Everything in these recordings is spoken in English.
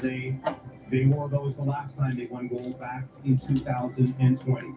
They wore those the last time they won gold back in 2020.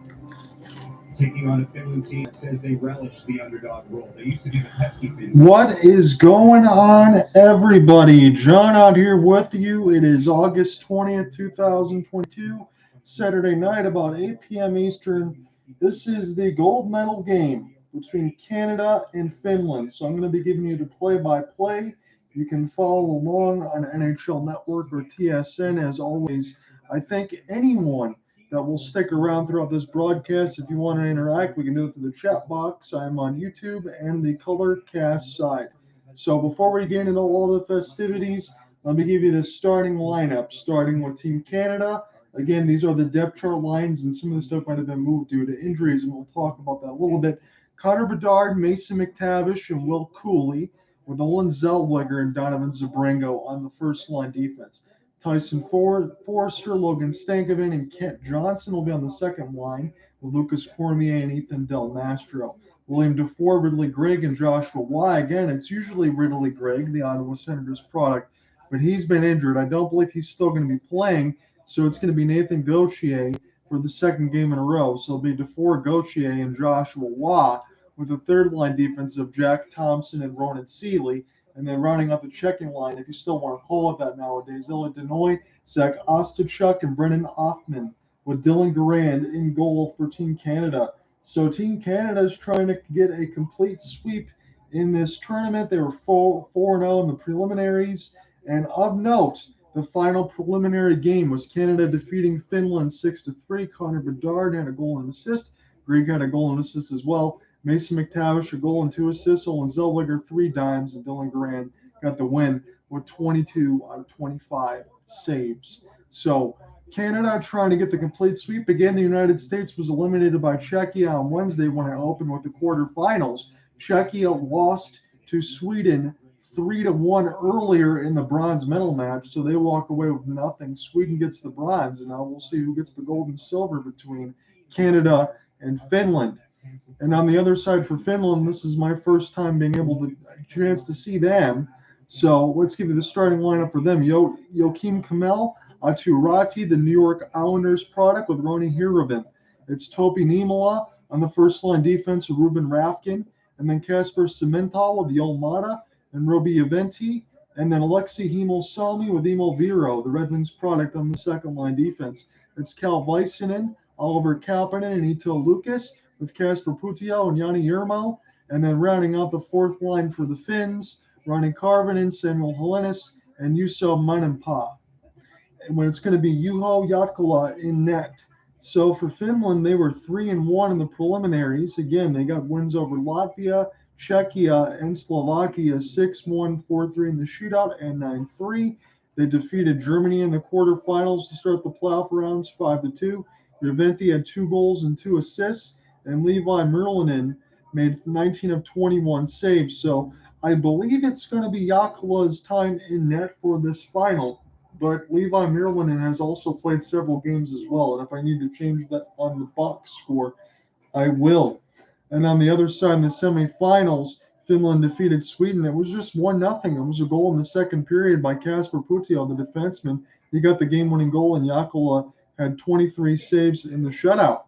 Taking on a Finland team that says they relish the underdog role. They used to be the pesky Finns. What is going on, everybody? John out here with you. It is August 20th, 2022, Saturday night, about 8 p.m. Eastern. This is the gold medal game between Canada and Finland. So I'm going to be giving you the play-by-play. You can follow along on NHL Network or TSN. As always, I thank anyone that will stick around throughout this broadcast. If you want to interact, we can do it through the chat box. I'm on YouTube and the Colorcast side. So before we get into all the festivities, let me give you the starting lineup, starting with Team Canada. Again, these are the depth chart lines, and some of the stuff might have been moved due to injuries, and we'll talk about that a little bit. Connor Bedard, Mason McTavish, and Will Cooley, with Olin Zellweger and Donovan Zabrango on the first line defense. Tyson Forrester, Logan Stankoven, and Kent Johnson will be on the second line with Lucas Cormier and Ethan Del Mastro. William Dufour, Ridley Gregg, and Joshua Y. Again, it's usually Ridley Gregg, the Ottawa Senators product, but he's been injured. I don't believe he's still going to be playing, so it's going to be Nathan Gauthier for the second game in a row. So it'll be Dufour, Gauthier, and Joshua Y. with the third line defense of Jack Thompson and Ronan Seeley. And then rounding out the checking line, if you still want to call it that nowadays, Illa Denoy, Zach Ostachuk, and Brennan Offman, with Dylan Garand in goal for Team Canada. So Team Canada is trying to get a complete sweep in this tournament. They were 4-0 in the preliminaries. And of note, the final preliminary game was Canada defeating Finland 6-3. Connor Bedard had a goal and assist. Greg had a goal and assist as well. Mason McTavish, a goal and 2 assists. Olin Zellweger, 3 dimes. And Dylan Garand got the win with 22 out of 25 saves. So Canada trying to get the complete sweep. Again, the United States was eliminated by Czechia on Wednesday when it opened with the quarterfinals. Czechia lost to Sweden 3-1 earlier in the bronze medal match, so they walk away with nothing. Sweden gets the bronze, and now we'll see who gets the gold and silver between Canada and Finland. And on the other side for Finland, this is my first time being able to chance to see them. So let's give you the starting lineup for them. Joakim Kamel, Atu Rati, the New York Islanders product with Roni Hirvonen. It's Topi Niemela on the first line defense with Ruben Rafkin. And then Kasper Cemental with Yolmata and Roby Aventi. And then Alexei Himel-Salmi with Emo Viro, the Red Wings product on the second line defense. It's Cal Väisänen, Oliver Kapanen, and Ito Lucas with Kasper Putio and Jani Jurmo. And then rounding out the fourth line for the Finns, Ronnie Karvinen, Samuel Helenius, and Juuso Manenpää. And when it's going to be Juho Jatkola in net. So for Finland, they were 3-1 in the preliminaries. Again, they got wins over Latvia, Czechia, and Slovakia 6-1, 4-3 in the shootout, and 9-3. They defeated Germany in the quarterfinals to start the playoff rounds 5-2. Juventi had 2 goals and 2 assists, and Levi Merlinen made 19 of 21 saves. So I believe it's going to be Jakola's time in net for this final. But Levi Merlinen has also played several games as well. And if I need to change that on the box score, I will. And on the other side, in the semifinals, Finland defeated Sweden. It was just 1-0. It was a goal in the second period by Kasper Putio, the defenseman. He got the game-winning goal, and Jakola had 23 saves in the shutout.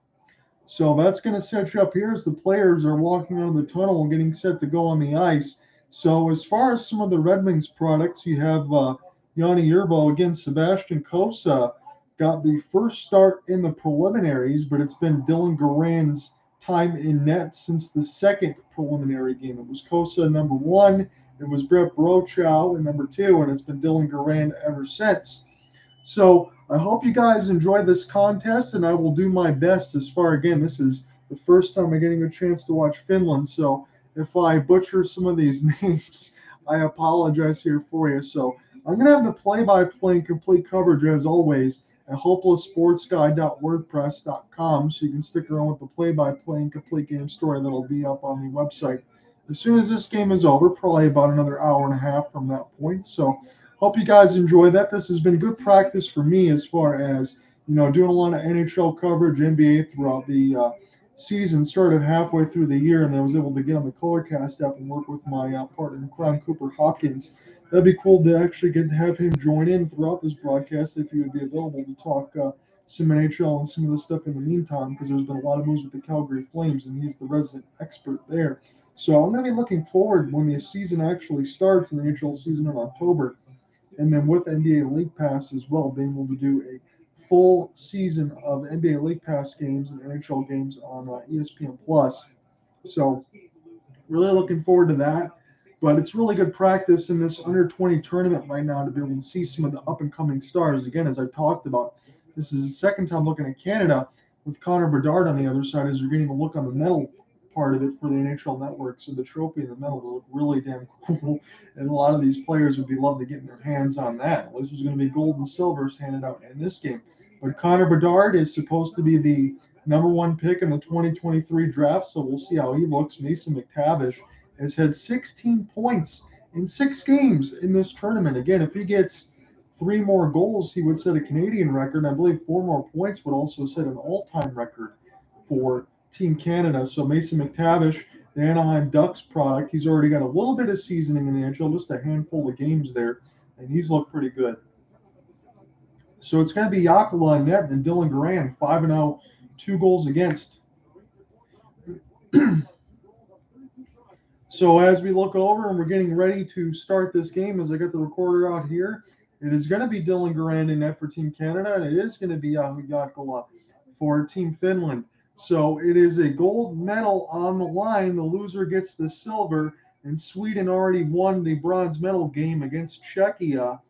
So that's going to set you up here as the players are walking out of the tunnel and getting set to go on the ice. So as far as some of the Red Wings products, you have Jani Jurmo. Again, Sebastian Kosa got the first start in the preliminaries, but it's been Dylan Garand's time in net since the second preliminary game. It was Kosa number 1, it was Brett Brochow in number 2, and it's been Dylan Garand ever since. So I hope you guys enjoyed this contest, and I will do my best as far, again, this is the first time I'm getting a chance to watch Finland, so if I butcher some of these names, I apologize here for you. So I'm going to have the play-by-play and complete coverage, as always, at hopelesssportsguy.wordpress.com, so you can stick around with the play-by-play and complete game story that'll be up on the website as soon as this game is over, probably about another hour and a half from that point. So hope you guys enjoy that. This has been good practice for me as far as, doing a lot of NHL coverage, NBA throughout the season. Started halfway through the year, and I was able to get on the Colorcast app and work with my partner in crime, Cooper Hawkins, that'd be cool to actually get to have him join in throughout this broadcast if he would be available to talk some NHL and some of the stuff in the meantime, because there's been a lot of moves with the Calgary Flames, and he's the resident expert there. So I'm going to be looking forward when the season actually starts, in the NHL season in October, and then with NBA League Pass as well, being able to do a full season of NBA League Pass games and NHL games on ESPN Plus. So really looking forward to that. But it's really good practice in this under 20 tournament right now to be able to see some of the up and coming stars. Again, as I talked about, this is the second time looking at Canada with Connor Bedard on the other side, as you're getting a look on the medal part of it for the NHL Network. So the trophy and the medal will look really damn cool. And a lot of these players would be love to get their hands on that. This is going to be gold and silvers handed out in this game. But Connor Bedard is supposed to be the #1 pick in the 2023 draft, so we'll see how he looks. Mason McTavish has had 16 points in 6 games in this tournament. Again, if he gets 3 more goals, he would set a Canadian record. I believe 4 more points would also set an all-time record for Team Canada. So Mason McTavish, the Anaheim Ducks product, he's already got a little bit of seasoning in the NHL, just a handful of games there, and he's looked pretty good. So it's going to be Yakula on net and Dylan Garand, 5-0, 2 goals against. So as we look over and we're getting ready to start this game, as I got the recorder out here, it is going to be Dylan Garand in net for Team Canada, and it is going to be Yakula for Team Finland. So it is a gold medal on the line. The loser gets the silver, and Sweden already won the bronze medal game against Czechia.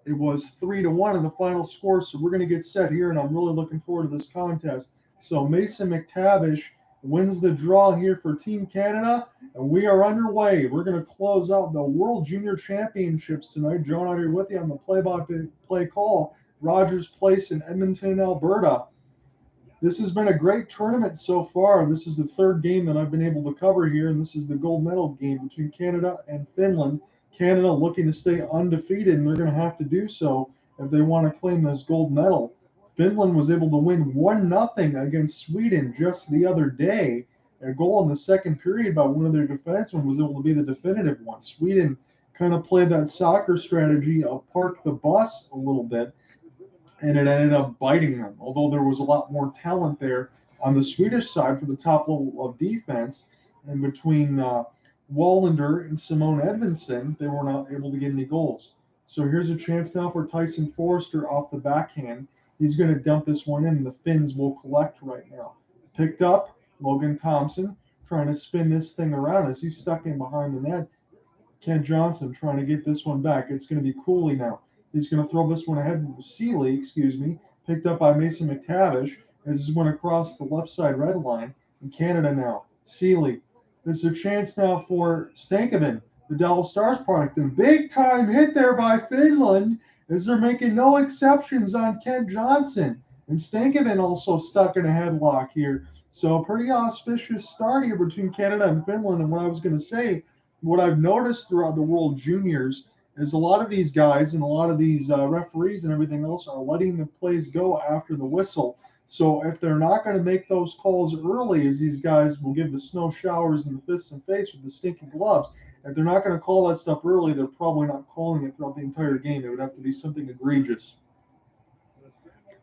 It was 3-1 in the final score, so we're going to get set here, and I'm really looking forward to this contest. So Mason McTavish wins the draw here for Team Canada, and we are underway. We're going to close out the World Junior Championships tonight. John out here with you on the play-by-play call, Rogers Place in Edmonton, Alberta. This has been a great tournament so far. This is the 3rd game that I've been able to cover here, and this is the gold medal game between Canada and Finland. Canada looking to stay undefeated, and they're going to have to do so if they want to claim this gold medal. Finland was able to win 1-0 against Sweden just the other day. A goal in the second period by one of their defensemen was able to be the definitive one. Sweden kind of played that soccer strategy of park the bus a little bit, and it ended up biting them. Although there was a lot more talent there on the Swedish side for the top level of defense, and between Wallander and Simone Edvinsson, they were not able to get any goals. So here's a chance now for Tyson Forrester off the backhand. He's going to dump this one in, and the Finns will collect right now. Picked up, Logan Thompson trying to spin this thing around as he's stuck in behind the net. Kent Johnson trying to get this one back. It's going to be Cooley now. He's going to throw this one ahead. Seeley, picked up by Mason McTavish. As this went across the left side red line. In Canada now, Seeley. There's a chance now for Stankoven, the Dallas Stars product. And big time hit there by Finland, as they're making no exceptions on Kent Johnson. And Stankoven also stuck in a headlock here. So a pretty auspicious start here between Canada and Finland. And what I was going to say, what I've noticed throughout the World Juniors is a lot of these guys and a lot of these referees and everything else are letting the plays go after the whistle. So if they're not going to make those calls early, as these guys will give the snow showers and the fists and face with the stinky gloves, if they're not going to call that stuff early, they're probably not calling it throughout the entire game. It would have to be something egregious.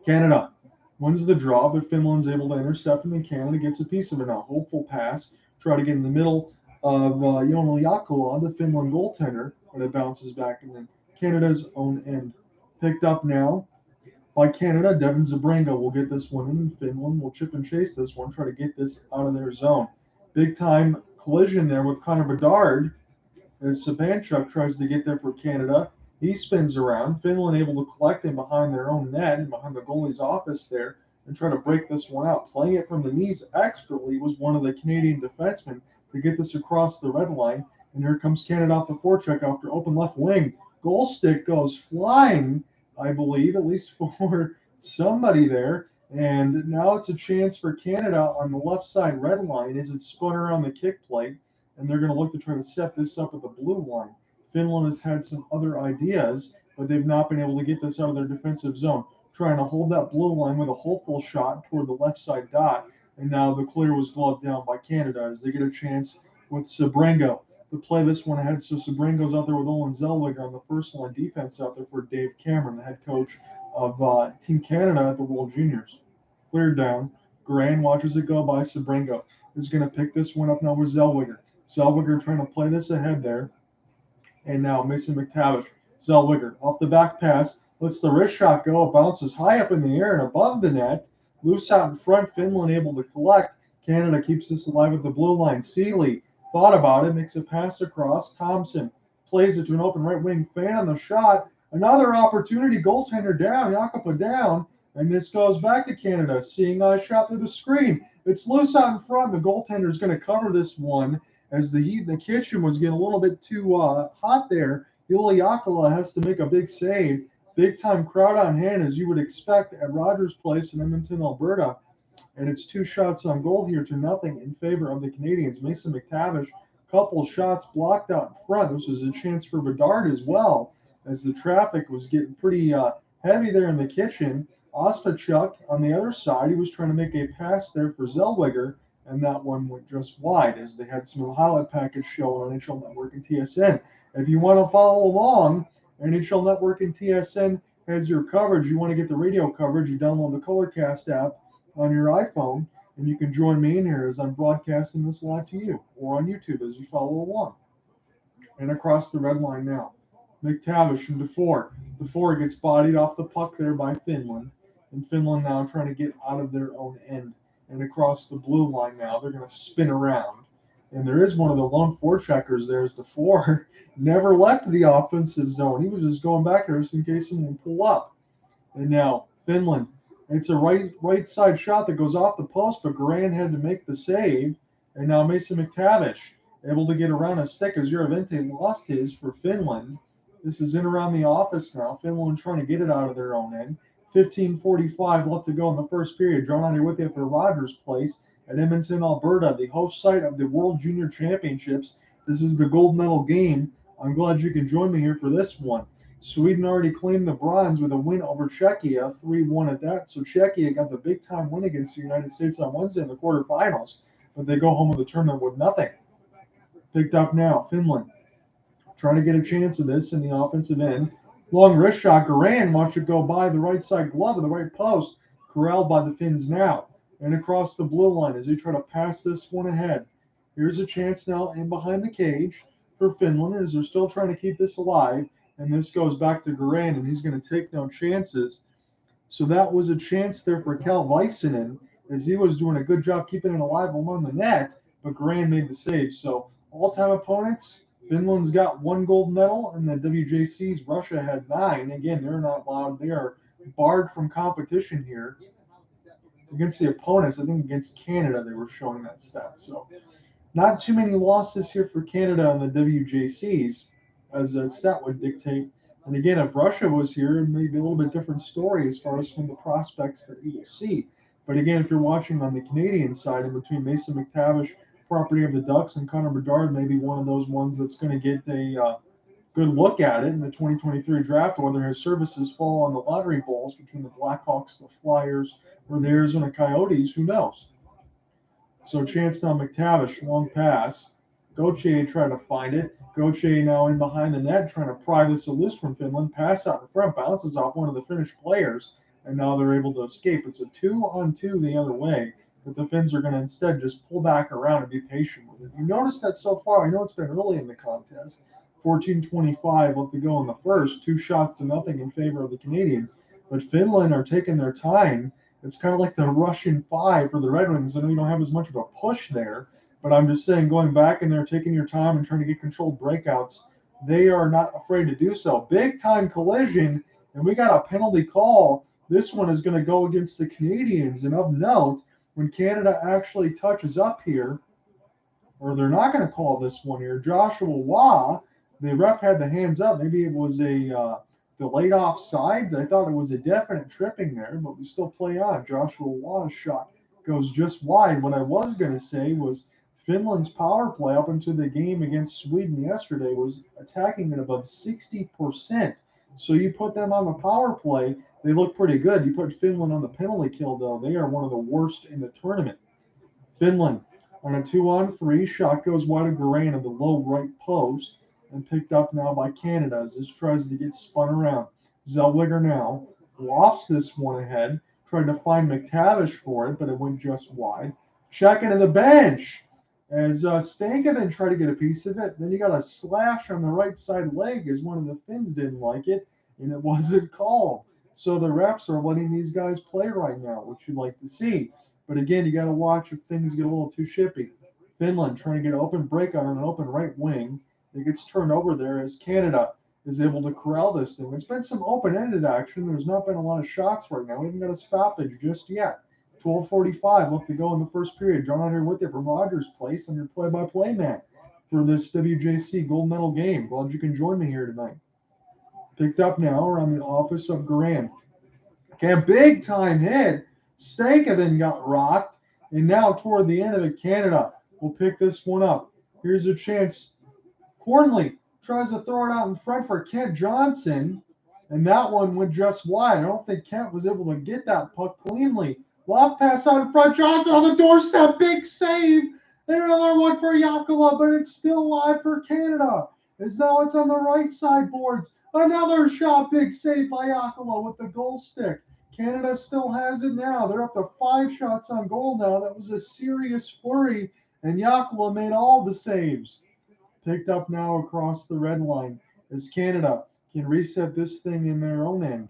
Canada wins the draw, but Finland's able to intercept, and then Canada gets a piece of it now. Hopeful pass, try to get in the middle of Joona Jakula, the Finland goaltender, but it bounces back, and then Canada's own end. Picked up now by Canada. Devin Zabrango will get this one in. Finland will chip and chase this one, try to get this out of their zone. Big time collision there with Connor Bedard as Sabanchuk tries to get there for Canada. He spins around. Finland able to collect him behind their own net and behind the goalie's office there and try to break this one out. Playing it from the knees expertly was one of the Canadian defensemen to get this across the red line. And here comes Canada off the forecheck after open left wing. Goal stick goes flying, I believe, at least for somebody there. And now it's a chance for Canada on the left side red line as it's spun around the kick plate. And they're going to look to try to set this up at the blue line. Finland has had some other ideas, but they've not been able to get this out of their defensive zone. Trying to hold that blue line with a hopeful shot toward the left side dot. And now the clear was gloved down by Canada as they get a chance with Sabrengo. to play this one ahead. So Sabrin goes out there with Olin Zellweger on the first line defense out there for Dave Cameron, the head coach of Team Canada at the World Juniors. Cleared down. Grand watches it go by. Sabringo is going to pick this one up now with Zellweger. Zellweger trying to play this ahead there. And now Mason McTavish. Zellweger off the back pass. Lets the wrist shot go. It bounces high up in the air and above the net. Loose out in front. Finland able to collect. Canada keeps this alive at the blue line. Seeley thought about it. Makes a pass across. Thompson plays it to an open right wing fan on the shot. Another opportunity. Goaltender down. Jakob down. And this goes back to Canada. Seeing a shot through the screen. It's loose out in front. The goaltender is going to cover this one as the heat in the kitchen was getting a little bit too hot there. Ilya Yakula has to make a big save. Big time crowd on hand, as you would expect at Rogers Place in Edmonton, Alberta. And it's 2 shots on goal here to nothing in favor of the Canadians. Mason McTavish, couple shots blocked out in front. This was a chance for Bedard as well, as the traffic was getting pretty heavy there in the kitchen. Ospachuk on the other side, he was trying to make a pass there for Zellweger, and that one went just wide, as they had some highlight package showing on NHL Network and TSN. If you want to follow along, NHL Network and TSN has your coverage. You want to get the radio coverage, you download the Colorcast app on your iPhone, and you can join me in here as I'm broadcasting this live to you, or on YouTube as you follow along. And across the red line now, McTavish and DeFore. DeFore gets bodied off the puck there by Finland, and Finland now trying to get out of their own end. And across the blue line now, they're going to spin around. And there is one of the lone forecheckers there, as DeFore never left the offensive zone. He was just going back there just in case someone would pull up. And now Finland, it's a right side shot that goes off the post, but Garand had to make the save. And now Mason McTavish able to get around a stick as Juravente lost his for Finland. This is in around the office now. Finland trying to get it out of their own end. 15:45 left to go in the first period. John on here with you at the Rogers Place at Edmonton, Alberta, the host site of the World Junior Championships. This is the gold medal game. I'm glad you can join me here for this one. Sweden already claimed the bronze with a win over Czechia, 3-1 at that. So Czechia got the big-time win against the United States on Wednesday in the quarterfinals, but they go home with the tournament with nothing. Picked up now, Finland trying to get a chance of this in the offensive end. Long wrist shot. Garand watch it go by the right side glove of the right post. Corralled by the Finns now. And across the blue line as they try to pass this one ahead. Here's a chance now in behind the cage for Finland as they're still trying to keep this alive. And this goes back to Garand, and he's going to take no chances. So that was a chance there for Cal Väisänen, as he was doing a good job keeping it alive along the net, but Garand made the save. So all-time opponents, Finland's got 1 gold medal, and the WJC's Russia had 9. Again, they're not allowed. They are barred from competition here. Against the opponents, I think against Canada, they were showing that stat. So not too many losses here for Canada on the WJCs, as that stat would dictate. And again, if Russia was here, it may be a little bit different story as far as from the prospects that you will see. But again, if you're watching on the Canadian side, in between Mason McTavish, property of the Ducks, and Connor Bedard, maybe one of those ones that's going to get a good look at it in the 2023 draft, whether his services fall on the lottery balls between the Blackhawks, the Flyers, or the Arizona Coyotes, who knows? So chance now McTavish, long pass. Gauthier trying to find it. Gauthier now in behind the net, trying to pry this loose from Finland. Pass out in front, bounces off one of the Finnish players, and now they're able to escape. It's a 2-on-2 the other way, but the Finns are going to instead just pull back around and be patient with it. You notice that so far. I know it's been early in the contest. 14:25 left to go in the first. 2 shots to nothing in favor of the Canadians. But Finland are taking their time. It's kind of like the Russian 5 for the Red Wings. I know you don't have as much of a push there, but I'm just saying, going back in there, taking your time and trying to get controlled breakouts, they are not afraid to do so. Big time collision, and we got a penalty call. This one is going to go against the Canadians. And of note, when Canada actually touches up here, or they're not going to call this one here, Joshua Waugh, the ref had the hands up. Maybe it was a delayed offsides. I thought it was a definite tripping there, but we still play on. Joshua Waugh's shot goes just wide. What I was going to say was Finland's power play up into the game against Sweden yesterday was attacking at above 60%. So you put them on the power play, they look pretty good. You put Finland on the penalty kill, though, they are one of the worst in the tournament. Finland On a 2-on-3, shot goes wide of Garan of the low right post and picked up now by Canada as this tries to get spun around. Zellweger now lofts this one ahead, tried to find McTavish for it, but it went just wide. Checking to the bench as Stanka then tried to get a piece of it. Then you got a slash on the right side leg as one of the Finns didn't like it, and it wasn't called. So the refs are letting these guys play right now, which you'd like to see. But again, you got to watch if things get a little too shippy. Finland trying to get an open break on an open right wing. It gets turned over there as Canada is able to corral this thing. It's been some open-ended action. There's not been a lot of shots right now. We haven't got a stoppage just yet. 12:45 left to go in the first period. John out here with you from Rogers Place. I'm your play-by-play man for this WJC gold medal game. Glad you can join me here tonight. Picked up now around the office of Garan. Okay, a big-time hit. Stanka then got rocked. And now toward the end of it, Canada will pick this one up. Here's a chance. Cornley tries to throw it out in front for Kent Johnson, and that one went just wide. I don't think Kent was able to get that puck cleanly. Loft pass out in front. Johnson on the doorstep. Big save. And another one for Yakula, but it's still live for Canada. As now it's on the right side boards. Another shot. Big save by Yakula with the goal stick. Canada still has it now. They're up to 5 shots on goal now. That was a serious flurry, and Yakula made all the saves. Picked up now across the red line as Canada can reset this thing in their own end.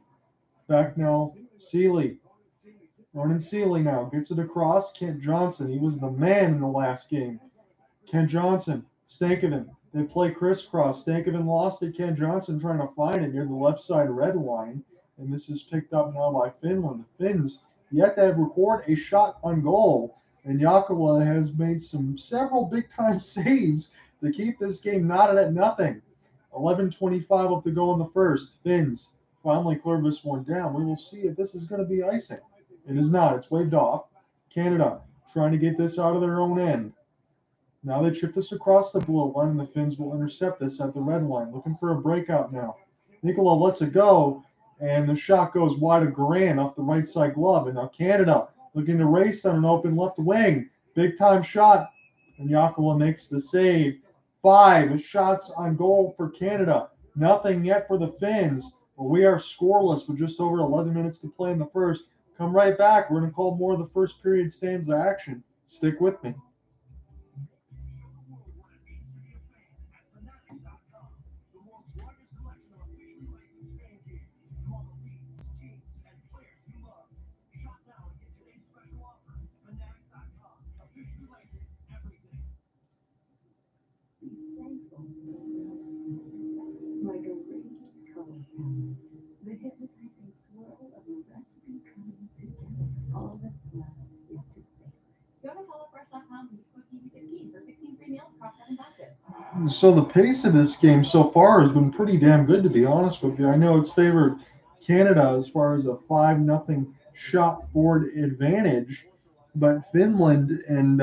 Back now, Seeley. Ronan Seeley now gets it across. Kent Johnson, he was the man in the last game. Kent Johnson, Stankoven. They play crisscross. Stankoven lost it. Kent Johnson trying to find it near the left side red line. And this is picked up now by Finland. The Finns yet to record a shot on goal. And Yakula has made several big-time saves to keep this game knotted at nothing. 11:25 left to go in the first. Finns finally cleared this one down. We will see if this is going to be icing. It is not. It's waved off. Canada trying to get this out of their own end. Now they chip this across the blue line, and the Finns will intercept this at the red line. Looking for a breakout now. Nicola lets it go, and the shot goes wide of Garan off the right side glove. And now Canada looking to race on an open left wing. Big-time shot, and Yakula makes the save. 5 shots on goal for Canada. Nothing yet for the Finns. But we are scoreless with just over 11 minutes to play in the first. Come right back. We're going to call more of the first period stanza action. Stick with me. Like a radiant color palette, the hypnotizing swirl of a recipe coming together. All that's left is to savor. Go to HelloFresh.com and use code TV15 for 16 free meals across 7 boxes. So the pace of this game so far has been pretty damn good, to be honest with you. I know it's favored Canada as far as a 5-0 shot board advantage, but Finland and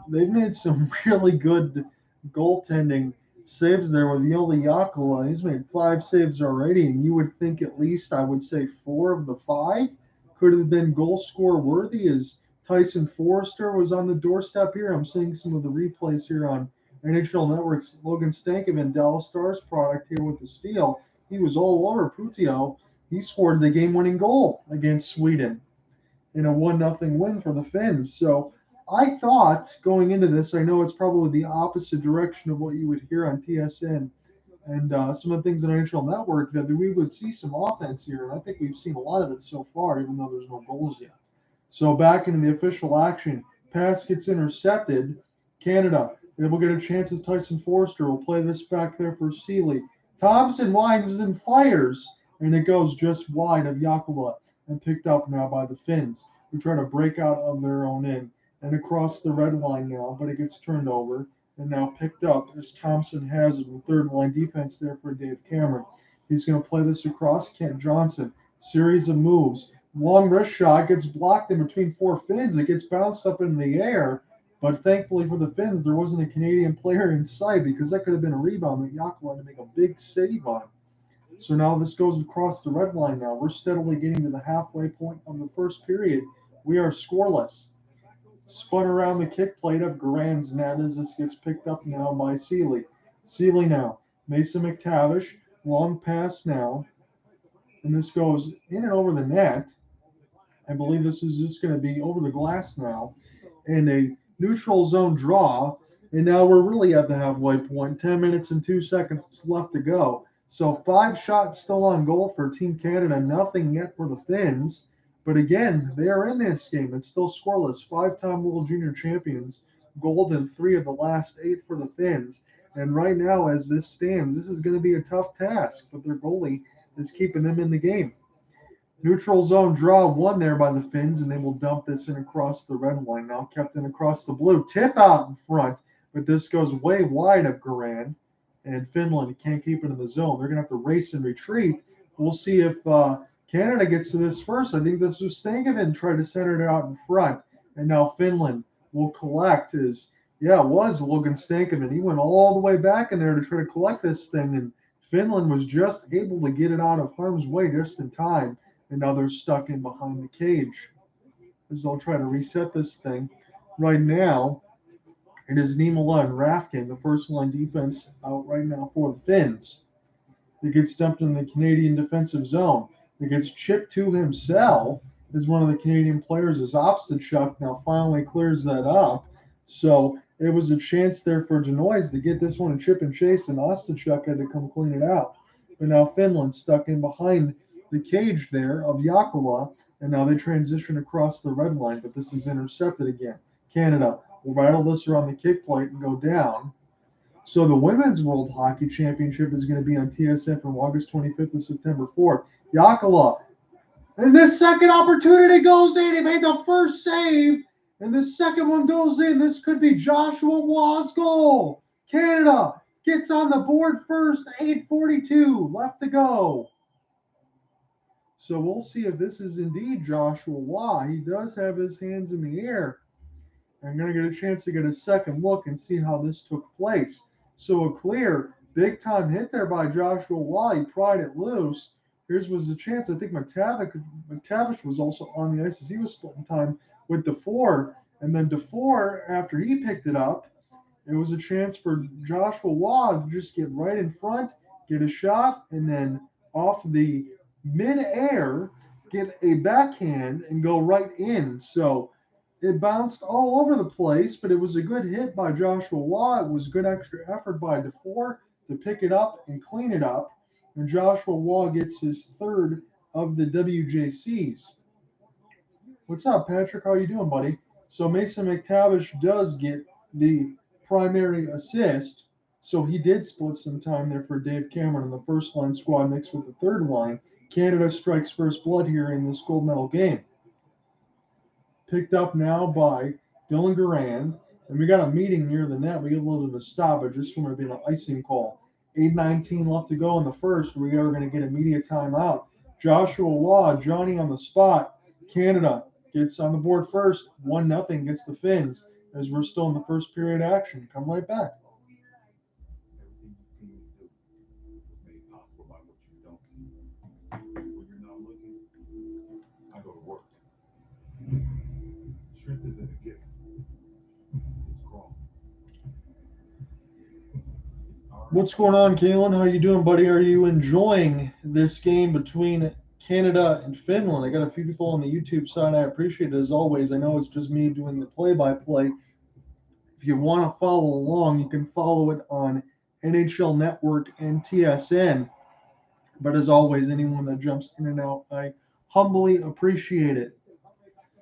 they've made some really good goaltending saves there with Yoli Yakula. He's made 5 saves already, and you would think at least, I would say, 4 of the 5 could have been goal score worthy, as Tyson Forrester was on the doorstep here. I'm seeing some of the replays here on NHL Network's Logan Stankoven, Dallas Stars product here with the steal. He was all over Putio. He scored the game-winning goal against Sweden in a 1-0 win for the Finns. So I thought going into this, I know it's probably the opposite direction of what you would hear on TSN and some of the things on NHL Network, that we would see some offense here. And I think we've seen a lot of it so far, even though there's no goals yet. So back into the official action. Pass gets intercepted. Canada, they will get a chance as Tyson Forrester will play this back there for Seeley. Thompson winds and fires, and it goes just wide of Yakula and picked up now by the Finns, who try to break out of their own end and across the red line now, but it gets turned over and now picked up as Thompson has it in third line defense there for Dave Cameron. He's going to play this across Kent Johnson. Series of moves. Long wrist shot gets blocked in between 4 Finns. It gets bounced up in the air, but thankfully for the Finns, there wasn't a Canadian player in sight, because that could have been a rebound that Yakula had to make a big save on. So now this goes across the red line now. We're steadily getting to the halfway point of the first period. We are scoreless. Spun around the kick plate of Grand's net as this gets picked up now by Seeley. Seeley now. Mason McTavish. Long pass now. And this goes in and over the net. I believe this is just going to be over the glass now. And a neutral zone draw. And now we're really at the halfway point. 10 minutes and 2 seconds left to go. So 5 shots still on goal for Team Canada. Nothing yet for the Finns. But again, they are in this game. It's still scoreless. 5-time World Junior champions. Gold in 3 of the last 8 for the Finns. And right now, as this stands, this is going to be a tough task. But their goalie is keeping them in the game. Neutral zone draw won there by the Finns, and they will dump this in across the red line. Now kept in across the blue. Tip out in front, but this goes way wide of Garand. And Finland can't keep it in the zone. They're going to have to race and retreat. We'll see if Canada gets to this first. I think this was Stankoven tried to center it out in front. And now Finland will collect his, it was Logan Stankoven. He went all the way back in there to try to collect this thing. And Finland was just able to get it out of harm's way just in time. And now they're stuck in behind the cage as they'll try to reset this thing. Right now, it is Niemela and Rafkin, the first line defense, out right now for the Finns. It gets dumped in the Canadian defensive zone. It gets chipped to himself as one of the Canadian players as Obstachuk now finally clears that up. So it was a chance there for Denoise to get this one and chip and chase, and Ostachuk had to come clean it out. But now Finland stuck in behind the cage there of Jakula, and now they transition across the red line, but this is intercepted again. Canada will rattle this around the kick plate and go down. So the Women's World Hockey Championship is going to be on TSN from August 25th to September 4th. Jakula, and this second opportunity goes in. He made the first save, and the second one goes in. This could be Joshua Waugh's goal. Canada gets on the board first, 8:42 left to go. So we'll see if this is indeed Joshua Waugh. He does have his hands in the air. I'm going to get a chance to get a second look and see how this took place. So a clear, big-time hit there by Joshua Waugh. He pried it loose. Here's was the chance. I think McTavish was also on the ice as he was splitting time with DeFore. And then DeFore, after he picked it up, it was a chance for Joshua Waugh to just get right in front, get a shot, and then off the mid-air, get a backhand and go right in. So it bounced all over the place, but it was a good hit by Joshua Waugh. It was good extra effort by DeFore to pick it up and clean it up. And Joshua Waugh gets his third of the WJCs. What's up, Patrick? How you doing, buddy? So Mason McTavish does get the primary assist. So he did split some time there for Dave Cameron in the first line squad mixed with the third line. Canada strikes first blood here in this gold medal game. Picked up now by Dylan Garand. And we got a meeting near the net. We get a little bit of a stoppage just from there being an icing call. 8:19 left to go in the first. We are going to get immediate timeout. Joshua Waugh, Johnny on the spot. Canada gets on the board first. 1-0 gets the Finns as we're still in the first period action. Come right back. What's going on, Kalen? How you doing, buddy? Are you enjoying this game between Canada and Finland? I got a few people on the YouTube side. I appreciate it as always. I know it's just me doing the play-by-play. If you want to follow along, you can follow it on NHL Network and TSN. But as always, anyone that jumps in and out, I humbly appreciate it.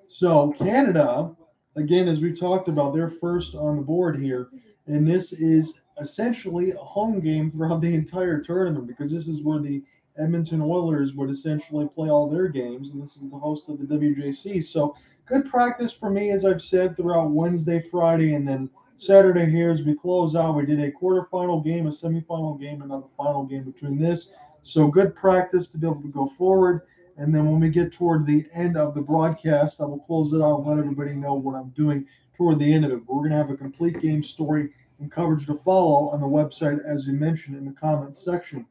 So Canada, again, as we talked about, they're first on the board here. And this is essentially a home game throughout the entire tournament because this is where the Edmonton Oilers would essentially play all their games. And this is the host of the WJC. So good practice for me, as I've said, throughout Wednesday, Friday, and then Saturday here as we close out. We did a quarterfinal game, a semifinal game, and now the final game between this. So good practice to be able to go forward. And then when we get toward the end of the broadcast, I will close it out and let everybody know what I'm doing toward the end of it. We're going to have a complete game story and coverage to follow on the website, as we mentioned in the comments section.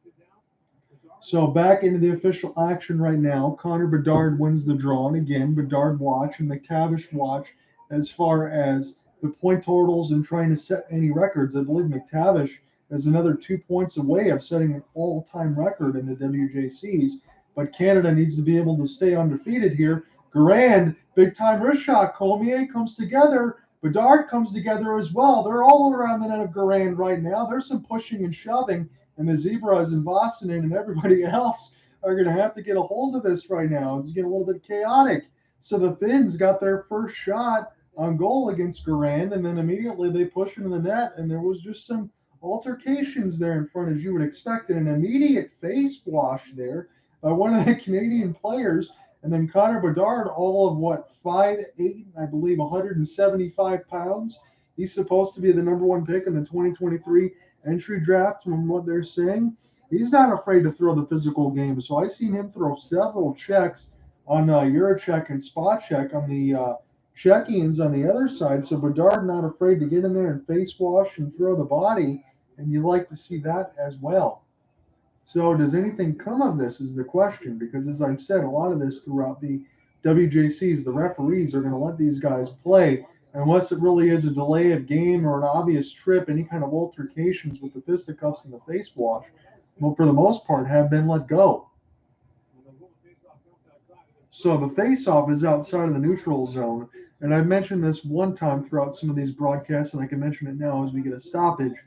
So back into the official action right now. Connor Bedard wins the draw. And again, Bedard watch and McTavish watch as far as the point totals and trying to set any records. I believe McTavish is another 2 points away of setting an all-time record in the WJCs, but Canada needs to be able to stay undefeated here. Garand, big-time wrist shot. Cormier comes together. Bedard comes together as well. They're all around the net of Garand right now. There's some pushing and shoving, and the Zebras and Boston and everybody else are going to have to get a hold of this right now. It's getting a little bit chaotic. So the Finns got their first shot on goal against Garand, and then immediately they pushed into the net, and there was just some altercations there in front, as you would expect, and an immediate face wash there by one of the Canadian players. And then Connor Bedard, all of what, 5'8", I believe, 175 pounds. He's supposed to be the number one pick in the 2023 entry draft, from what they're saying. He's not afraid to throw the physical game. So I've seen him throw several checks on Eurocheck and Spot Check on the check-ins on the other side. So Bedard not afraid to get in there and face wash and throw the body, and you like to see that as well. So does anything come of this is the question, because as I've said, a lot of this throughout the WJCs, the referees are going to let these guys play unless it really is a delay of game or an obvious trip, any kind of altercations with the fisticuffs and the face wash, well, for the most part, have been let go. So the face-off is outside of the neutral zone, and I've mentioned this one time throughout some of these broadcasts, and I can mention it now as we get a stoppage.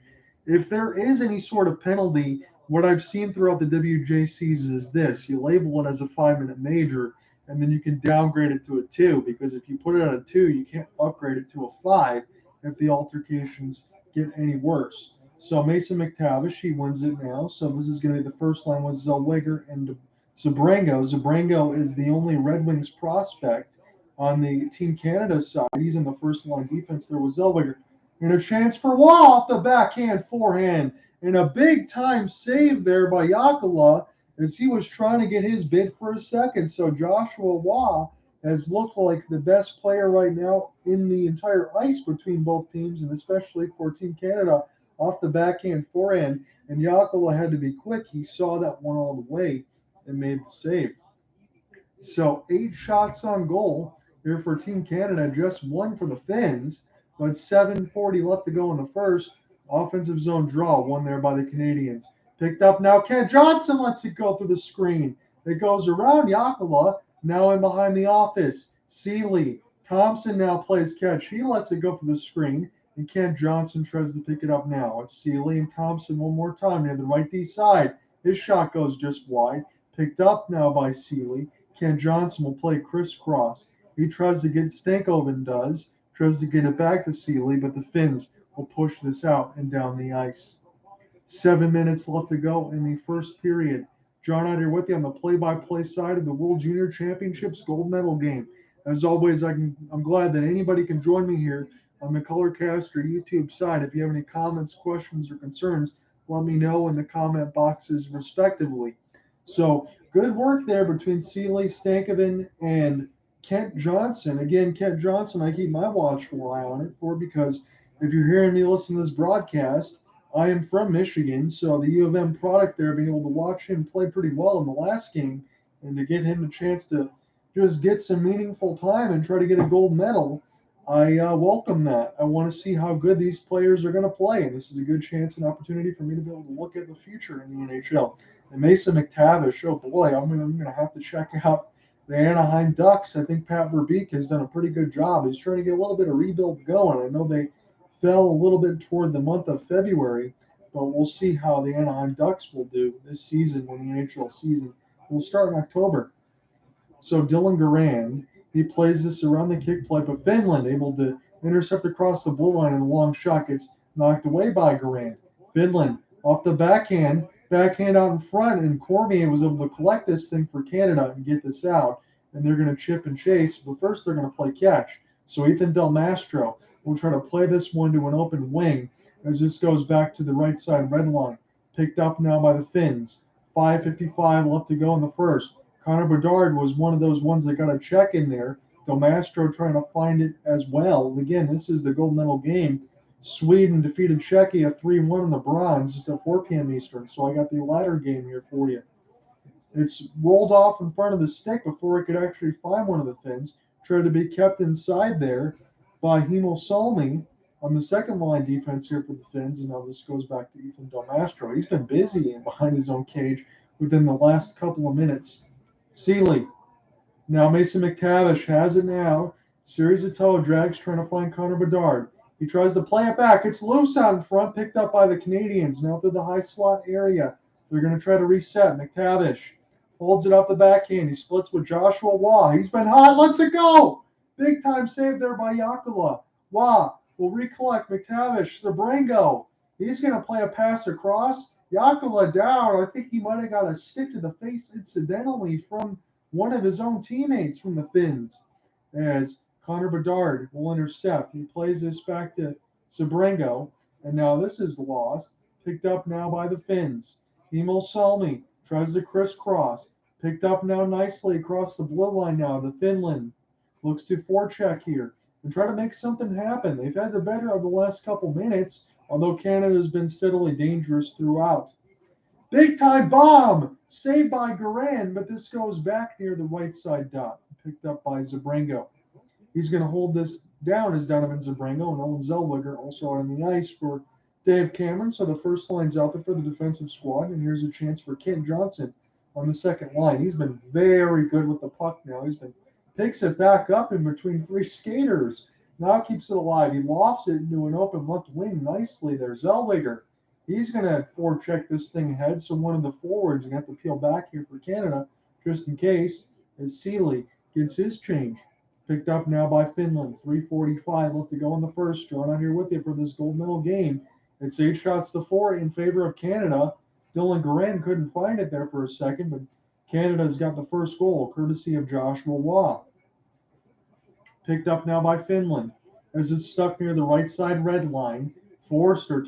If there is any sort of penalty, what I've seen throughout the WJCs is this: you label it as a 5-minute major, and then you can downgrade it to a 2, because if you put it at a 2, you can't upgrade it to a 5 if the altercations get any worse. So Mason McTavish, he wins it now. So this is going to be the first line with Zellweger and Zabrango. Zabrango is the only Red Wings prospect on the Team Canada side. He's in the first line defense there with Zellweger. And a chance for Waugh off the backhand forehand. And a big-time save there by Jokela as he was trying to get his bid for a second. So Joshua Waugh has looked like the best player right now in the entire ice between both teams, and especially for Team Canada off the backhand forehand. And Jokela had to be quick. He saw that one all the way and made the save. So 8 shots on goal here for Team Canada, just 1 for the Finns, but 7:40 left to go in the first. Offensive zone draw, 1 there by the Canadians. Picked up now. Kent Johnson lets it go through the screen. It goes around Jokela, now in behind the office. Seeley. Thompson now plays catch. He lets it go through the screen, and Kent Johnson tries to pick it up now. It's Seeley and Thompson one more time near the right D side. His shot goes just wide. Picked up now by Seeley. Kent Johnson will play crisscross. He tries to get Stankoven tries to get it back to Seeley, but the Finns will push this out and down the ice. 7 minutes left to go in the first period. John out here with you on the play-by-play side of the World Junior Championships gold medal game. As always, I'm glad that anybody can join me here on the Colorcast or YouTube side. If you have any comments, questions, or concerns, let me know in the comment boxes respectively. So good work there between Seeley, Stankoven, and Kent Johnson. Again, Kent Johnson, I keep my watchful eye on it for, because if you're hearing me listen to this broadcast, I am from Michigan, so the U of M product there, being able to watch him play pretty well in the last game and to get him a chance to just get some meaningful time and try to get a gold medal, I welcome that. I want to see how good these players are going to play, and this is a good chance and opportunity for me to be able to look at the future in the NHL. And Mason McTavish, oh boy, I'm going to have to check out the Anaheim Ducks. I think Pat Verbeek has done a pretty good job. He's trying to get a little bit of rebuild going. I know they fell a little bit toward the month of February, but we'll see how the Anaheim Ducks will do this season when the NHL season will start in October. So Dylan Garand, he plays this around the kick play, but Finland able to intercept across the blue line, and the long shot gets knocked away by Garand. Finland off the backhand out in front, and Cormier was able to collect this thing for Canada and get this out, and they're going to chip and chase, but first they're going to play catch. So Ethan Del Mastro will try to play this one to an open wing as this goes back to the right side red line. Picked up now by the Finns. 5:55 left to go in the first. Connor Bedard was one of those ones that got a check in there. Del Mastro trying to find it as well. And again, this is the gold medal game. Sweden defeated Czechia 3-1 in the bronze just at 4 p.m. Eastern. So I got the latter game here for you. It's rolled off in front of the stick before it could actually find one of the Finns. Tried to be kept inside there. by Hemo Salmi on the second line defense here for the Finns. And now this goes back to Ethan Del Mastro. He's been busy behind his own cage within the last couple of minutes. Seeley. Now Mason McTavish has it now. Series of toe drags trying to find Connor Bedard. He tries to play it back. It's loose out in front, picked up by the Canadians. Now through the high slot area. They're going to try to reset. McTavish holds it off the backhand. He splits with Joshua Waugh. He's been hot. Lets it go. Big time save there by Yakula. Waugh will recollect. McTavish, Sabrango. He's going to play a pass across. Yakula down. I think he might have got a stick to the face incidentally from one of his own teammates from the Finns, as Connor Bedard will intercept. He plays this back to Sabrango, and now this is lost. Picked up now by the Finns. Emil Salmi tries to crisscross. Picked up now nicely across the blue line now. The Finland looks to forecheck here and try to make something happen. They've had the better of the last couple minutes, although Canada's been steadily dangerous throughout. Big time bomb saved by Garan, but this goes back near the right side dot. Picked up by Zabrango. He's going to hold this down as Donovan Zabrango and Owen Zellweger also on the ice for Dave Cameron. So the first line's out there for the defensive squad, and here's a chance for Ken Johnson on the second line. He's been very good with the puck now. Picks it back up in between three skaters. Now keeps it alive. He lofts it into an open left wing nicely there. Zellweger. He's going to forecheck this thing ahead, so one of the forwards is going to have to peel back here for Canada just in case, as Seeley gets his change. Picked up now by Finland. 3:45 left to go in the first. John out here with you for this gold medal game. It's 8 shots to 4 in favor of Canada. Dylan Garan couldn't find it there for a second, but Canada's got the first goal, courtesy of Joshua Waugh. Picked up now by Finland as it's stuck near the right side red line.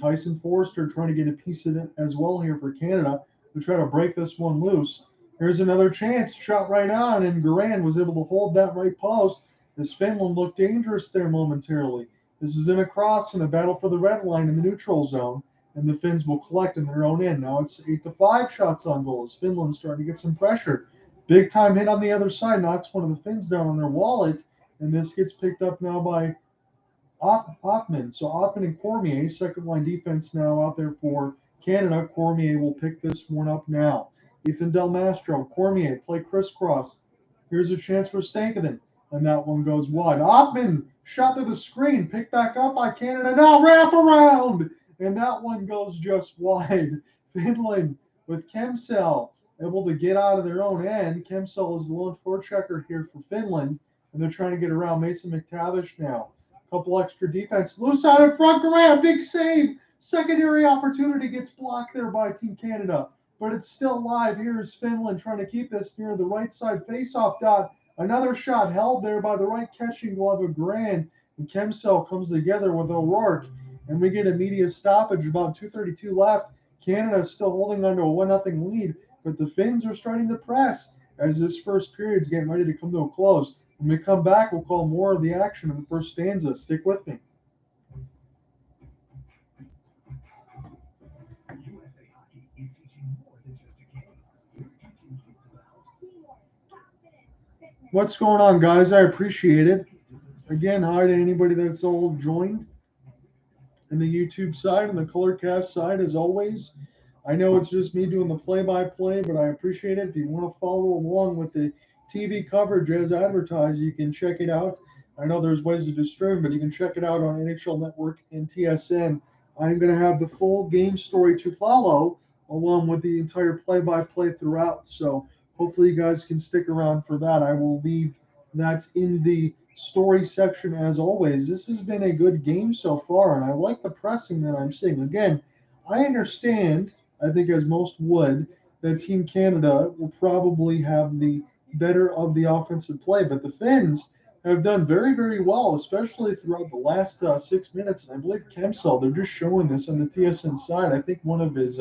Tyson Forster trying to get a piece of it as well here for Canada to try to break this one loose. Here's another chance, shot right on, and Garan was able to hold that right post as Finland looked dangerous there momentarily. This is in a cross in a battle for the red line in the neutral zone, and the Finns will collect in their own end. Now it's 8-5 shots on goal as Finland's starting to get some pressure. Big time hit on the other side, knocks one of the Finns down on their wallet, and this gets picked up now by Othman. So Othman and Cormier, second line defense now out there for Canada. Cormier will pick this one up now. Ethan Del Mastro, Cormier, play crisscross. Here's a chance for Stankoven, and that one goes wide. Othman shot to the screen, picked back up by Canada. Now wrap around, and that one goes just wide. Finland with Kemsel able to get out of their own end. Kemsel is the lone forechecker here for Finland, and they're trying to get around Mason McTavish now. Couple extra defense. Loose out in front. Garan, big save. Secondary opportunity gets blocked there by Team Canada, but it's still live. Here's Finland trying to keep this near the right side face-off dot. Another shot held there by the right catching glove of Garan, and Kemsel comes together with O'Rourke, and we get a media stoppage. About 2:32 left. Canada is still holding on to a 1-0 lead, but the Finns are starting to press as this first period's getting ready to come to a close. When we come back, we'll call more of the action in the first stanza. Stick with me. What's going on, guys? I appreciate it. Again, hi to anybody that's all joined in the YouTube side and the Colorcast side, as always. I know it's just me doing the play-by-play, but I appreciate it. If you want to follow along with the TV coverage as advertised, you can check it out. I know there's ways to stream, but you can check it out on NHL Network and TSN. I'm going to have the full game story to follow, along with the entire play-by-play throughout. So hopefully you guys can stick around for that. I will leave that in the story section as always. This has been a good game so far, and I like the pressing that I'm seeing. Again, I understand, I think as most would, that Team Canada will probably have the better of the offensive play, but the Finns have done very, very well, especially throughout the last 6 minutes. And I believe Kemsel, they're just showing this on the TSN side. I think one of his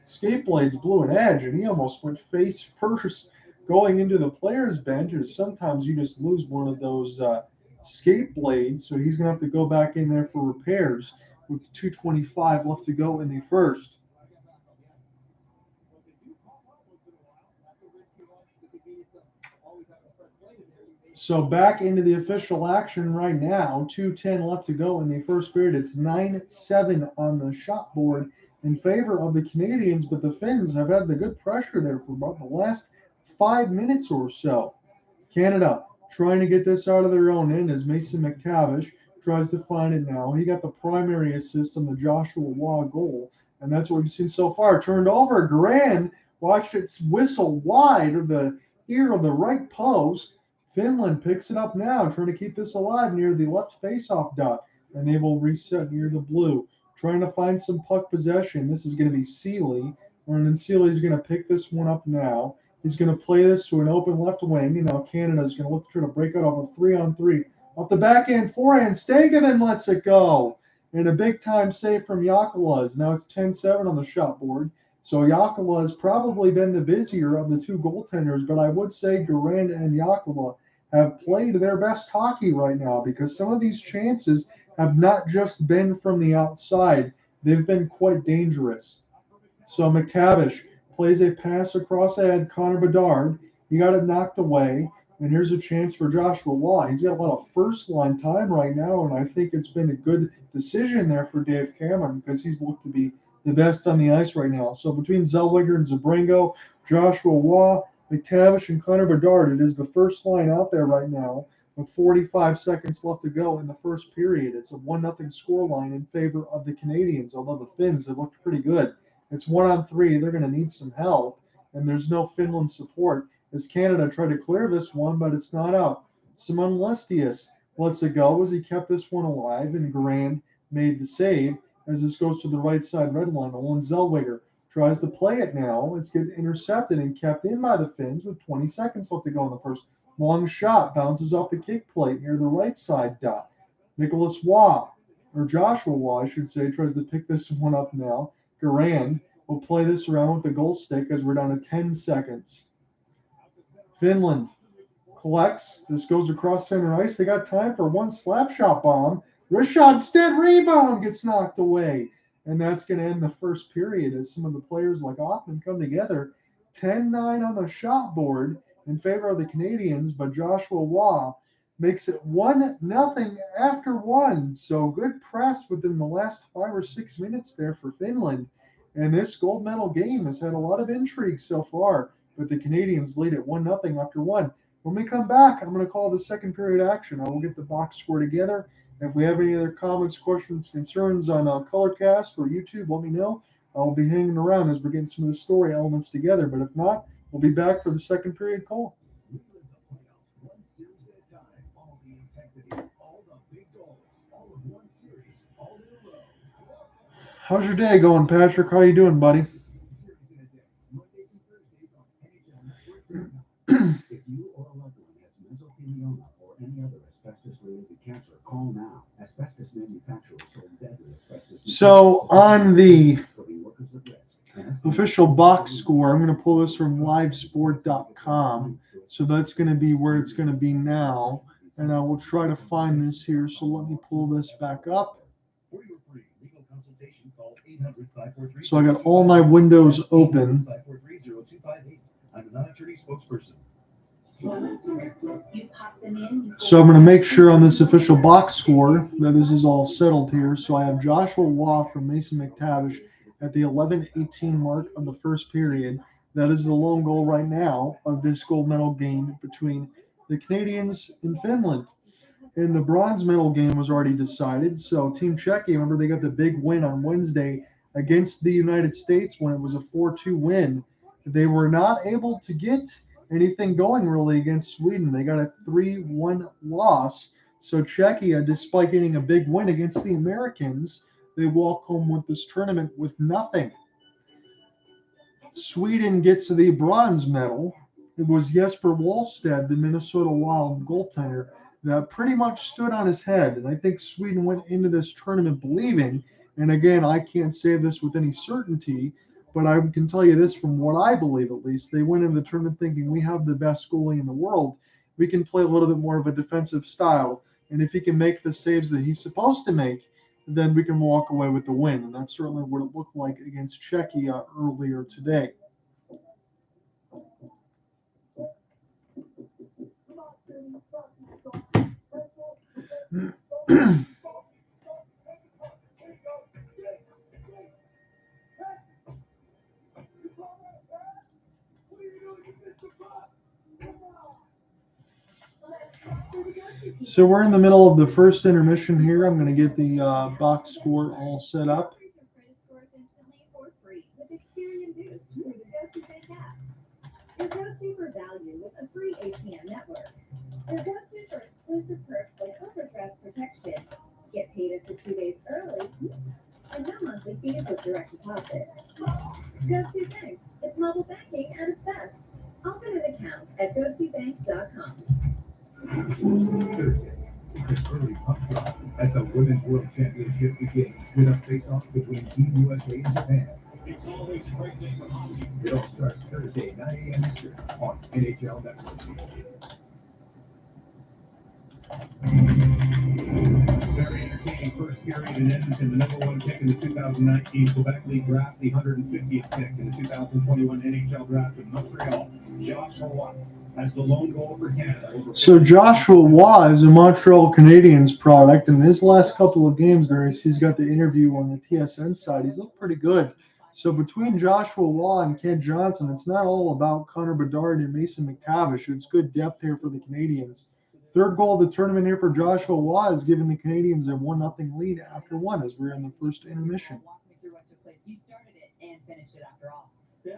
skate blades blew an edge, and he almost went face first going into the player's bench. Or sometimes you just lose one of those skate blades, so he's going to have to go back in there for repairs with 2:25 left to go in the first. So back into the official action right now. 2:10 left to go in the first period. It's 9-7 on the shot board in favor of the Canadians, but the Finns have had the good pressure there for about the last 5 minutes or so. Canada trying to get this out of their own end as Mason McTavish tries to find it now. He got the primary assist on the Joshua Waugh goal, and that's what we've seen so far. Turned over, Grand watched it whistle wide of the ear of the right post. Finland picks it up now, trying to keep this alive near the left faceoff dot, and they will reset near the blue. Trying to find some puck possession. This is going to be Seeley, and then Seeley's going to pick this one up now. He's going to play this to an open left wing, and now Canada's going to look to try to break out off a 3-on-3. Off the backhand, forehand, Stankoven lets it go. And a big-time save from Jokela. Now it's 10-7 on the shot board. So Jokela has probably been the busier of the two goaltenders, but I would say Durand and Jokela have played their best hockey right now because some of these chances have not just been from the outside. They've been quite dangerous. So McTavish plays a pass across ahead, Connor Bedard. He got it knocked away, and here's a chance for Joshua Waugh. He's got a lot of first-line time right now, and I think it's been a good decision there for Dave Cameron because he's looked to be the best on the ice right now. So between Zellweger and Zabringo, Joshua Waugh, McTavish, and Connor Bedard, it is the first line out there right now with 45 seconds left to go in the first period. It's a 1-0 scoreline in favor of the Canadians, although the Finns have looked pretty good. It's 1-on-3. They're going to need some help, and there's no Finland support as Canada tried to clear this one, but it's not out. Simon Lestius lets it go as he kept this one alive, and Grand made the save as this goes to the right side red line. Olin Zellweger tries to play it now. It's getting intercepted and kept in by the Finns with 20 seconds left to go in the first. Long shot bounces off the kick plate near the right side dot. Nicholas Waugh, or Joshua Waugh, I should say, tries to pick this one up now. Garand will play this around with the goal stick as we're down to 10 seconds. Finland collects. This goes across center ice. They got time for one slap shot bomb. Rashad rebound gets knocked away. And that's going to end the first period as some of the players like Hoffman come together. 10-9 on the shot board in favor of the Canadians, but Joshua Waugh makes it 1-0 after one. So good press within the last 5 or 6 minutes there for Finland. And this gold medal game has had a lot of intrigue so far, but the Canadians lead it 1-0 after one. When we come back, I'm going to call the second period action. I will get the box score together. If we have any other comments, questions, concerns on Colorcast or YouTube, let me know. I'll be hanging around as we're getting some of the story elements together. But if not, we'll be back for the second period call. How's your day going, Patrick? How you doing, buddy? If you or a loved one has mesothelioma or any other asbestos-related cancer, call now. Asbestos manufacturers sold deadly asbestos. So on the official box score, I'm going to pull this from livesport.com. So that's going to be where it's going to be now. And I will try to find this here. So let me pull this back up. So I got all my windows open. I'm a non-attorney spokesperson. So I'm going to make sure on this official box score that this is all settled here. So I have Joshua Waugh from Mason McTavish at the 11:18 mark of the first period. That is the lone goal right now of this gold medal game between the Canadians and Finland. And the bronze medal game was already decided. So Team Czechia, remember they got the big win on Wednesday against the United States when it was a 4-2 win. They were not able to get anything going really against Sweden. They got a 3-1 loss. So Czechia, despite getting a big win against the Americans, they walk home with this tournament with nothing. Sweden gets the bronze medal. It was Jesper Wallstedt, the Minnesota Wild goaltender, that pretty much stood on his head. And I think Sweden went into this tournament believing, and again, I can't say this with any certainty, but I can tell you this from what I believe at least. They went into the tournament thinking we have the best goalie in the world. We can play a little bit more of a defensive style. And if he can make the saves that he's supposed to make, then we can walk away with the win. And that's certainly what it looked like against Czechia earlier today. So we're in the middle of the first intermission here. I'm going to get the box score all set up. Your go-to for value with a free ATM network. Your go-to for exclusive perks like overdraft protection. Get paid up to 2 days early. And no monthly fees with direct deposit. Go-to Bank. It's mobile banking at its best. Open an account at gotobank.com. Thursday, it's an early puck drop as the Women's World Championship begins with a face-off between Team USA and Japan. It's always a great day for hockey. It all starts Thursday, 9 a.m. Eastern on NHL Network. Very entertaining first period in Edmonton, the number one pick in the 2019 Quebec League draft, the 150th pick in the 2021 NHL draft in Montreal. Joshua Roy has the lone goal for Canada. So Joshua Roy is a Montreal Canadiens product, and in his last couple of games there, he's got the interview on the TSN side. He's looked pretty good. So between Joshua Roy and Kent Johnson, it's not all about Connor Bedard and Mason McTavish. It's good depth here for the Canadiens. Third goal of the tournament here for Joshua Roy is giving the Canadiens a 1-0 lead after one as we're in the first intermission. Walk me through what took place. You started it and finished it after all. Yeah,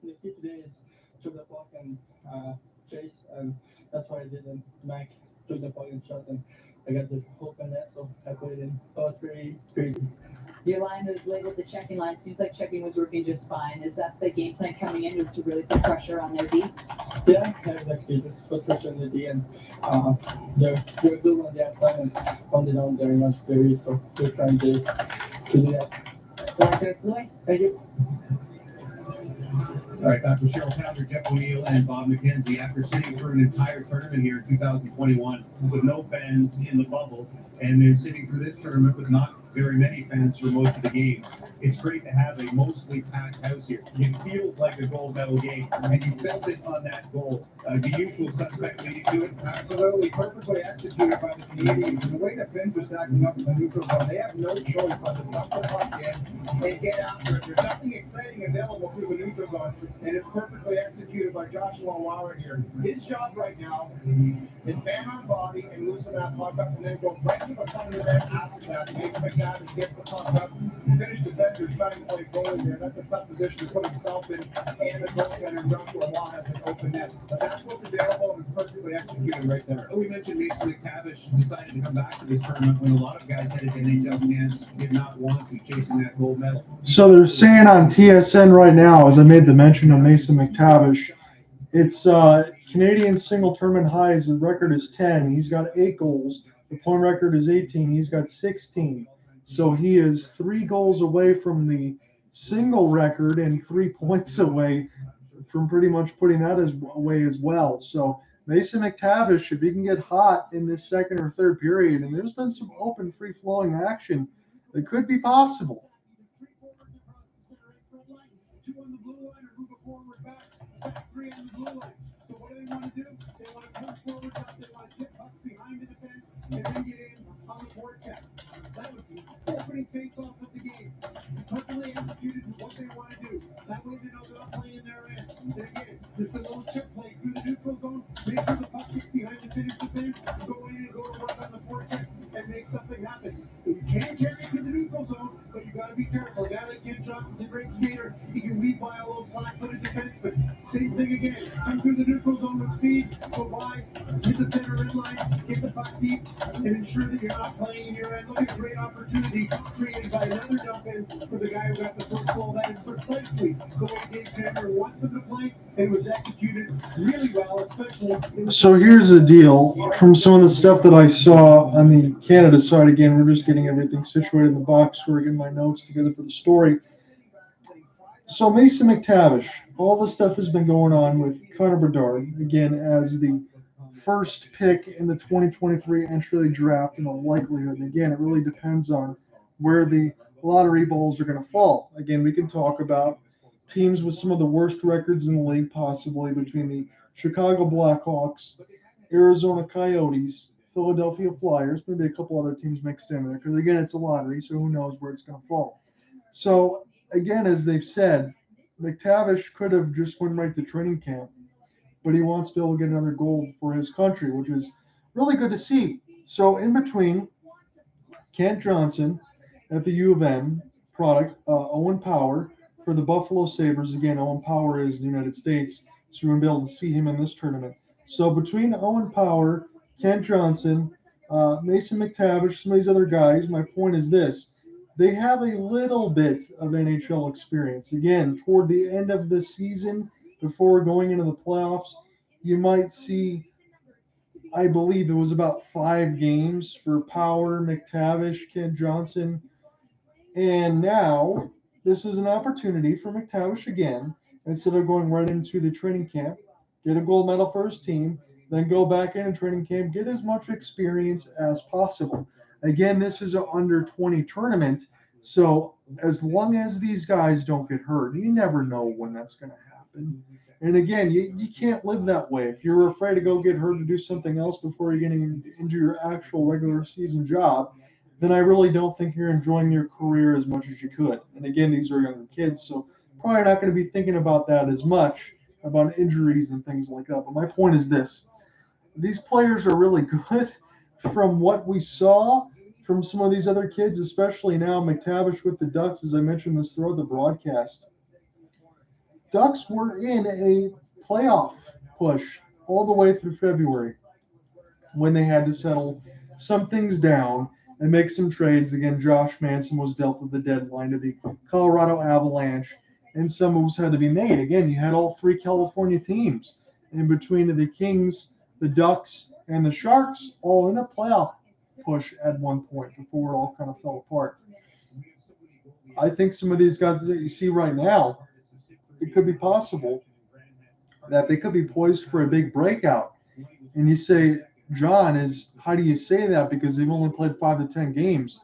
the key today is shoot the puck and chase, and that's what I did. And Mike took the puck and shot, and I got the open net, so I put it in. So it was pretty crazy. Your line was labeled the checking line. Seems like checking was working just fine. Is that the game plan coming in, was to really put pressure on their D? Yeah, exactly. Just put pressure on the D, and they're good on that plan and on the down very much very. So we're trying to do that. So that goes the way. Thank you. All right, back with Cheryl Pounder, Jeff O'Neill, and Bob McKenzie. After sitting through an entire tournament here in 2021 with no fans in the bubble, and then sitting through this tournament with not very many fans for most of the games, it's great to have a mostly packed house here. It feels like a gold medal game, and you felt it on that goal. The usual suspect leading to it. Absolutely, perfectly executed by the Canadians. And the way the Finns are stacking up in the neutral zone, they have no choice but to dump the puck in and get after it. There's nothing exciting available through the neutral zone, and it's perfectly executed by Joshua Roy here. His job right now is man on body and loosen that puck up, and then go right to the front of the net after that. Mason McTavish gets the puck up. Finnish defenders trying to play goalie there. That's a tough position to put himself in, and the goaltender Joshua Roy has an open net. But that's what's available, and it's perfectly executed right there. We mentioned Mason McTavish decided to come back to this tournament when a lot of guys headed to NHL camps did not want to, chasing that gold medal. So they're saying on TSN right now, as I made the mention of Mason McTavish, it's Canadian single tournament high. His record is 10. He's got 8 goals. The point record is 18. He's got 16. So he is 3 goals away from the single record and 3 points away from pretty much putting that away as well. So Mason McTavish, if he can get hot in this second or third period, and there's been some open, free-flowing action that could be possible. Two on the blue line or move it forward back. Three on the blue line. So what do they want to do? They want to push forward up. They want to tip pucks behind the defense and then get in on the forecheck. That was the opening face-off of the game. Perfectly executed is what they want to do. That way they know they're not playing their end. Then again, just a little chip play through the neutral zone. Make sure the puck gets behind the Finnish defense. Go in and go to work on the forecheck and make something happen. You can carry it to the neutral zone, but you got to be careful. A guy like Kent Johnson's a great skater. He can weed by a little flat-footed defenseman. Same thing again. Come through the neutral zone with speed, go wide, hit the center red line, get the puck deep, and ensure that you're not playing in your end. Look at the great opportunity created by another dump in for the guy who got the first goal. That is precisely the way Dave Cameron wants him to play, and it was executed really well, especially. So here's the deal. From some of the stuff that I saw on the Canada side, again, we're just getting everything situated in the box. We're getting my notes together for the story. So Mason McTavish, all this stuff has been going on with Connor Bedard, again, as the first pick in the 2023 entry draft in all likelihood. Again, it really depends on where the lottery balls are going to fall. Again, we can talk about teams with some of the worst records in the league, possibly between the Chicago Blackhawks Arizona Coyotes, Philadelphia Flyers, maybe a couple other teams mixed in there. Because again, it's a lottery, so who knows where it's going to fall. So again, as they've said, McTavish could have just went right to training camp, but he wants to be able to get another goal for his country, which is really good to see. So in between, Kent Johnson at the U of M product, Owen Power for the Buffalo Sabres. Again, Owen Power is the United States, so we're going to be able to see him in this tournament. So between Owen Power, Kent Johnson, Mason McTavish, some of these other guys, my point is this. They have a little bit of NHL experience. Again, toward the end of the season, before going into the playoffs, you might see, I believe it was about 5 games for Power, McTavish, Kent Johnson. And now this is an opportunity for McTavish again, instead of going right into the training camp, get a gold medal for his team, then go back into training camp, get as much experience as possible. Again, this is an under 20 tournament, so as long as these guys don't get hurt, you never know when that's going to happen. And again, you can't live that way. If you're afraid to go get hurt to do something else before you're getting into your actual regular season job, then I really don't think you're enjoying your career as much as you could. And again, these are younger kids, so probably not going to be thinking about that as much, about injuries and things like that. But my point is this. These players are really good from what we saw from some of these other kids, especially now McTavish with the Ducks, as I mentioned this throughout the broadcast. Ducks were in a playoff push all the way through February when they had to settle some things down and make some trades. Again, Josh Manson was dealt at the deadline to the Colorado Avalanche, and some moves had to be made. Again, you had all 3 California teams in between the Kings, the Ducks, and the Sharks, all in a playoff push at one point before it all kind of fell apart. I think some of these guys that you see right now, it could be possible that they could be poised for a big breakout. And you say, John, how do you say that? Because they've only played 5 to 10 games.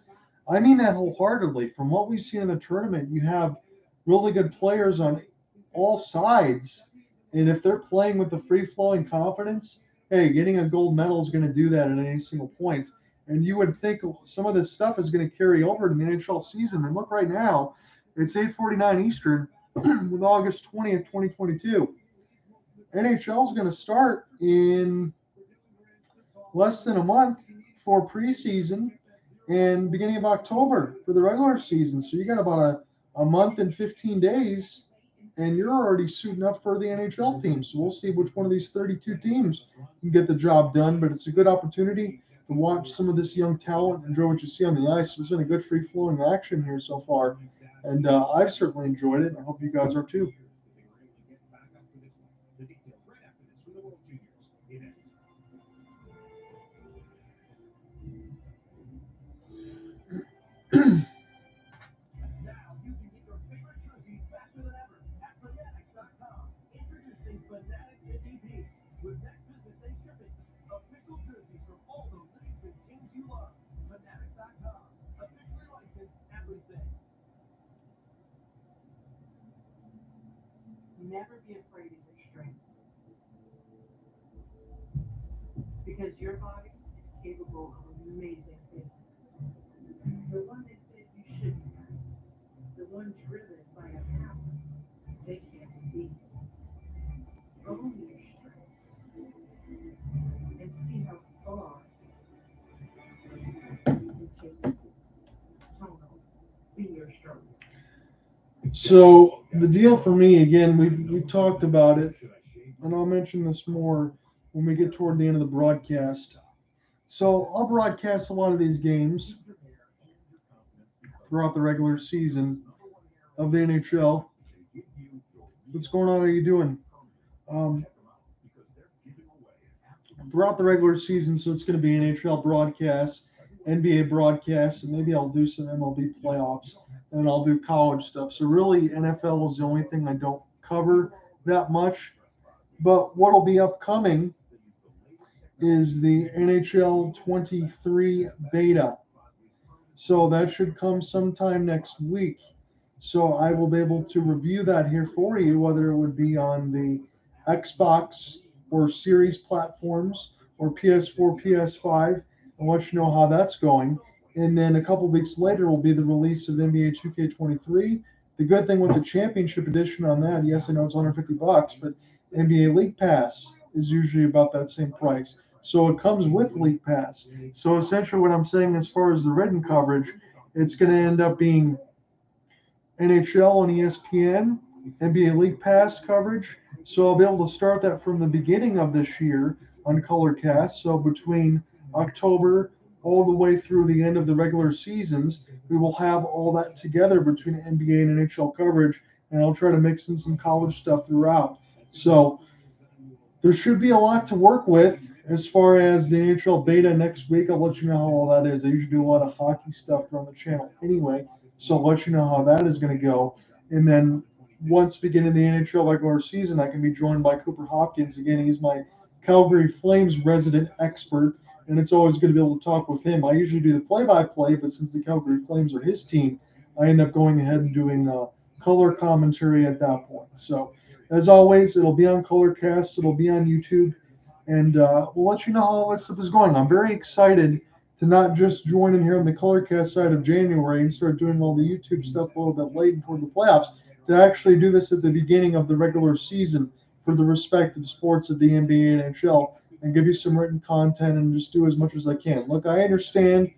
I mean that wholeheartedly. From what we've seen in the tournament, you have really good players on all sides. And if they're playing with the free-flowing confidence, hey, getting a gold medal is going to do that at any single point. And you would think some of this stuff is going to carry over to the NHL season. And look right now, it's 8:49 Eastern with August 20th, 2022. NHL is going to start in less than a month for preseason and beginning of October for the regular season. So you got about a month and 15 days, and you're already suiting up for the NHL team. So we'll see which one of these 32 teams can get the job done. But it's a good opportunity to watch some of this young talent, enjoy what you see on the ice. There's been a good free-flowing action here so far, and I've certainly enjoyed it. I hope you guys are too. Now you can get your favorite jersey faster than ever at Fanatics.com. Introducing Fanatics MVP with next business day shipping. Official jerseys from all the leagues and teams you love. Fanatics.com. Officially licensed everything. Never be afraid of your strength. Because your body is capable of amazing things. The one that said you shouldn't have. The one driven by a power they can't see. Own your strength. And see how far you can take it. Tono, be your strongest. So the deal for me, again, we talked about it, and I'll mention this more when we get toward the end of the broadcast. So I'll broadcast a lot of these games throughout the regular season of the NHL. What's going on? How are you doing? Throughout the regular season, so it's going to be NHL broadcasts, NBA broadcasts, and maybe I'll do some MLB playoffs, and I'll do college stuff. So really, NFL is the only thing I don't cover that much. But what will be upcoming is the NHL 23 beta. So that should come sometime next week. So I will be able to review that here for you, whether it would be on the Xbox or Series platforms or PS4, PS5, and let you know how that's going. And then a couple weeks later will be the release of NBA 2K23. The good thing with the Championship Edition on that, yes, I know it's $150, but NBA League Pass is usually about that same price. So it comes with League Pass. So essentially, what I'm saying as far as the written coverage, it's going to end up being NHL on ESPN, NBA League Pass coverage. So I'll be able to start that from the beginning of this year on Colorcast. So between October all the way through the end of the regular seasons, we will have all that together between NBA and NHL coverage, and I'll try to mix in some college stuff throughout. So there should be a lot to work with as far as the NHL beta next week. I'll let you know how all that is. I usually do a lot of hockey stuff on the channel anyway, so I'll let you know how that is going to go. And then once we get in the NHL regular season, I can be joined by Cooper Hopkins again. He's my Calgary Flames resident expert, and it's always good to be able to talk with him. I usually do the play-by-play, but since the Calgary Flames are his team, I end up going ahead and doing color commentary at that point. So as always, it'll be on Colorcast, it'll be on YouTube, and we'll let you know how all that stuff is going. I'm very excited to not just join in here on the Colorcast side of January and start doing all the YouTube stuff a little bit late toward the playoffs, to actually do this at the beginning of the regular season for the respective sports of the NBA and NHL, and give you some written content and just do as much as I can. Look, I understand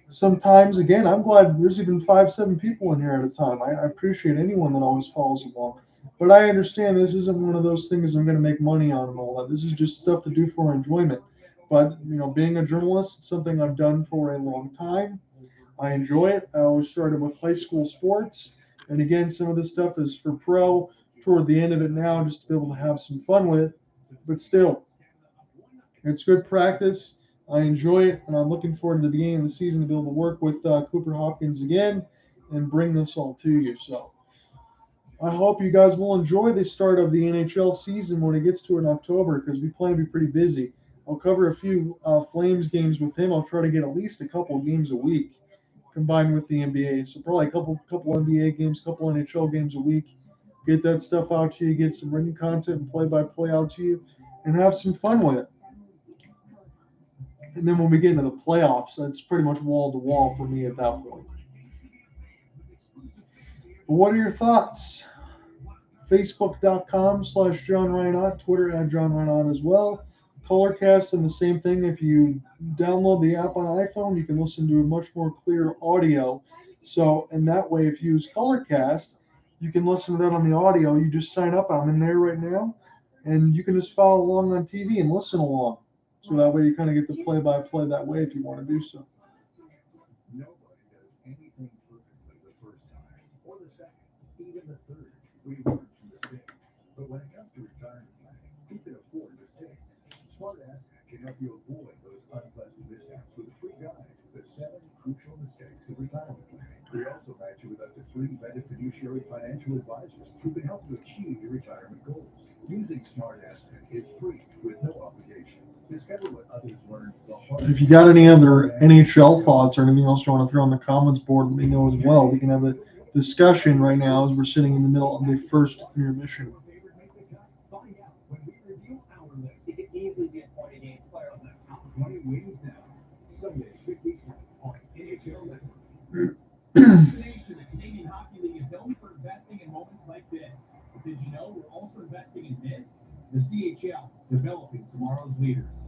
sometimes, again, I'm glad there's even 5-7 people in here at a time. I appreciate anyone that always follows along. But I understand this isn't one of those things I'm going to make money on and all that. This is just stuff to do for enjoyment. But, being a journalist, it's something I've done for a long time. I enjoy it. I always started with high school sports. And again, some of this stuff is for pro toward the end of it now, just to be able to have some fun with it. But still, it's good practice. I enjoy it, and I'm looking forward to the beginning of the season to be able to work with Cooper Hopkins again and bring this all to you. So I hope you guys will enjoy the start of the NHL season when it gets to in October, because we plan to be pretty busy. I'll cover a few Flames games with him. I'll try to get at least a couple of games a week combined with the NBA. So probably a couple NBA games, couple NHL games a week. Get that stuff out to you, get some written content and play-by-play out to you, and have some fun with it. And then when we get into the playoffs, that's pretty much wall to wall for me at that point. But what are your thoughts? Facebook.com/John Reinott, Twitter @John Reinott as well. Colorcast and the same thing. If you download the app on iPhone, you can listen to a much more clear audio. So, in that way, if you use Colorcast, you can listen to that on the audio. You just sign up. I'm in there right now, and you can just follow along on TV and listen along. So that way you kind of get the play-by-play that way if you want to do so. Nobody does anything perfectly the first time, or the second, even the third. We learn from mistakes. But when it comes to retirement planning, who can afford mistakes? Smart Asset can help you avoid those unpleasant mishaps with a free guide, the 7 crucial mistakes of retirement planning. We also match you with up to 3 vetted fiduciary financial advisors who can help you achieve your retirement goals. Using Smart Asset is free with no obligation. Discover what others learned the hard way. If you got any other NHL thoughts or anything else you want to throw on the comments board, let me know as well. We can have a discussion right now as we're sitting in the middle of the first intermission. Find out when we review our list. He could easily be a point-a-game player on that top 20 wins now. Sunday, 6 Eastern on NHL Network. The Canadian Hockey League is known for investing in moments like this. Did you know we're also investing in this? The CHL, developing tomorrow's leaders.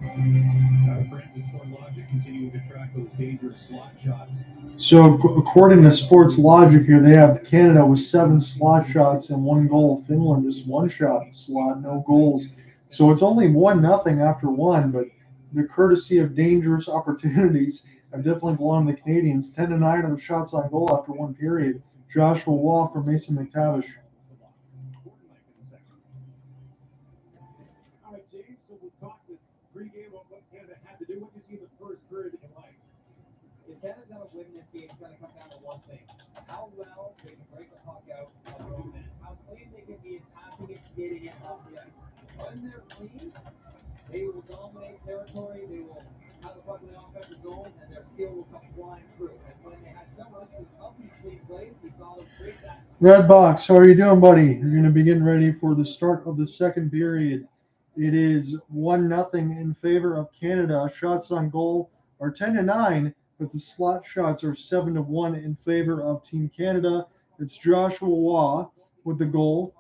Our friends at Sport Logic continuing to track those dangerous slot shots. So according to Sports Logic here, they have Canada with 7 slot shots and 1 goal. Finland just 1 shot slot, no goals. So it's only 1-0 after 1, but the courtesy of dangerous opportunities have definitely belonged to the Canadians. 10-9 of the shots on goal after 1 period. Joshua Waugh for Mason McTavish. All right, James, so we'll talk with pregame on what Canada had to do. What did you see in the first period that you liked? If Canada's going to win this game, it's going to come down to one thing. How well they can break the puck out of their own end. How clean they can be in passing it, skating it off the ice. When they're clean, they will dominate territory. They will have the puck in the offensive zone, and their skill will come flying through. And when they had someone of these clean plays, they saw them create that. Red Box, how are you doing, buddy? You're going to be getting ready for the start of the second period It is 1-0 in favor of Canada. Shots on goal are 10-9, but the slot shots are 7-1 in favor of Team Canada. It's Joshua Waugh with the goal,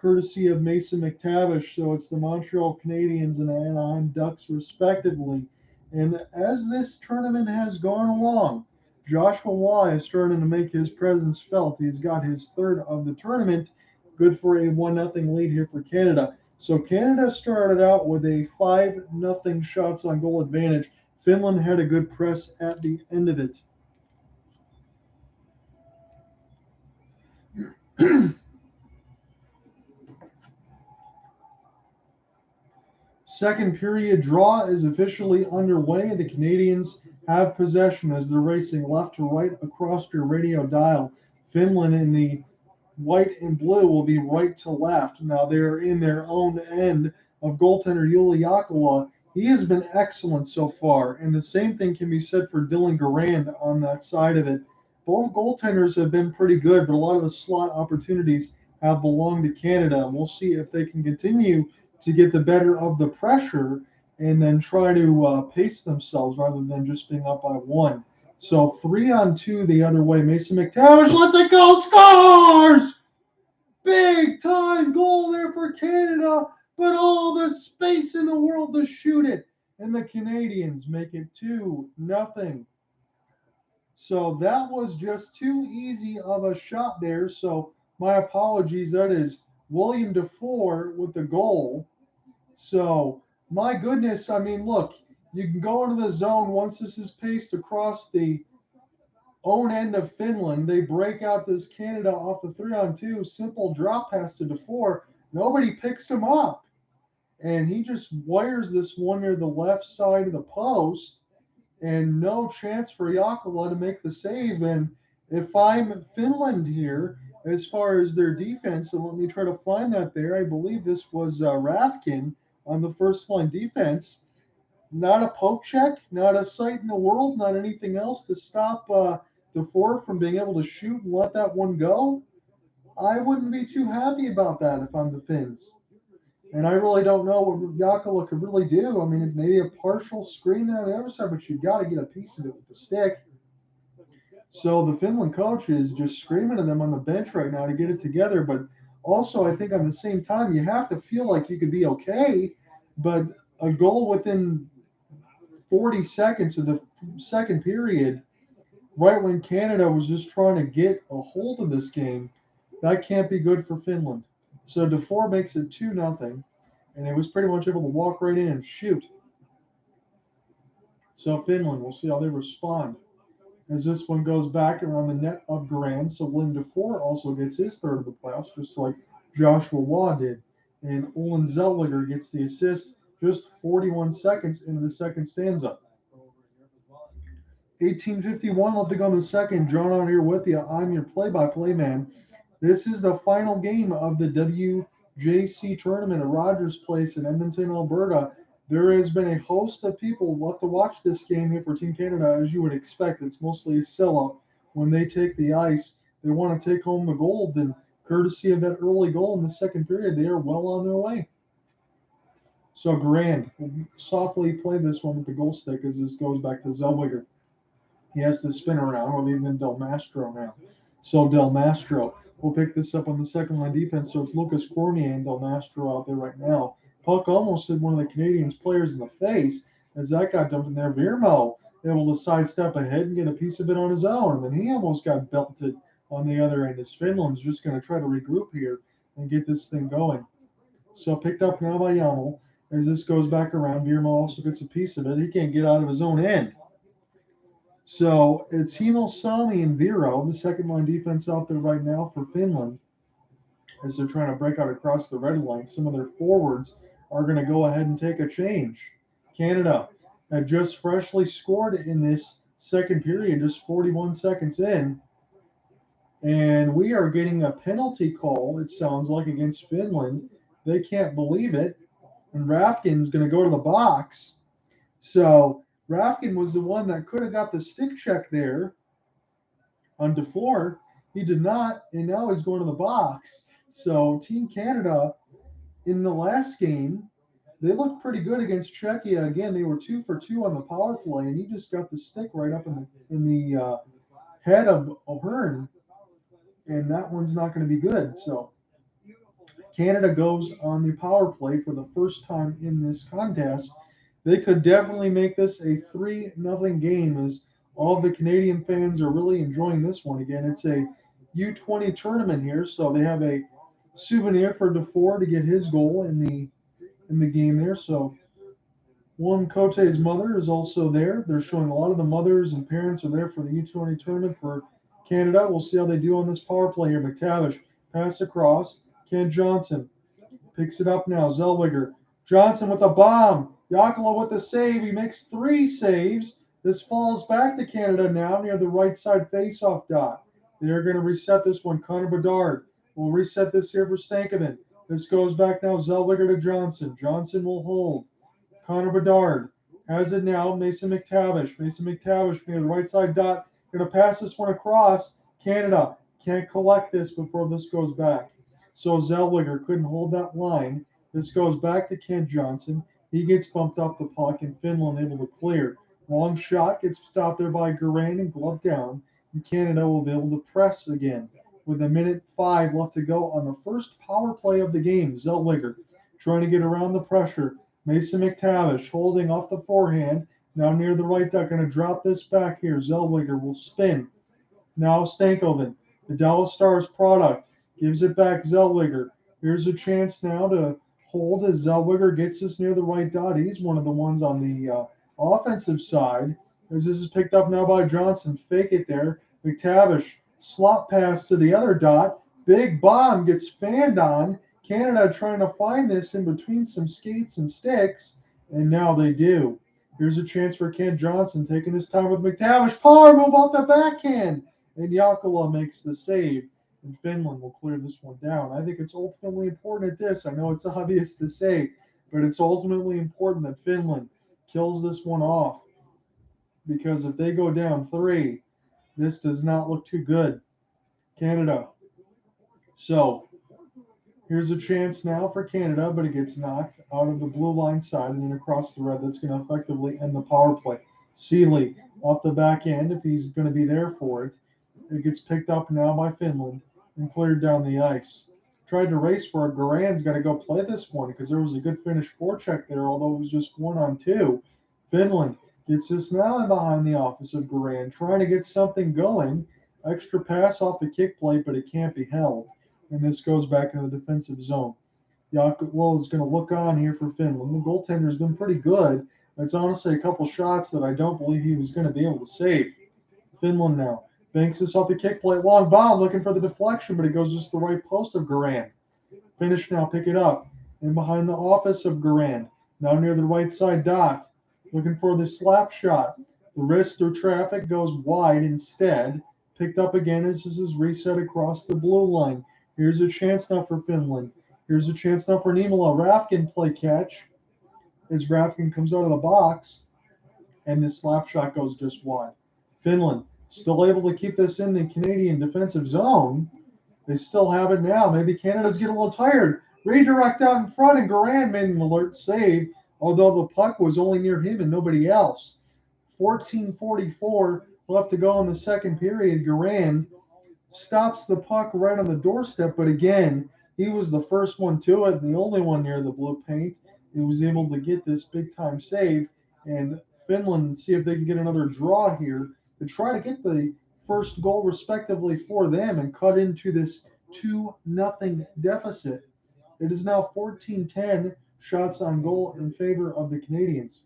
courtesy of Mason McTavish. So it's the Montreal Canadiens and Anaheim Ducks, respectively. And as this tournament has gone along, Joshua Waugh is starting to make his presence felt. He's got his third of the tournament. Good for a 1-0 lead here for Canada. So Canada started out with a 5-0 shots on goal advantage. Finland had a good press at the end of it. Second period draw is officially underway. The Canadians have possession as they're racing left to right across your radio dial. Finland in the white and blue will be right to left. Now they're in their own end of goaltender Yuli Jokela. He has been excellent so far, and the same thing can be said for Dylan Garand on that side of it. Both goaltenders have been pretty good, but a lot of the slot opportunities have belonged to Canada, and we'll see if they can continue to get the better of the pressure and then try to pace themselves rather than just being up by one. So 3-on-2 the other way. Mason McTavish lets it go, scores! Big time goal there for Canada, but all the space in the world to shoot it. And the Canadians make it 2-0. So that was just too easy of a shot there. So my apologies. That is William Dufour with the goal. So my goodness, I mean, look, you can go into the zone once this is paced across the own end of Finland. They break out this Canada off the 3-on-2, simple drop pass to Dufour. Nobody picks him up. And he just wires this one near the left side of the post, and no chance for Jokela to make the save. And if I'm Finland here, as far as their defense, and let me try to find that there, I believe this was Rafkin on the first line defense. Not a poke check, not a sight in the world, not anything else to stop Dufour from being able to shoot and let that one go. I wouldn't be too happy about that if I'm the Finns. And I really don't know what Jokela could really do. I mean, it may be a partial screen there on the other side, but you got to get a piece of it with the stick. So the Finland coach is just screaming at them on the bench right now to get it together. But also, I think on the same time, you have to feel like you could be okay. But a goal within 40 seconds of the second period, right when Canada was just trying to get a hold of this game, that can't be good for Finland. So Dufour makes it 2-0, and he was pretty much able to walk right in and shoot. So Finland, we'll see how they respond as this one goes back around the net of Garand. So William Dufour also gets his third of the playoffs, just like Joshua Waugh did. And Olin Zellweger gets the assist just 41 seconds into the second stanza. 1851, left to go in the second. John on here with you. I'm your play-by-play man. This is the final game of the WJC tournament at Rogers Place in Edmonton, Alberta. There has been a host of people left to watch this game here for Team Canada, as you would expect. It's mostly a sellout. When they take the ice, they want to take home the gold, and courtesy of that early goal in the second period, they are well on their way. So Garand will softly play this one with the goal stick as this goes back to Zellweger. He has to spin around. We're leaving Del Mastro now. So Del Mastro will pick this up on the second line defense. So it's Lucas Cormier and Del Mastro out there right now. Puck almost hit one of the Canadians players in the face as that got dumped in there. Virmo able to sidestep ahead and get a piece of it on his own. And then he almost got belted on the other end as Finland's just going to try to regroup here and get this thing going. So picked up now by Jamel as this goes back around. Virmo also gets a piece of it. He can't get out of his own end. So it's Himel Sami and Viro, the second line defense out there right now for Finland, as they're trying to break out across the red line. Some of their forwards are going to go ahead and take a change. Canada had just freshly scored in this second period, just 41 seconds in. And we are getting a penalty call, it sounds like, against Finland. They can't believe it. And Rafkin's going to go to the box. So Rafkin was the one that could have got the stick check there on Dufour. He did not, and now he's going to the box. So Team Canada in the last game, They looked pretty good against Czechia. Again, they were 2 for 2 on the power play, and he just got the stick right up in the head of O'Hearn, and that one's not going to be good. So Canada goes on the power play for the first time in this contest. They could definitely make this a 3-0 game, as all the Canadian fans are really enjoying this one. Again, it's a U20 tournament here, so they have a souvenir for DeFore to get his goal in the game there. So Juan Cote's mother is also there. They're showing a lot of the mothers and parents are there for the U20 tournament for Canada. We'll see how they do on this power play here. McTavish pass across. Ken Johnson picks it up now. Zellweger. Johnson with a bomb. Yakula with the save. He makes 3 saves. This falls back to Canada now near the right side faceoff dot. They're going to reset this one. Connor Bedard will reset this here for Stankoven. This goes back now. Zellweger to Johnson. Johnson will hold. Connor Bedard has it now. Mason McTavish. Mason McTavish near the right side dot. Going to pass this one across. Canada can't collect this before this goes back. So Zellweger couldn't hold that line. This goes back to Kent Johnson. He gets bumped up the puck, and Finland able to clear. Long shot gets stopped there by Garand and glove down. And Canada will be able to press again. With 1:05 left to go on the first power play of the game, Zellweger trying to get around the pressure. Mason McTavish holding off the forehand. Now near the right dot, going to drop this back here. Zellweger will spin. Now Stankoven, the Dallas Stars product, gives it back Zellweger. Here's a chance now to hold as Zellweger gets this near the right dot. He's one of the ones on the offensive side. As this is picked up now by Johnson. Fake it there. McTavish, slot pass to the other dot. Big bomb gets fanned on. Canada trying to find this in between some skates and sticks, and now they do. Here's a chance for Ken Johnson taking his time with McTavish. Power move off the backhand, and Yakula makes the save, and Finland will clear this one down. I think it's ultimately important at this. I know it's obvious to say, but it's ultimately important that Finland kills this one off, because if they go down 3, this does not look too good. Canada. So here's a chance now for Canada, but it gets knocked out of the blue line side and then across the red. That's going to effectively end the power play. Seeley off the back end, if he's going to be there for it. It gets picked up now by Finland and cleared down the ice. Tried to race for it. Garand's got to go play this one because there was a good finish forecheck there, although it was just 1-on-2. Finland gets this now in behind the office of Garand, trying to get something going. Extra pass off the kick plate, but it can't be held. And this goes back into the defensive zone. Yakula is going to look on here for Finland. The goaltender has been pretty good. It's honestly a couple shots that I don't believe he was going to be able to save. Finland now banks this off the kick plate. Long bomb looking for the deflection, but it goes just the right post of Garand. Finish now, pick it up. In behind the office of Garand. Now near the right side dot. Looking for the slap shot. The wrist through traffic goes wide instead. Picked up again as this is reset across the blue line. Here's a chance now for Finland. Here's a chance now for Niemela. Rafkin play catch as Rafkin comes out of the box, and this slap shot goes just wide. Finland still able to keep this in the Canadian defensive zone. They still have it now. Maybe Canada's getting a little tired. Redirect out in front, and Garand made an alert save, although the puck was only near him and nobody else. 14:44 left to go in the second period. Garand stops the puck right on the doorstep, but again, he was the first one to it and the only one near the blue paint. He was able to get this big-time save, and Finland see if they can get another draw here to try to get the first goal respectively for them and cut into this 2-0 deficit. It is now 14-10 shots on goal in favor of the Canadians.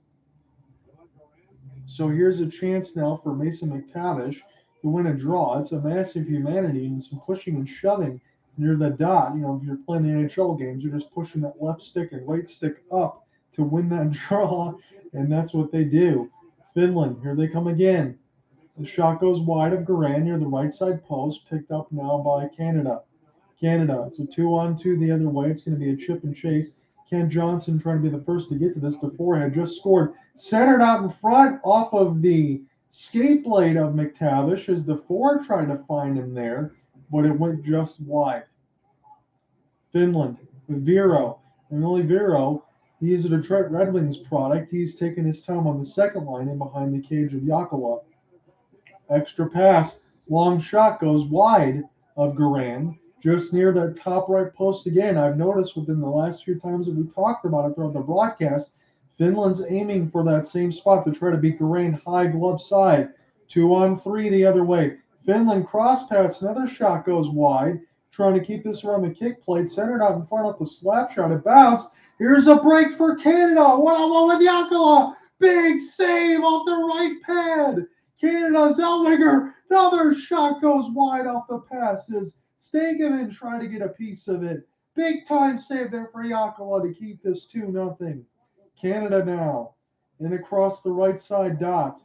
So here's a chance now for Mason McTavish to win a draw. It's a massive humanity and some pushing and shoving near the dot. You know, if you're playing the NHL games, you're just pushing that left stick and right stick up to win that draw, and that's what they do. Finland, here they come again. The shot goes wide of Garand near the right side post, picked up now by Canada. Canada, it's a 2-on-2 the other way. It's going to be a chip and chase. Ken Johnson trying to be the first to get to this. DeFore had just scored. Centered out in front off of the skate blade of McTavish as DeFore tried to find him there, but it went just wide. Finland with Vero. And only Vero He is a Detroit Red Wings product. He's taken his time on the second line and behind the cage of Yakula. Extra pass. Long shot goes wide of Garan, just near that top right post again. I've noticed within the last few times that we talked about it throughout the broadcast, Finland's aiming for that same spot to try to beat Garan high glove side. 2-on-3 the other way. Finland cross pass. Another shot goes wide, trying to keep this around the kick plate. Centered out in front of the slap shot. It bounced. Here's a break for Canada. 1-on-1 with Yakula. Big save off the right pad. Canada's Zellweger. Another shot goes wide off the passes. Stankoven trying to get a piece of it. Big time save there for Yakula to keep this 2-0. Canada now in across the right side dot.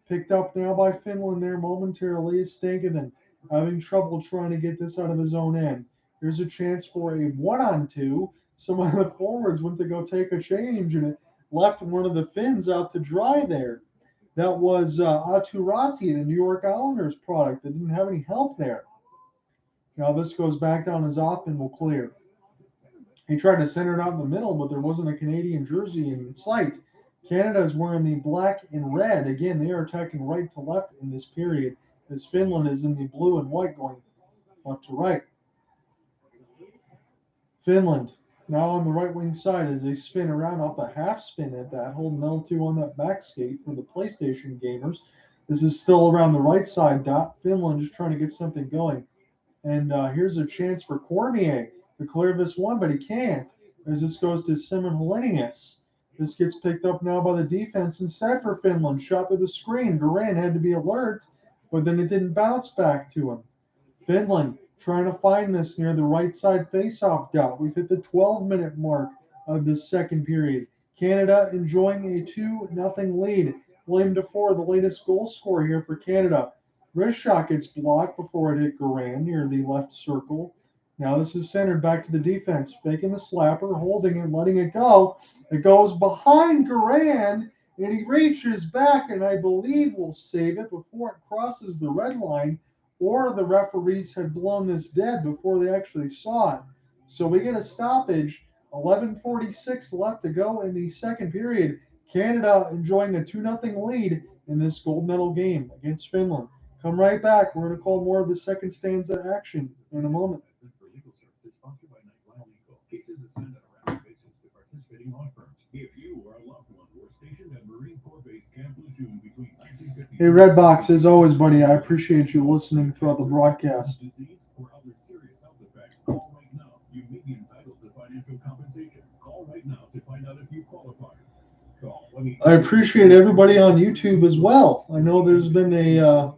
Picked up now by Finland there momentarily is Stankoven having trouble trying to get this out of his own end. Here's a chance for a 1-on-2. Some of the forwards went to go take a change and it left one of the Finns out to dry there. That was Aturati, the New York Islanders product that didn't have any help there. Now this goes back down as Othman will clear. He tried to center it out in the middle, but there wasn't a Canadian jersey in sight. Canada is wearing the black and red. Again, they are attacking right to left in this period, as Finland is in the blue and white going left to right. Finland now on the right wing side as they spin around off the half spin at that, holding L2 on that back skate for the PlayStation gamers. This is still around the right side dot. Finland just trying to get something going. And here's a chance for Cormier to clear this one, but he can't, as this goes to Simon Helenius. This gets picked up now by the defense instead for Finland. Shot through the screen. Garan had to be alert, but then it didn't bounce back to him. Finland trying to find this near the right side faceoff dot. We've hit the 12-minute mark of this second period. Canada enjoying a 2-0 lead. William Defoe, the latest goal scorer here for Canada. Wrist shot gets blocked before it hit Garan near the left circle. Now this is centered back to the defense. Faking the slapper, holding it, letting it go. It goes behind Garan, and he reaches back, and I believe will save it before it crosses the red line, or the referees had blown this dead before they actually saw it. So we get a stoppage. 11:46 left to go in the second period. Canada enjoying a 2-0 lead in this gold medal game against Finland. Come right back. We're going to call more of the second stanza action in a moment. Hey, Redbox, as always, buddy, I appreciate you listening throughout the broadcast. I appreciate everybody on YouTube as well. I know there's been a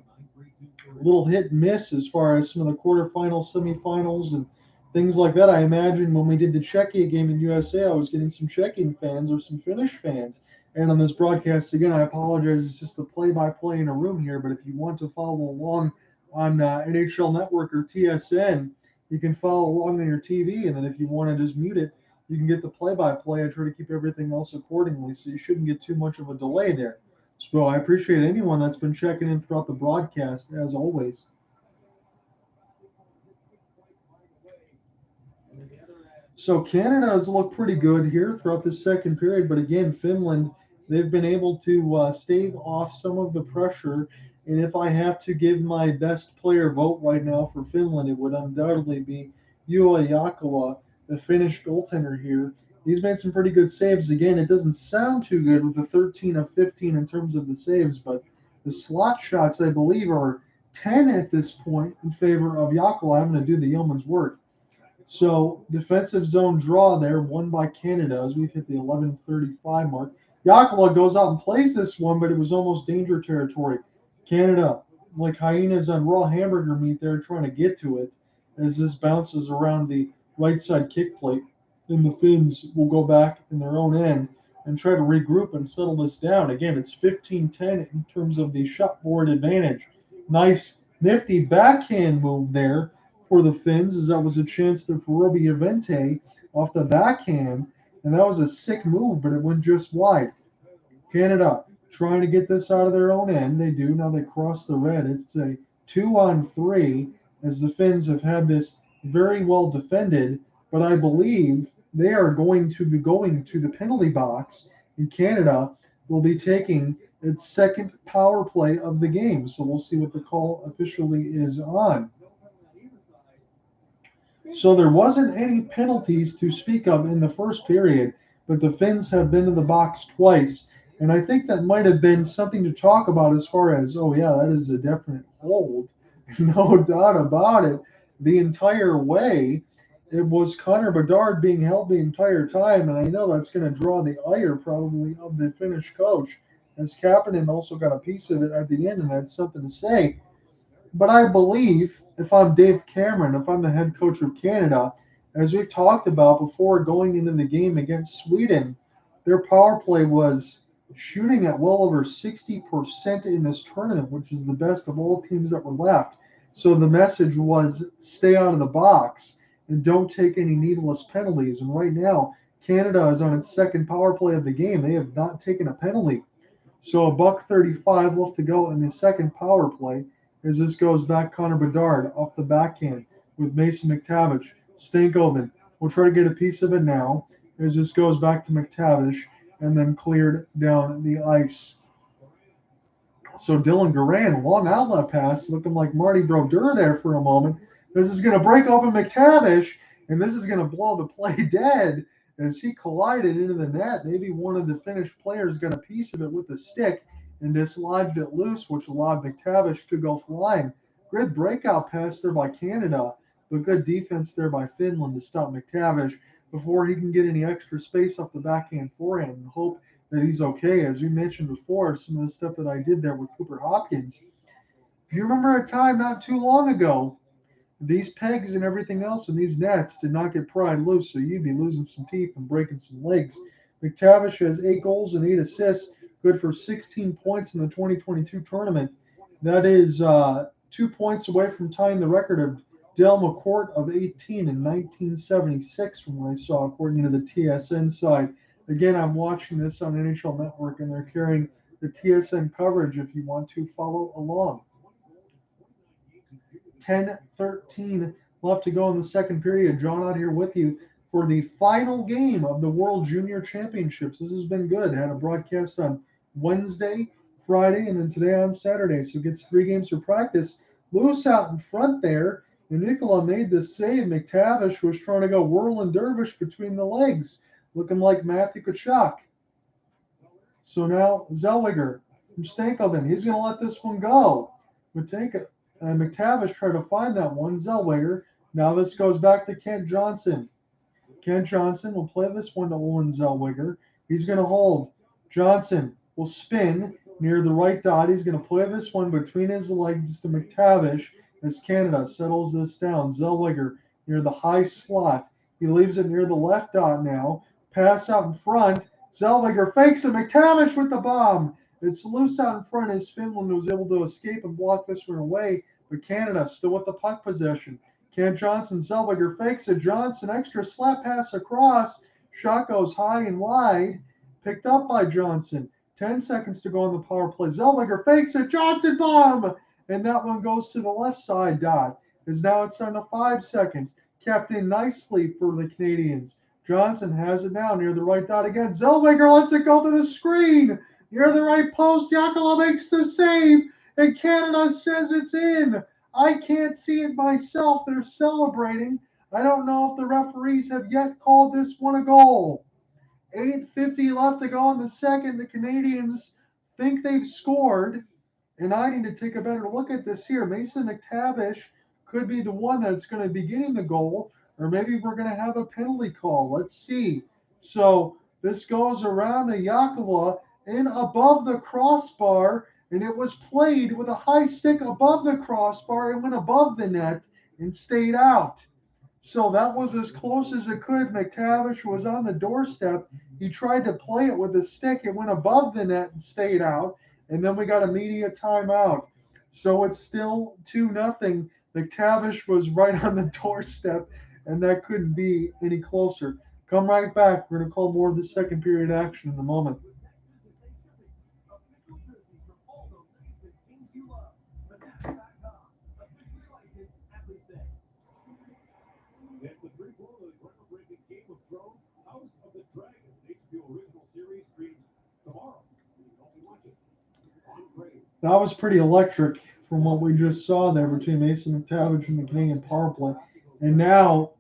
little hit and miss as far as some of the quarterfinals, semifinals, and things like that. I imagine when we did the Czechia game in USA, I was getting some Czechian fans or some Finnish fans. And on this broadcast, again, I apologize. It's just a play-by-play in a room here. But if you want to follow along on NHL Network or TSN, you can follow along on your TV. And then if you want to just mute it, you can get the play-by-play. I try to keep everything else accordingly, so you shouldn't get too much of a delay there. So I appreciate anyone that's been checking in throughout the broadcast, as always. So Canada has looked pretty good here throughout the second period, but again, Finland, they've been able to stave off some of the pressure. And if I have to give my best player vote right now for Finland, it would undoubtedly be Juha Jakala, the Finnish goaltender here. He's made some pretty good saves. Again, it doesn't sound too good with the 13 of 15 in terms of the saves, but the slot shots, I believe, are 10 at this point in favor of Jakala having to do the yeoman's work. So defensive zone draw there, won by Canada as we've hit the 11:35 mark. Jakala goes out and plays this one, but it was almost danger territory. Canada, like hyenas on raw hamburger meat there, trying to get to it as this bounces around the right side kick plate. And the Finns will go back in their own end and try to regroup and settle this down. Again, it's 15-10 in terms of the shot board advantage. Nice, nifty backhand move there for the Finns, as that was a chance there for Robbie Avente off the backhand. And that was a sick move, but it went just wide. Canada trying to get this out of their own end. They do. Now they cross the red. It's a 2-on-3 as the Finns have had this very well defended. But I believe they are going to be going to the penalty box, and Canada will be taking its second power play of the game. So we'll see what the call officially is on. So there wasn't any penalties to speak of in the first period, but the Finns have been to the box twice. And I think that might have been something to talk about as far as, oh, yeah, that is a definite hold. No doubt about it. The entire way, it was Connor Bedard being held the entire time. And I know that's going to draw the ire probably of the Finnish coach, as Kapanen also got a piece of it at the end and had something to say. But I believe if I'm Dave Cameron, if I'm the head coach of Canada, as we've talked about before going into the game against Sweden, their power play was shooting at well over 60% in this tournament, which is the best of all teams that were left. So the message was stay out of the box and don't take any needless penalties. And right now, Canada is on its second power play of the game. They have not taken a penalty. So a $1:35 left to go in the second power play as this goes back Connor Bedard off the backhand with Mason McTavish. Stankoven will try to get a piece of it now as this goes back to McTavish and then cleared down the ice. So Dylan Garand, long outlet pass, looking like Marty Brodeur there for a moment. This is going to break open McTavish, and this is going to blow the play dead as he collided into the net. Maybe one of the Finnish players got a piece of it with the stick and dislodged it loose, which allowed McTavish to go flying. Good breakout pass there by Canada, but good defense there by Finland to stop McTavish before he can get any extra space off the backhand forehand and hope that he's okay. As we mentioned before, some of the stuff that I did there with Cooper Hopkins. If you remember a time not too long ago, these pegs and everything else in these nets did not get pried loose, so you'd be losing some teeth and breaking some legs. McTavish has 8 goals and 8 assists, good for 16 points in the 2022 tournament. That is 2 points away from tying the record of Dale McCourt of 18 in 1976 from what I saw, according to the TSN side. Again, I'm watching this on NHL Network, and they're carrying the TSN coverage if you want to follow along. 10-13 left to go in the second period. John out here with you for the final game of the World Junior Championships. This has been good. Had a broadcast on Wednesday, Friday, and then today on Saturday. So gets 3 games for practice. Lewis out in front there. And Nicola made the save. McTavish was trying to go whirling dervish between the legs, looking like Matthew Tkachuk. So now Zellweger from Stankoven. He's going to let this one go. McTavish tried to find that one. Zellweger. Now this goes back to Kent Johnson. Kent Johnson will play this one to Olin Zellweger. He's going to hold. Johnson will spin near the right dot. He's going to play this one between his legs to McTavish as Canada settles this down. Zellweger near the high slot. He leaves it near the left dot now. Pass out in front. Zellweger fakes it. McTavish with the bomb. It's loose out in front as Finland was able to escape and block this one away, but Canada still with the puck possession. Kent Johnson, Zellweger fakes it. Johnson, extra slap pass across. Shot goes high and wide. Picked up by Johnson. 10 seconds to go on the power play. Zellweger fakes it. Johnson bomb! And that one goes to the left side dot. As now it's down to 5 seconds. Kept in nicely for the Canadians. Johnson has it now near the right dot again. Zellweger lets it go to the screen. Near the right post, Yakula makes the save, and Canada says it's in. I can't see it myself. They're celebrating. I don't know if the referees have yet called this one a goal. 8:50 left to go in the second. The Canadians think they've scored, and I need to take a better look at this here. Mason McTavish could be the one that's going to be getting the goal, or maybe we're going to have a penalty call. Let's see. So this goes around to Yakula and above the crossbar, and it was played with a high stick above the crossbar and went above the net and stayed out. So that was as close as it could. McTavish was on the doorstep. He tried to play it with a stick. It went above the net and stayed out. And then we got a media timeout. So it's still 2-0. McTavish was right on the doorstep, and that couldn't be any closer. Come right back. We're going to call more of the second period action in a moment. It's the prequel to the groundbreaking Game of Thrones That was pretty electric from what we just saw there between Mason McTavish and the Canadian power play. And now,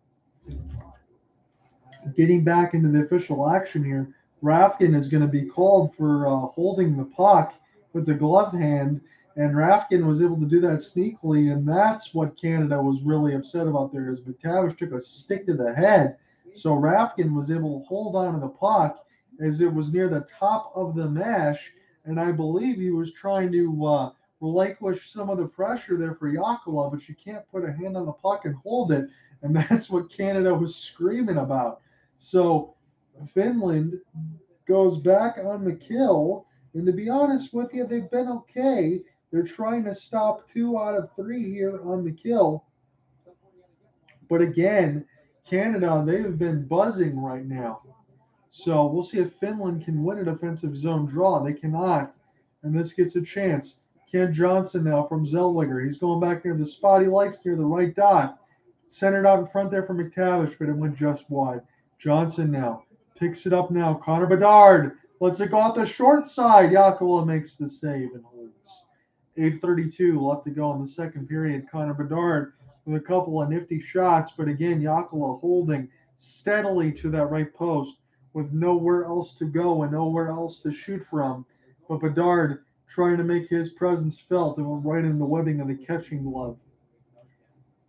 getting back into the official action here, Rafkin is going to be called for holding the puck with the glove hand, and Rafkin was able to do that sneakily, and that's what Canada was really upset about there, is McTavish took a stick to the head, so Rafkin was able to hold on to the puck as it was near the top of the mesh, and I believe he was trying to relinquish some of the pressure there for Yakula, but you can't put a hand on the puck and hold it, and that's what Canada was screaming about. So Finland goes back on the kill, and to be honest with you, they've been okay. They're trying to stop 2 out of 3 here on the kill. But again, Canada, they have been buzzing right now. So we'll see if Finland can win a defensive zone draw. They cannot, and this gets a chance. Ken Johnson now from Zellweger. He's going back near the spot he likes, near the right dot. Centered out in front there for McTavish, but it went just wide. Johnson now picks it up now. Connor Bedard lets it go off the short side. Yakula makes the save and holds. 8:32 left to go in the second period. Connor Bedard with a couple of nifty shots, but again, Yakula holding steadily to that right post with nowhere else to go and nowhere else to shoot from. But Bedard trying to make his presence felt and went right in the webbing of the catching glove.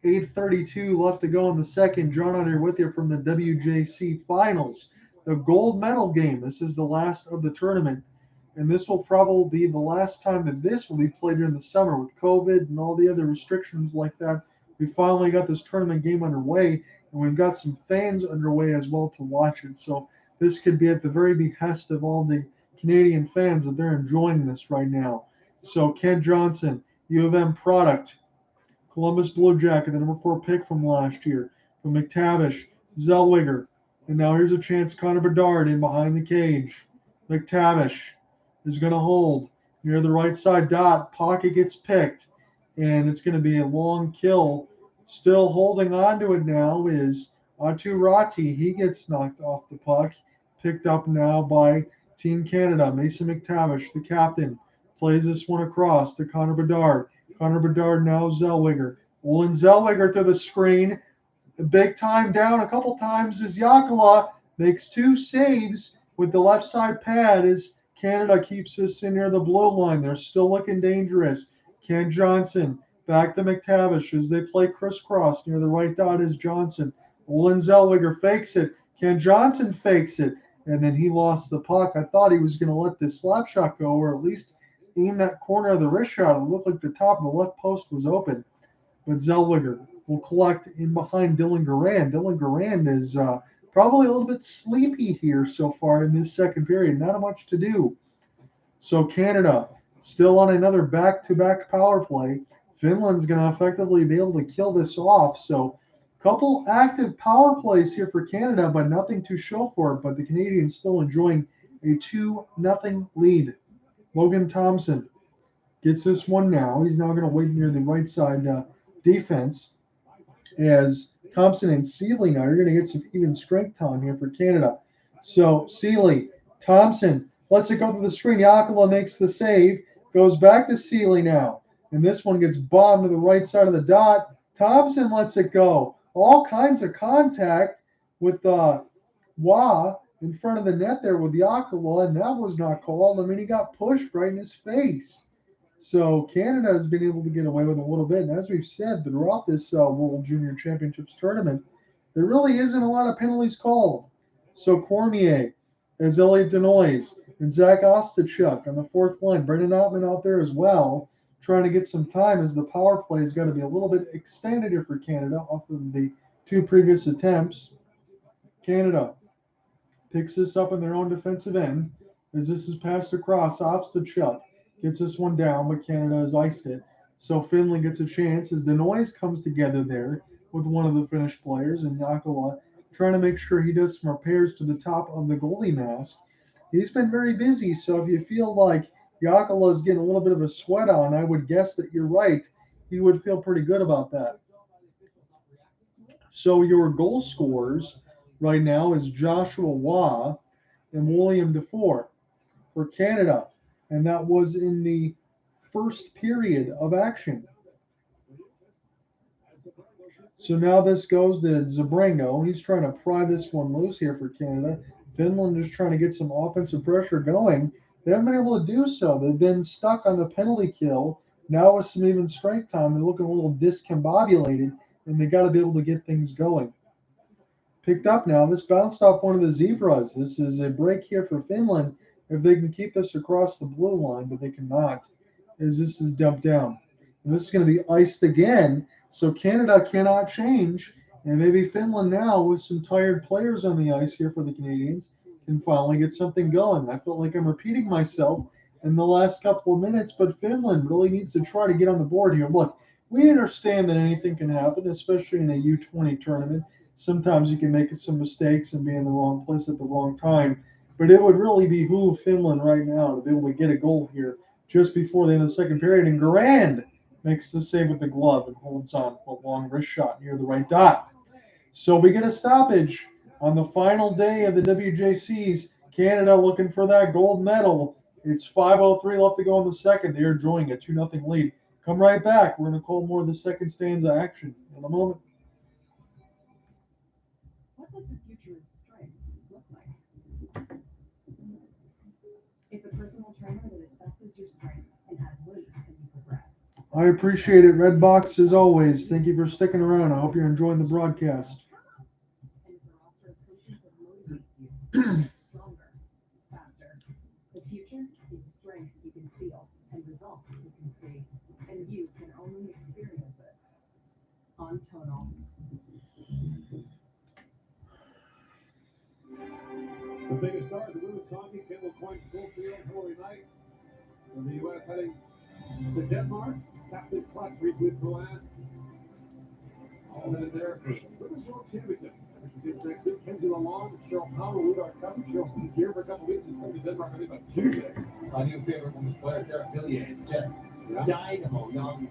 8:32 left to go in the second. John on here with you from the WJC Finals, the gold medal game. This is the last of the tournament, and this will probably be the last time that this will be played during the summer with COVID and all the other restrictions like that. We finally got this tournament game underway, and we've got some fans underway as well to watch it. So this could be at the very behest of all the Canadian fans that they're enjoying this right now. So Ken Johnson, U of M product, Columbus Blue Jacket, the number 4 pick from last year. From McTavish, Zellweger. And now here's a chance, Connor Bedard in behind the cage. McTavish is going to hold near the right side dot. Pocket gets picked, and it's going to be a long kill. Still holding on to it now is Atu Rati. He gets knocked off the puck. Picked up now by Team Canada. Mason McTavish, the captain, plays this one across to Connor Bedard. Connor Bedard now Zellweger. Olin Zellweger to the screen. Big time down a couple times as Yakula makes 2 saves with the left side pad as Canada keeps this in near the blue line. They're still looking dangerous. Ken Johnson back to McTavish as they play crisscross near the right dot is Johnson. Olin Zellweger fakes it. Ken Johnson fakes it. And then he lost the puck. I thought he was going to let this slap shot go, or at least aim that corner of the wrist shot. It looked like the top of the left post was open. But Zellweger will collect in behind Dylan Garand. Dylan Garand is probably a little bit sleepy here so far in this second period. Not much to do. So Canada still on another back-to-back power play. Finland's going to effectively be able to kill this off. So a couple active power plays here for Canada, but nothing to show for it. But the Canadians still enjoying a 2-0 lead. Logan Thompson gets this one now. He's now going to wait near the right side defense as Thompson and Seeley now. You're going to get some even strength time here for Canada. So Seeley, Thompson lets it go to the screen. Yakula makes the save. Goes back to Seeley now. And this one gets bombed to the right side of the dot. Thompson lets it go. All kinds of contact with Wah in front of the net there with Yakula, and that was not called. I mean, he got pushed right in his face. So Canada has been able to get away with a little bit. And as we've said throughout this World Junior Championships tournament, there really isn't a lot of penalties called. So Cormier, as Elliot Denoise, and Zach Ostachuk on the 4th line. Brendan Ottman out there as well, trying to get some time as the power play is going to be a little bit extended here for Canada off of the 2 previous attempts. Canada picks this up in their own defensive end as this is passed across. Ostachuk gets this one down, but Canada has iced it. So Finland gets a chance as Denoise comes together there with one of the Finnish players, and Yakula trying to make sure he does some repairs to the top of the goalie mask. He's been very busy, so if you feel like Yakula is getting a little bit of a sweat on, I would guess that you're right. He would feel pretty good about that. So your goal scorers right now is Joshua Wah and William Dufour for Canada. And that was in the first period of action. So now this goes to Zabrango. He's trying to pry this one loose here for Canada. Finland is trying to get some offensive pressure going. They haven't been able to do so. They've been stuck on the penalty kill. Now with some even strength time, they're looking a little discombobulated, and they got to be able to get things going. Picked up now. This bounced off one of the zebras. This is a break here for Finland if they can keep this across the blue line, but they cannot, as this is dumped down. And this is going to be iced again, so Canada cannot change, and maybe Finland now, with some tired players on the ice here for the Canadians, can finally get something going. I feel like I'm repeating myself in the last couple of minutes, but Finland really needs to try to get on the board here. Look, we understand that anything can happen, especially in a U20 tournament. Sometimes you can make some mistakes and be in the wrong place at the wrong time, but it would really behoove Finland right now to be able to get a goal here just before the end of the second period, and Garand makes the save with the glove and holds on for a long wrist shot near the right dot. So we get a stoppage on the final day of the WJCs. Canada looking for that gold medal. It's 5:03 left to go in the second. They're enjoying a 2-0 lead. Come right back. We're going to call more of the second stanza action in a moment. What does the future of strength look like? It's a personal trainer that assesses your strength and adds weight as you progress. I appreciate it, Redbox, as always. Thank you for sticking around. I hope you're enjoying the broadcast. And it's a roster of coaches that motivates you to get stronger, faster. The future is strength you can feel and results you can see. And you can only experience it on Tonal. The biggest stars of women's hockey, Kendall Coyne, Schofield, Hillary Knight. From the U.S. heading to Denmark. Captain Clutch retweet Milan. All headed there for Women's World Championship. This next week, Kenzie Lalonde, Cheryl Palmer lead our coverage. Cheryl's been here for a couple weeks and coming to Denmark, I think, about Tuesday. My new favorite women's player, Sarah Fillier, is just dynamo, young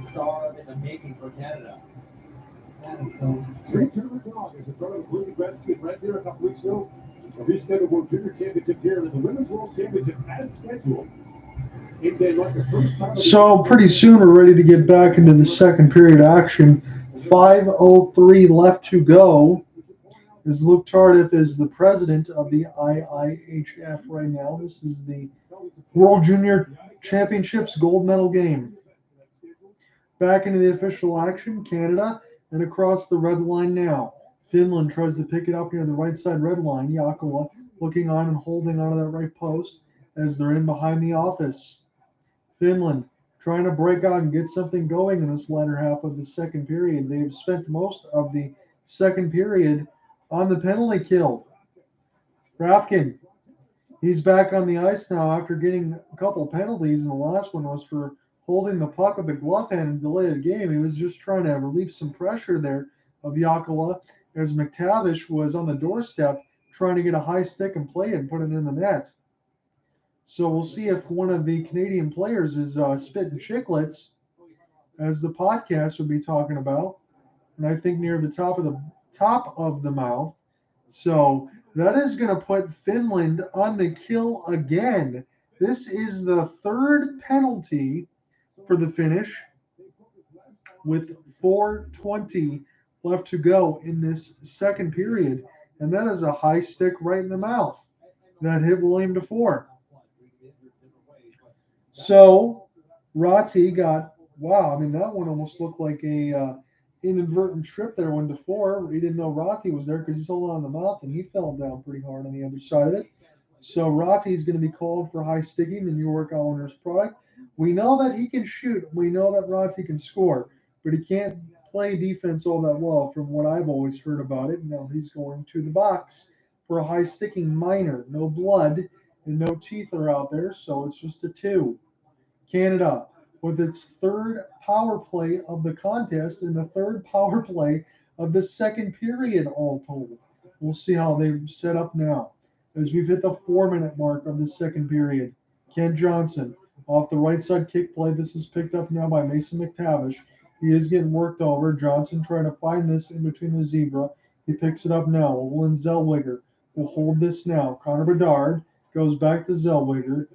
star in the making for Canada. That is so. 3 tournaments in August. In front of Lindsey Gretzky and Red Deer a couple weeks ago. A rescheduled World Junior Championship here, and the Women's World Championship as scheduled. In Denmark, the first time. So pretty soon we're ready to get back into the second period action. 5:03 left to go. As Luke Tardif is the president of the IIHF right now. This is the World Junior Championships gold medal game. Back into the official action, Canada, and across the red line now. Finland tries to pick it up near the right side red line. Jaakkola looking on and holding onto that right post as they're in behind the office. Finland trying to break out and get something going in this latter half of the second period. They've spent most of the second period on the penalty kill. Rafkin, he's back on the ice now after getting a couple penalties, and the last one was for holding the puck with the glove hand and delay the game. He was just trying to relieve some pressure there of Jaakkola as McTavish was on the doorstep trying to get a high stick and play it and put it in the net. So we'll see if one of the Canadian players is spitting chiclets, as the podcast would be talking about, and I think near the top of the mouth. So that is going to put Finland on the kill again. This is the third penalty for the Finnish, with 4:20 left to go in this second period, and that is a high stick right in the mouth that hit William Dufour. So Ratti got, wow, I mean, that one almost looked like a inadvertent trip there when Dufour, he didn't know Ratti was there because he's holding on the mouth, and he fell down pretty hard on the other side of it. So Ratti is going to be called for high sticking, the New York Islanders product. We know that he can shoot. We know that Ratti can score, but he can't play defense all that well from what I've always heard about it. Now he's going to the box for a high sticking minor. No blood and no teeth are out there, so it's just a 2. Canada with its third power play of the contest and the third power play of the second period all told. We'll see how they set up now as we've hit the 4-minute mark of the second period. Ken Johnson off the right side kick play. This is picked up now by Mason McTavish. He is getting worked over. Johnson trying to find this in between the zebra. He picks it up now. Olin Zellweger will hold this now. Connor Bedard goes back to Zellweger.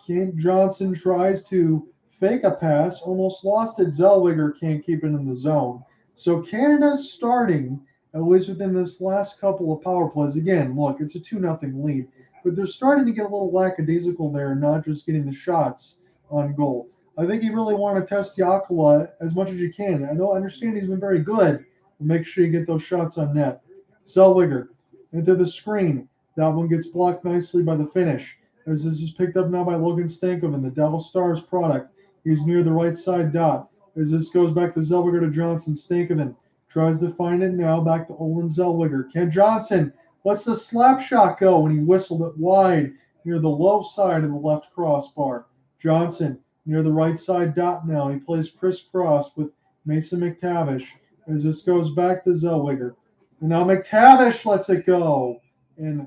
Kent Johnson tries to fake a pass, almost lost it. Zellweger can't keep it in the zone. So Canada's starting, at least within this last couple of power plays. Again, look, it's a 2-0 lead, but they're starting to get a little lackadaisical there and not just getting the shots on goal. I think you really want to test Yakula as much as you can. I understand he's been very good, but make sure you get those shots on net. Zellweger into the screen. That one gets blocked nicely by the finish. As this is picked up now by Logan Stankoven, the Devil Stars product. He's near the right side dot. As this goes back to Zellweger to Johnson, Stankoven tries to find it now back to Olin Zellweger. Ken Johnson lets the slap shot go, and he whistled it wide near the low side of the left crossbar. Johnson near the right side dot now. He plays crisscross with Mason McTavish as this goes back to Zellweger. And now McTavish lets it go. And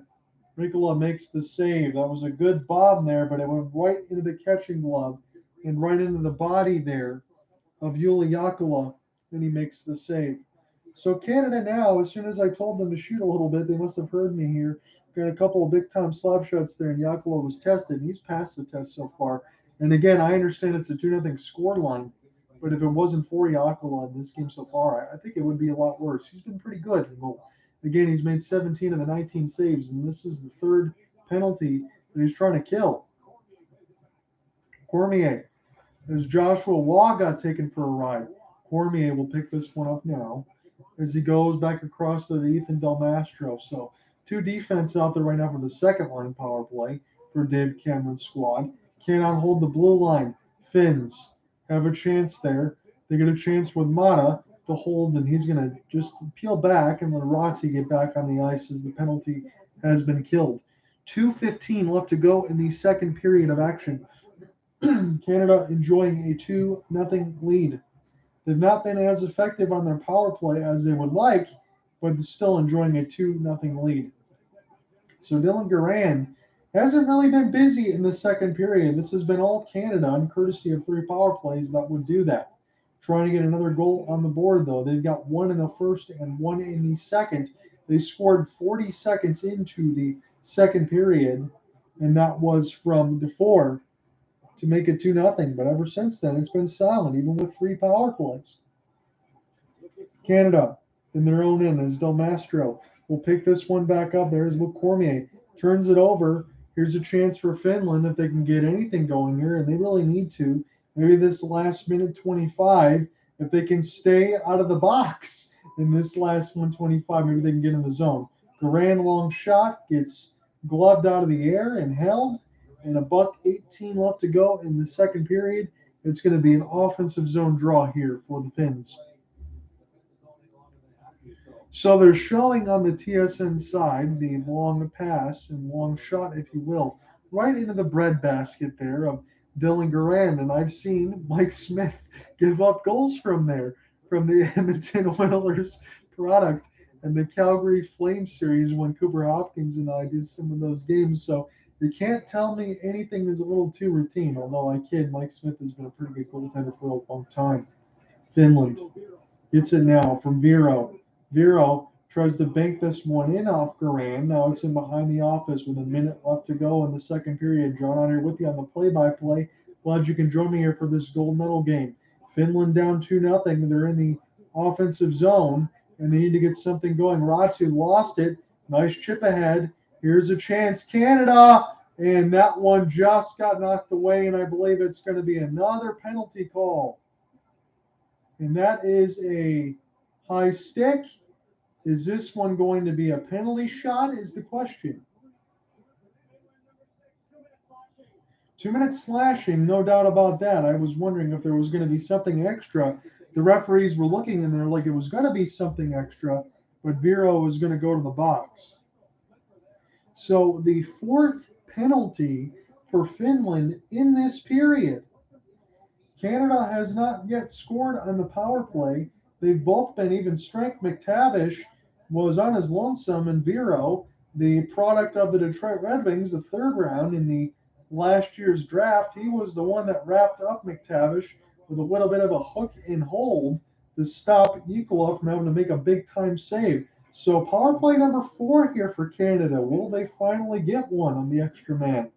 Ricola makes the save. That was a good bomb there, but it went right into the catching glove and right into the body there of Yuli Yakula, and he makes the save. So Canada now, as soon as I told them to shoot a little bit, they must have heard me here. Got a couple of big-time slap shots there, and Yakula was tested. He's passed the test so far. And again, I understand it's a 2-0 score line, but if it wasn't for Yakula in this game so far, I think it would be a lot worse. He's been pretty good in goal. Again, he's made 17 of the 19 saves, and this is the third penalty that he's trying to kill. Cormier, as Joshua Waugh got taken for a ride. Cormier will pick this one up now as he goes back across to Ethan Del Mastro. So 2 defense out there right now for the second line power play for Dave Cameron's squad. Cannot hold the blue line. Finns have a chance there. They get a chance with Mata to hold, and he's going to just peel back and let Rotzi get back on the ice as the penalty has been killed. 2:15 left to go in the second period of action. Canada enjoying a 2-0 lead. They've not been as effective on their power play as they would like, but they're still enjoying a 2-0 lead. So Dylan Garand hasn't really been busy in the second period. This has been all Canada, and courtesy of 3 power plays that would do that. Trying to get another goal on the board, though. They've got 1 in the first and 1 in the second. They scored 40 seconds into the second period, and that was from DeFore to make it 2-0. But ever since then, it's been silent, even with 3 power plays. Canada in their own end as Del Mastro will pick this one back up. There's Luke Cormier. Turns it over. Here's a chance for Finland if they can get anything going here, and they really need to. Maybe this last minute 25, if they can stay out of the box in this last 125, maybe they can get in the zone. Garand long shot gets gloved out of the air and held, and $1:18 left to go in the second period. It's going to be an offensive zone draw here for the Finns. So they're showing on the TSN side the long pass and long shot, if you will, right into the breadbasket there of Dylan Garand. And I've seen Mike Smith give up goals from there, from the Edmonton Oilers product and the Calgary Flames series when Cooper Hopkins and I did some of those games. So you can't tell me anything is a little too routine, although I kid, Mike Smith has been a pretty good goaltender for a long time. Finland gets it now from Vero. Vero tries to bank this one in off Garand. Now it's in behind the office with a minute left to go in the second period. John on here with you on the play-by-play. Glad you can join me here for this gold medal game. Finland down 2-0. They're in the offensive zone, and they need to get something going. Ratu lost it. Nice chip ahead. Here's a chance. Canada! And that one just got knocked away, and I believe it's going to be another penalty call. And that is a high stick. Is this one going to be a penalty shot is the question. 2-minute slashing, no doubt about that. I was wondering if there was going to be something extra. The referees were looking in there like it was going to be something extra, but Vero was going to go to the box. So the 4th penalty for Finland in this period. Canada has not yet scored on the power play. They've both been even strength. McTavish was on his lonesome, and Vero, the product of the Detroit Red Wings, the 3rd round in the last year's draft, he was the one that wrapped up McTavish with a little bit of a hook and hold to stop Ecola from having to make a big-time save. So power play number 4 here for Canada. Will they finally get one on the extra man?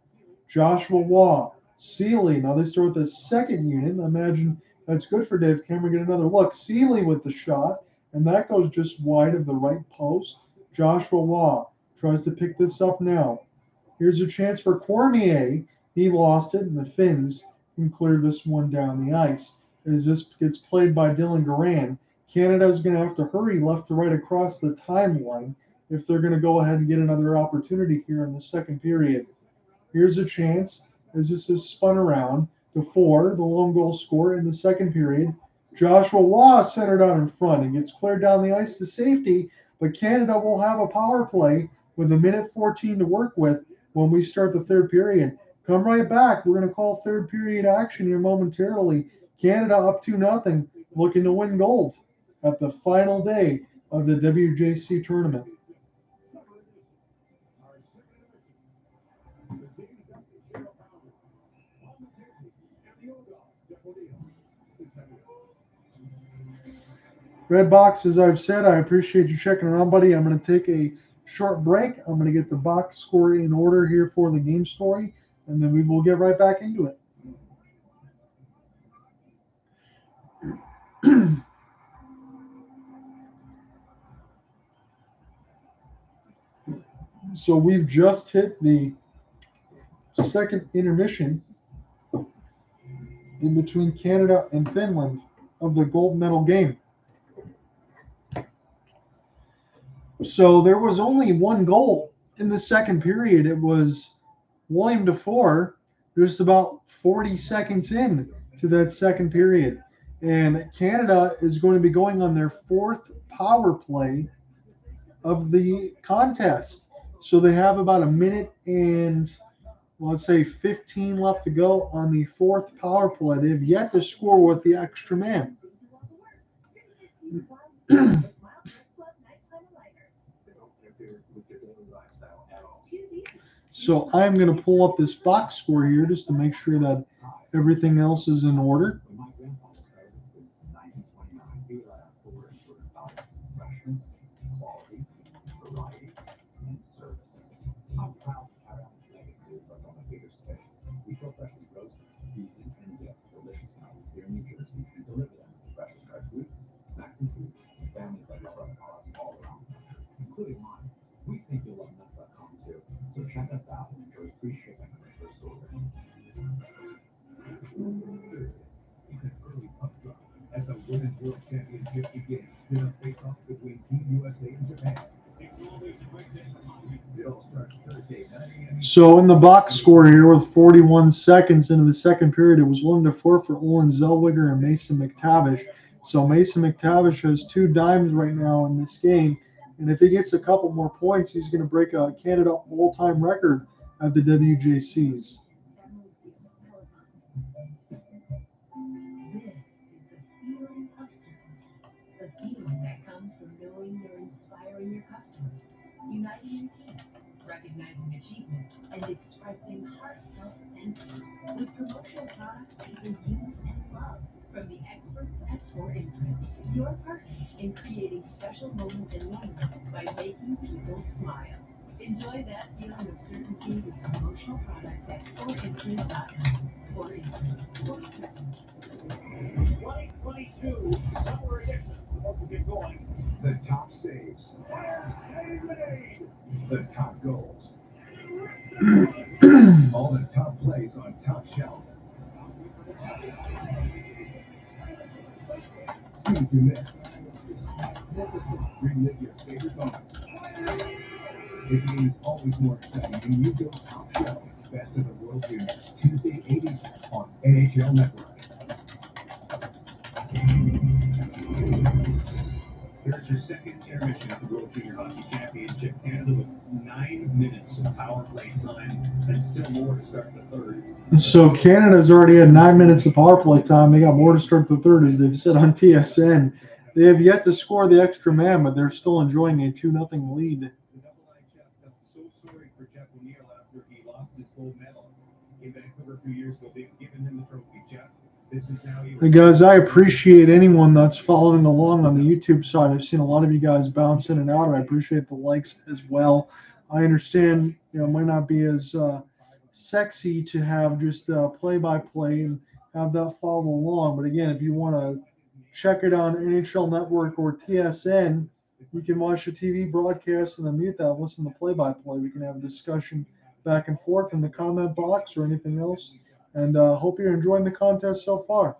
Joshua Waugh Seeley. Now they start with the second unit. I imagine that's good for Dave Cameron. Get another look. Seeley with the shot, and that goes just wide of the right post. Joshua Waugh tries to pick this up now. Here's a chance for Cormier. He lost it, and the Finns can clear this one down the ice. As this gets played by Dylan Garan, Canada's going to have to hurry left to right across the timeline if they're going to go ahead and get another opportunity here in the second period. Here's a chance as this is spun around to Ford, the lone goal scorer in the second period. Joshua Waugh centered out in front and gets cleared down the ice to safety, but Canada will have a power play with 1:14 to work with when we start the third period. Come right back. We're going to call third period action here momentarily. Canada up 2-0, looking to win gold at the final day of the WJC tournament. Red Box, as I've said, I appreciate you checking around, buddy. I'm going to take a short break. I'm going to get the box score in order here for the game story, and then we will get right back into it. So we've just hit the second intermission in between Canada and Finland of the gold medal game. So there was only one goal in the second period. It was William Dufour just about 40 seconds in to that second period. And Canada is going to be going on their fourth power play of the contest. So they have about 1 minute and, let's say, 15 left to go on the fourth power play. They have yet to score with the extra man. So I'm going to pull up this box score here just to make sure that everything else is in order. We think you'll love nuts.com too. So check us out and enjoy free shipping on your first order. Thursday, it's an early puck drop as the Women's World Championship begins with a face-off between Team USA and Japan. It's always a great day for hockey. It all starts Thursday, 9 a.m. So in the box score here with 41 seconds into the second period, it was 1-4 for Olin Zellweger and Mason McTavish. So Mason McTavish has 2 dimes right now in this game. And if he gets a couple more points, he's going to break a Canada all-time record at the WJCs. This is the feeling of certainty, the feeling that comes from knowing you're inspiring your customers, uniting your team, recognizing achievements, and expressing heartfelt thank yous with promotional products people use and love. From the experts at Ford Imprint, your partners in creating special moments and moments by making people smile. Enjoy that feeling of certainty with promotional products at FordImprint.com. Ford Imprint, for certain. 2022 Summer Edition. Before we get going, The top saves, save made. the top goals, all the top plays on Top Shelf. Scenes you missed. Relive your favorite moments. The game is always more exciting when you go Top Shelf. Best of the World Juniors, Tuesday 8 on NHL Network. Here's your second intermission of the World Junior Hockey Championship. Canada with 9 minutes of power play time and still more to start the third. So Canada's already had 9 minutes of power play time. They got more to start the third, as they've said on TSN. They have yet to score the extra man, but they're still enjoying a 2-0 lead. The IIHF felt so sorry for Jeff O'Neill after he lost his gold medal in Vancouver a few years ago. They've given him the trophy, Jeff. This is now your... Hey guys, I appreciate anyone that's following along on the YouTube side. I've seen a lot of you guys bounce in and out, and I appreciate the likes as well. I understand, it might not be as sexy to have just play-by-play and have that follow along. But again, if you want to check it on NHL Network or TSN, you can watch the TV broadcast and then mute that, listen to play-by-play. We can have a discussion back and forth in the comment box or anything else. And hope you're enjoying the contest so far.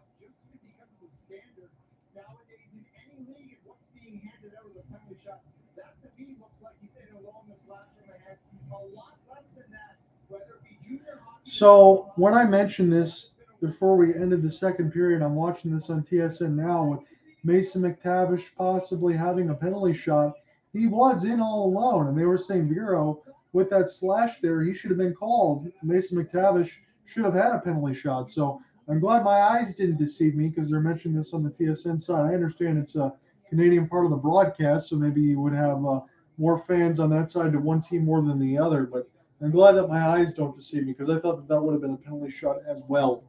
So when I mentioned this before we ended the second period, I'm watching this on TSN now with Mason McTavish possibly having a penalty shot. He was in all alone, and they were saying Vero with that slash there, he should have been called. Mason McTavish should have had a penalty shot. So I'm glad my eyes didn't deceive me because they're mentioning this on the TSN side. I understand it's a Canadian part of the broadcast, so maybe you would have more fans on that side to one team more than the other. But I'm glad that my eyes don't deceive me because I thought that would have been a penalty shot as well.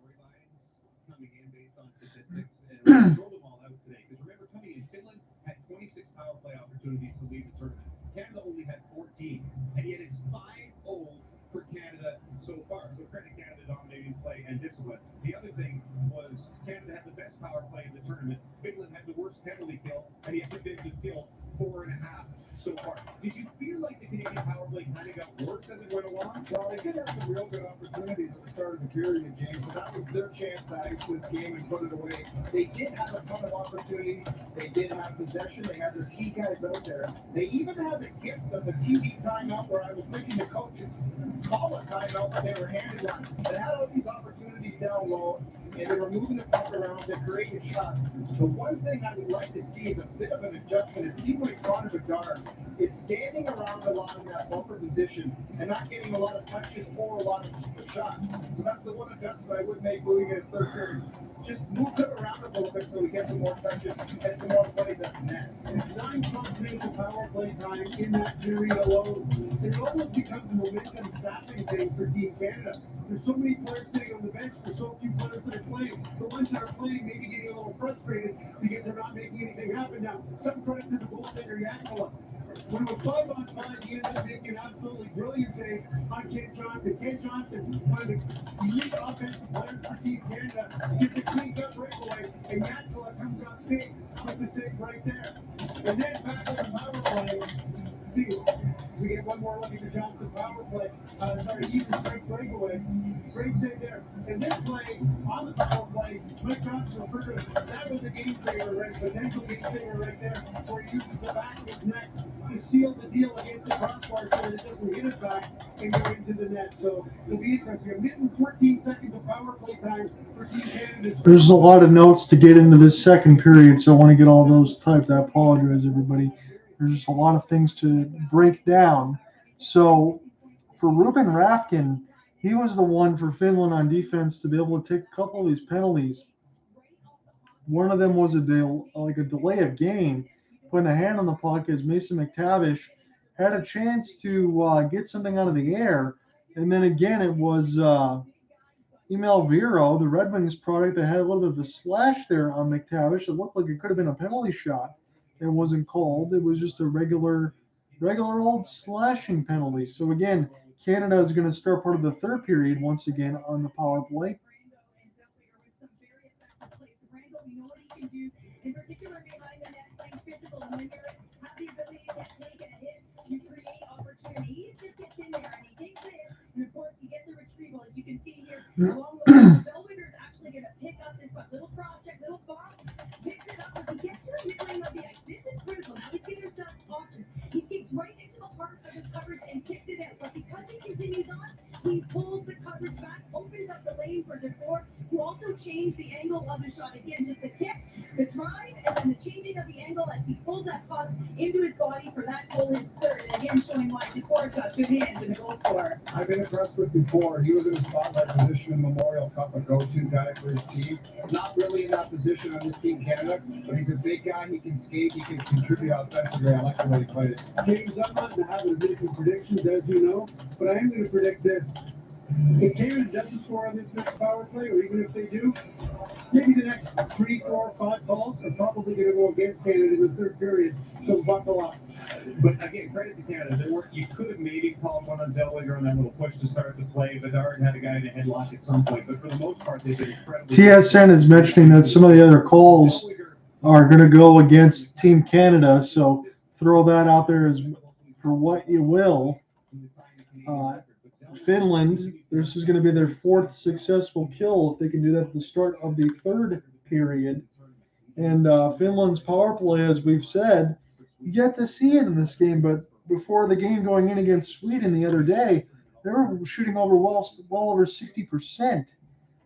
Coming in based on statistics and throw them all out today. Because remember, coming in, Finland had 26 power play opportunities to lead the tournament. Canada only had 14, and yet it's 5-0 for Canada so far. So credit Canada dominating play and discipline. The other thing was Canada had the best power play in the tournament. Finland had the worst penalty kill, and yet the Finns had killed 4.5 so far. Did you feel like the Canadian power play kind of got worse as it went along? Well, they did have some real good opportunities at the start of the period, James, but that was their chance to ice this game and put it away. They did have a ton of opportunities. They did have possession. They had their key guys out there. They even had the gift of the TV timeout where I was thinking the coach call a timeout when they were handed one. They had all these opportunities down low, and they were moving the puck around. They created shots. The one thing I would like to see is a bit of an adjustment. It seemed like Connor Bedard is standing around a lot in that bumper position and not getting a lot of touches or a lot of shots. So that's the one adjustment I would make moving into third period. Just move him around a little bit so we get some more touches and some more plays at the net. It's 9 minutes of power play time in that period alone. It almost becomes a momentum sapping thing for Team Canada. There's so many players sitting on the bench. There's so few players that are playing. The ones that are playing maybe getting a little frustrated because they're not making anything happen now. Some credit to the goaltender Yakula. When it was 5-on-5, he ended up making an absolutely brilliant save on Ken Johnson. Ken Johnson, one of the unique offensive players for Team Canada, gets a clean cut breakaway, and Yakula comes up big with the save right there. And then back on the power play, we get one more look at the Johnson power play. Sorry, he's a straight breakaway. Great save there. And this play, on the power play, Mike Johnson referred to it. That was a game saver, right? Potential game saver right there, where he uses the back of his neck to seal the deal against the crossbar so that it doesn't hit it back and go into the net. So it'll be interesting. A minute and 14 seconds of power play time for Team Canada. There's a lot of notes to get into this second period, so I want to get all those typed. I apologize, everybody. There's just a lot of things to break down. So for Ruben Rafkin, he was the one for Finland on defense to be able to take a couple of these penalties. One of them was a delay of game, putting a hand on the puck as Mason McTavish had a chance to get something out of the air. And then again, it was Emil Vero, the Red Wings product, that had a little bit of a slash there on McTavish. It looked like it could have been a penalty shot. It wasn't called. It was just a regular old slashing penalty. So again, Canada is going to start part of the third period once again on the power play. In particular, behind the net, playing physical, when you have the ability to take a hit, you create opportunity. He just gets in there and he takes the hit, and of course, you get the retrieval, as you can see here. Along the way, Zellweger's actually going to pick up this little cross check, little bomb, picks it up, as he gets to the mid-lane of the ice. This is critical. Now he's giving himself options. He skates right into the heart of the coverage and kicks it out. But because he continues on, he pulls the coverage back, opens up the lane for DeFore, who also changed the angle of the shot. Again, just the kick, the drive, and then the changing of the angle as he pulls that puck into his body for that goal, his third. And again, showing why DeFore's got good hands in the goal scorer. I've been impressed with DeFore. He was in a spotlight position in Memorial Cup, a go-to guy for his team. Not really in that position on this Team Canada, but he's a big guy. He can skate. He can contribute offensively. I like the way he plays. James, I'm not in the habit of making predictions, as you know, but I am going to predict this. If Canada doesn't score on this next power play, or even if they do, maybe the next 3, 4, 5 calls are probably going to go against Canada in the third period. So buckle up. But again, credit to Canada. You could have maybe called one on Zellweger on that little push to start the play. Bedard had a guy in a headlock at some point, but for the most part, they've been incredibly. TSN is mentioning that some of the other calls are going to go against Team Canada, so throw that out there as for what you will. Finland, this is going to be their fourth successful kill if they can do that at the start of the third period. And Finland's power play, as we've said, you get to see it in this game, but before the game going in against Sweden the other day, they were shooting over well over 60%.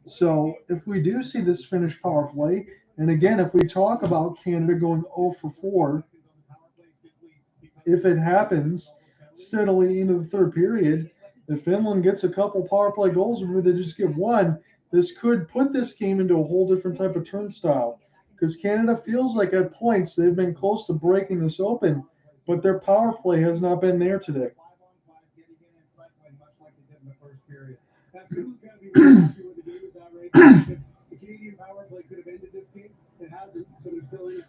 So if we do see this Finnish power play, and again, if we talk about Canada going 0 for 4, if it happens steadily into the third period, if Finland gets a couple power play goals or they just get one, this could put this game into a whole different type of turnstile. Because Canada feels like at points they've been close to breaking this open, but their power play has not been there today. The Canadian power play could have ended this game. It hasn't, so they're still in it.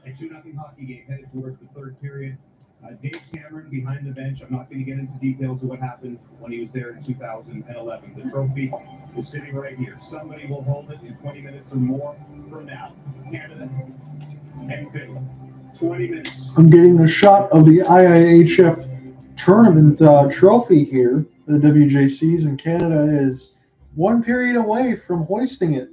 A 2-0 hockey game headed towards the third period. Dave Cameron behind the bench. I'm not going to get into details of what happened when he was there in 2011. The trophy is sitting right here. Somebody will hold it in 20 minutes or more from now. Canada and Finland. 20 minutes. I'm getting a shot of the IIHF tournament trophy here, the WJCs, and Canada is one period away from hoisting it.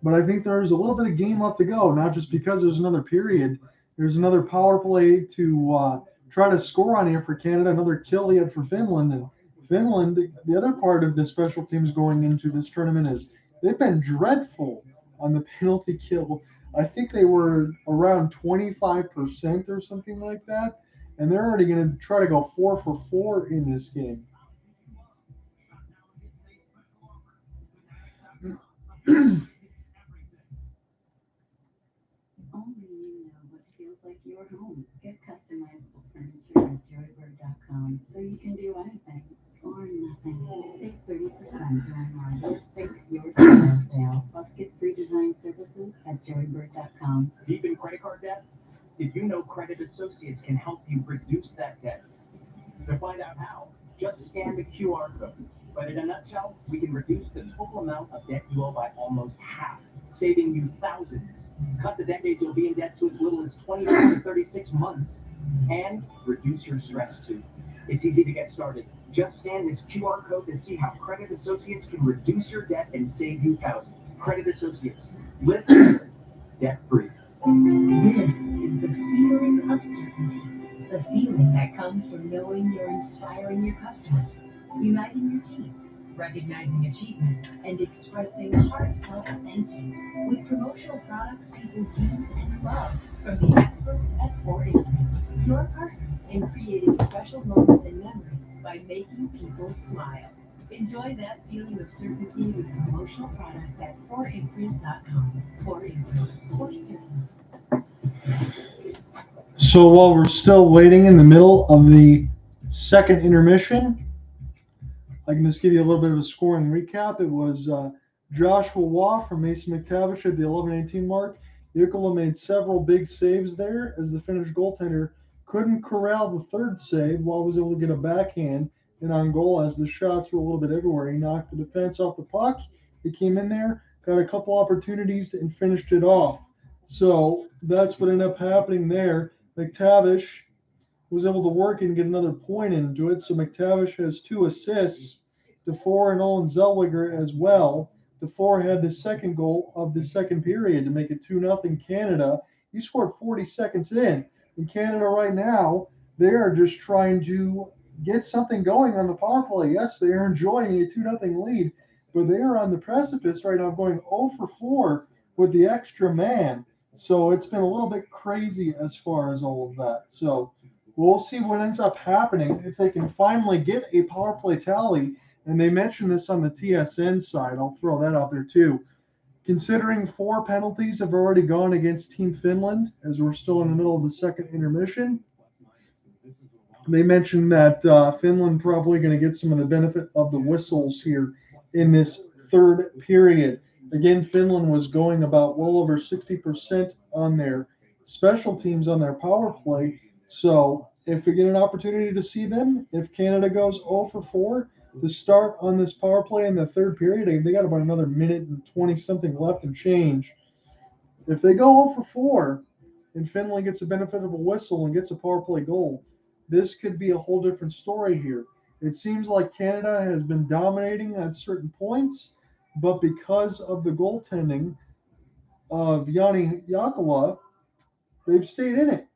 But I think there's a little bit of game left to go, not just because there's another period. There's another power play to try to score on here for Canada, another kill he had for Finland. And Finland, the other part of the special teams going into this tournament is they've been dreadful on the penalty kill. I think they were around 25% or something like that. And they're already going to try to go 4 for 4 in this game. Only you know what feels like your home. Get customizable furniture at joybird.com so you can do anything or nothing. Save 30% during our Yours Fix Yours sale. Plus get free design services at joybird.com. Deep in credit card debt? Did you know Credit Associates can help you reduce that debt? To find out how, just scan the QR code. But in a nutshell, we can reduce the total amount of debt you owe by almost half, saving you thousands. Cut the decades you'll be in debt to as little as 24 to 36 months. And reduce your stress too. It's easy to get started. Just scan this QR code to see how Credit Associates can reduce your debt and save you thousands. Credit Associates. Live debt-free. This is the feeling of certainty. The feeling that comes from knowing you're inspiring your customers, uniting your team, recognizing achievements, and expressing heartfelt thank yous with promotional products people use and love from the experts at 4Imprint, your partners in creating special moments and memories by making people smile. Enjoy that feeling of certainty with promotional products at 4imprint.com. 4Imprint, for certain. So while we're still waiting in the middle of the second intermission, I can just give you a little bit of a scoring recap. It was Joshua Waugh from Mason McTavish at the 11:18 mark. Jukkola made several big saves there as the Finnish goaltender couldn't corral the third save. Waugh was able to get a backhand and on goal as the shots were a little bit everywhere. He knocked the defense off the puck. He came in there, got a couple opportunities and finished it off. So that's what ended up happening there. McTavish was able to work and get another point into it. So McTavish has 2 assists. DeFore and Olin Zellweger as well. DeFore had the second goal of the second period to make it 2-0 Canada. He scored 40 seconds in. In Canada right now, they are just trying to get something going on the power play. Yes, they are enjoying a 2-0 lead, but they are on the precipice right now going 0 for 4 with the extra man. So it's been a little bit crazy as far as all of that. So we'll see what ends up happening if they can finally get a power play tally. And they mentioned this on the TSN side. I'll throw that out there too. Considering 4 penalties have already gone against Team Finland, as we're still in the middle of the second intermission, They mentioned that Finland probably going to get some of the benefit of the whistles here in this third period. Again, Finland was going about well over 60% on their special teams on their power play. So if we get an opportunity to see them, if Canada goes 0 for 4 to start on this power play in the third period, they got about another minute and 20 something left and change. If they go 0 for 4 and Finland gets the benefit of a whistle and gets a power play goal, this could be a whole different story here. It seems like Canada has been dominating at certain points, but because of the goaltending of Jani Jokela, they've stayed in it.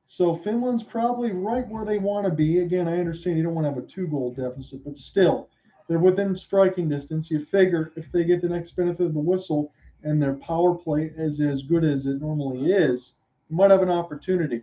So Finland's probably right where they want to be. Again, I understand you don't want to have a 2-goal deficit, but still, they're within striking distance. You figure if they get the next benefit of the whistle and their power play is as good as it normally is, you might have an opportunity.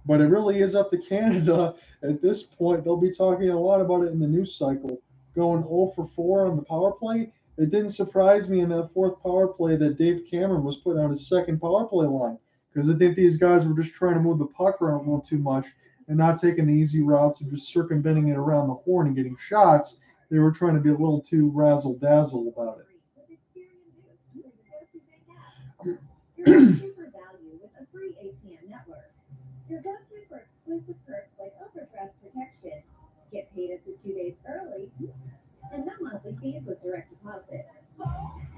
But it really is up to Canada at this point. They'll be talking a lot about it in the news cycle. Going 0 for 4 on the power play. It didn't surprise me in that fourth power play that Dave Cameron was putting on his second power play line, because I think these guys were just trying to move the puck around a little too much and not taking the easy routes and just circumventing it around the horn and getting shots. They were trying to be a little too razzle-dazzle about it. Super value with a free ATM network. Your go-to for exclusive perks like overdraft protection. Get paid up to 2 days early, and no monthly fees with direct deposit.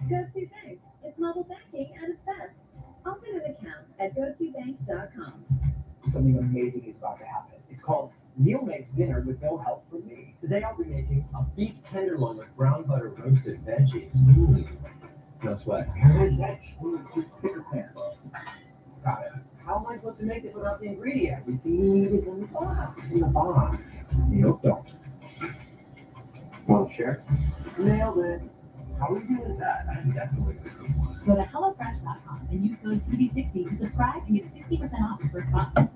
Go-to Bank. It's mobile banking at its best. Open an account at gotobank.com. Something amazing is about to happen. It's called Neil Makes Dinner with No Help From Me. Today I'll be making a beef tenderloin with brown butter roasted veggies. Ooh. No sweat. How is that? Just pick a pan. Got it. How am I supposed to make it without the ingredients? Everything is in the box. In the box. Nope, don't. Want to share? Nailed it. How easy is that? I'm definitely going to one. Go to HelloFresh.com and use code TV60 to subscribe and get 60% off your first month.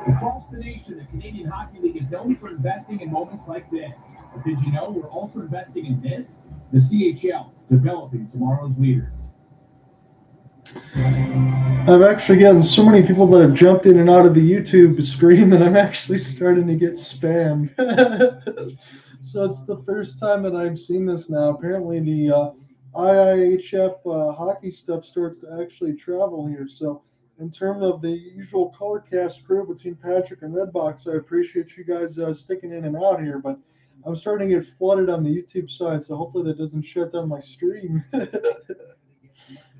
Across the nation, the Canadian Hockey League is known for investing in moments like this. But did you know we're also investing in this? The CHL, developing tomorrow's leaders. I've actually gotten so many people that have jumped in and out of the YouTube stream that I'm actually starting to get spammed. So it's the first time that I've seen this now. Apparently the IIHF hockey stuff starts to actually travel here. So in terms of the usual color cast crew between Patrick and Redbox, I appreciate you guys sticking in and out here, but I'm starting to get flooded on the YouTube side, so hopefully that doesn't shut down my stream.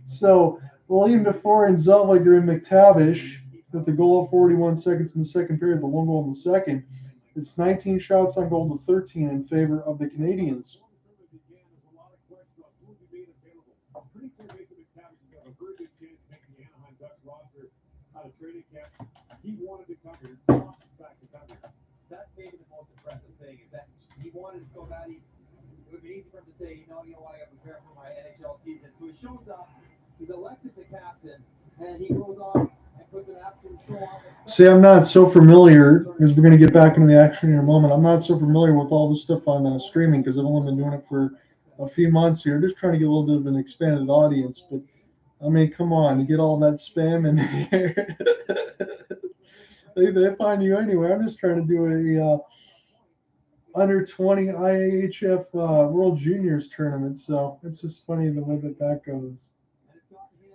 So William Defoe and Zellweger and McTavish with the goal of 41 seconds in the second period, the one goal in the second. It's 19 shots on goal to 13 in favor of the Canadians. I'm pretty sure Mason McTavish has got a very good chance to make the Anaheim Ducks roster out of training camp. He wanted to come here. He wants back to come here. That's maybe the most impressive thing is that he wanted it so bad. It would be easy for him to say, you know what, I got to prepare for my NHL season. So he shows up, he's elected the captain, and he goes on and puts an absolute show on. See, I'm not so familiar, because we're going to get back into the action in a moment. I'm not so familiar with all this stuff on streaming because I've only been doing it for a few months here, just trying to get a little bit of an expanded audience. But I mean, come on, you get all that spam in there. they find you anyway. I'm just trying to do a under 20 IIHF World Juniors tournament, so it's just funny the way that goes.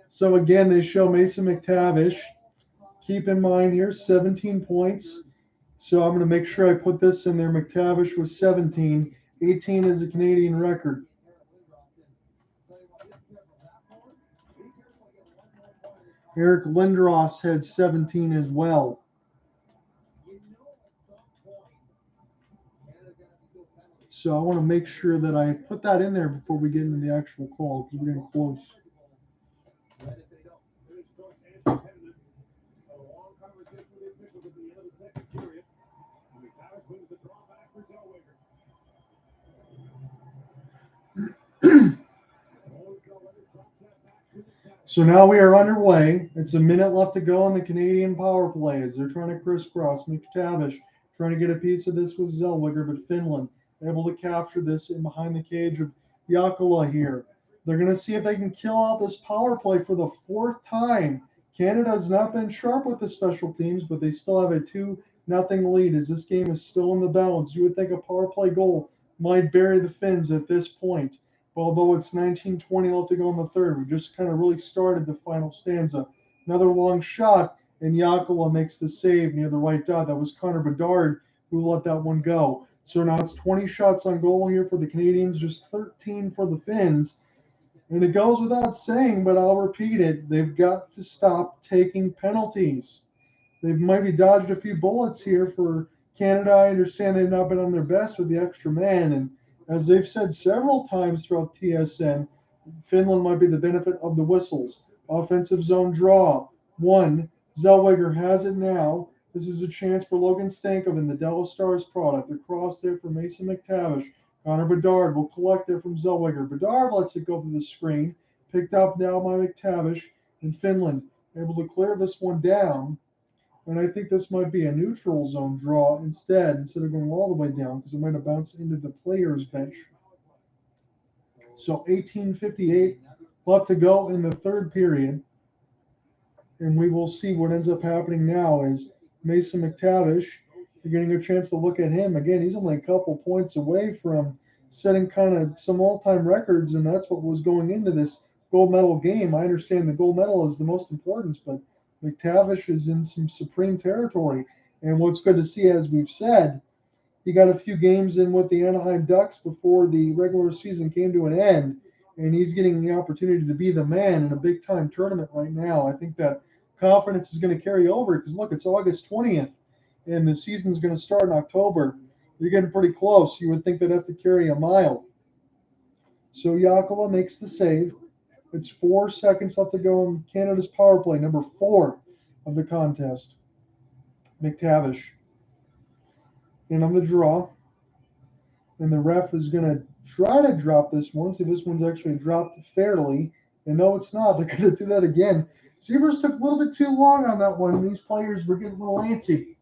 So again, they show Mason McTavish. Keep in mind here, 17 points. So I'm going to make sure I put this in there. McTavish was 17. 18 is a Canadian record. Eric Lindros had 17 as well. So I want to make sure that I put that in there before we get into the actual call, because we're getting close. So now we are underway. It's a minute left to go on the Canadian power play as they're trying to crisscross. McTavish trying to get a piece of this with Zellweger, but Finland able to capture this in behind the cage of Jokela here. They're going to see if they can kill out this power play for the fourth time. Canada has not been sharp with the special teams, but they still have a 2 2-0 lead as this game is still in the balance. You would think a power play goal might bury the Finns at this point. Although it's 19-20 left to go in the third, we just kind of really started the final stanza. Another long shot, and Jaakkola makes the save near the right dot. That was Connor Bedard who let that one go. So now it's 20 shots on goal here for the Canadians, just 13 for the Finns. And it goes without saying, but I'll repeat it. They've got to stop taking penalties. They've maybe dodged a few bullets here for Canada. I understand they've not been on their best with the extra man. And as they've said several times throughout TSN, Finland might be the benefit of the whistles. Offensive zone draw. 1. Zellweger has it now. This is a chance for Logan Stankoven in the Dallas Stars product. Across there for Mason McTavish. Connor Bedard will collect there from Zellweger. Bedard lets it go through the screen. Picked up now by McTavish. And Finland able to clear this one down. And I think this might be a neutral zone draw instead of going all the way down, because it might have bounced into the players' bench. So 18:58 left to go in the third period. And we will see what ends up happening now is Mason McTavish, you're getting a chance to look at him. Again, he's only a couple points away from setting kind of some all-time records, and that's what was going into this gold medal game. I understand the gold medal is the most important, but McTavish is in some supreme territory. And what's good to see, as we've said, he got a few games in with the Anaheim Ducks before the regular season came to an end, and he's getting the opportunity to be the man in a big-time tournament right now. I think that confidence is going to carry over because, look, it's August 20th, and the season's going to start in October. You're getting pretty close. You would think they'd have to carry a mile. So Jaakkola makes the save. It's 4 seconds left to go in Canada's power play, number 4 of the contest. McTavish. And on the draw. And the ref is going to try to drop this one. See if this one's actually dropped fairly. And no, it's not. They're going to do that again. Seavers took a little bit too long on that one. These players were getting a little antsy.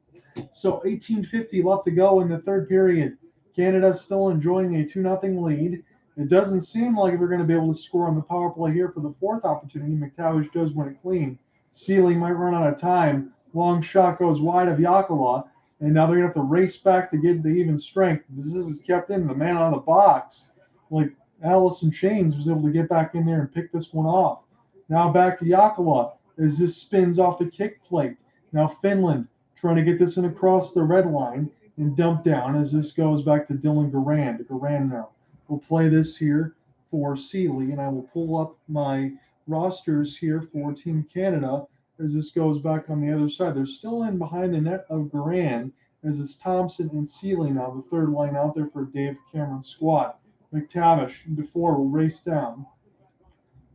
So 18:50 left to go in the third period. Canada still enjoying a 2-0 lead. It doesn't seem like they're going to be able to score on the power play here for the fourth opportunity. McTavish does win it clean. Sealy might run out of time. Long shot goes wide of Jaakkola. And now they're going to have to race back to get the even strength. This is kept in. The man out of the box, like Allison Chains, was able to get back in there and pick this one off. Now back to Jaakkola as this spins off the kick plate. Now Finland trying to get this in across the red line and dump down as this goes back to Dylan Garand. Garand now will play this here for Sealy, and I will pull up my rosters here for Team Canada as this goes back on the other side. They're still in behind the net of Garand as it's Thompson and Sealy now, the third line out there for Dave Cameron's squad. McTavish and DeFore will race down.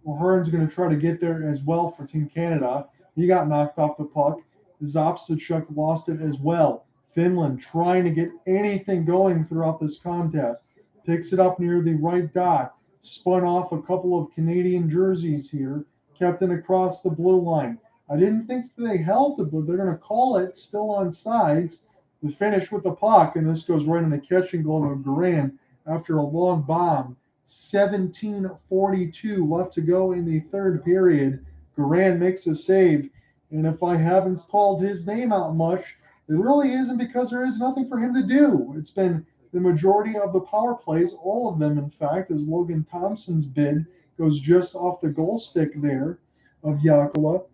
Well, Hearn's going to try to get there as well for Team Canada. He got knocked off the puck. Zopsachuk lost it as well. Finland trying to get anything going throughout this contest. Picks it up near the right dot. Spun off a couple of Canadian jerseys here. Kept it across the blue line. I didn't think they held it, but they're going to call it still on sides. The finish with the puck, and this goes right in the catching glove of Garand after a long bomb. 17:42 left to go in the third period. Garand makes a save. And if I haven't called his name out much, it really isn't because there is nothing for him to do. It's been the majority of the power plays, all of them, in fact, as Logan Thompson's bid goes just off the goal stick there of Jaakkola.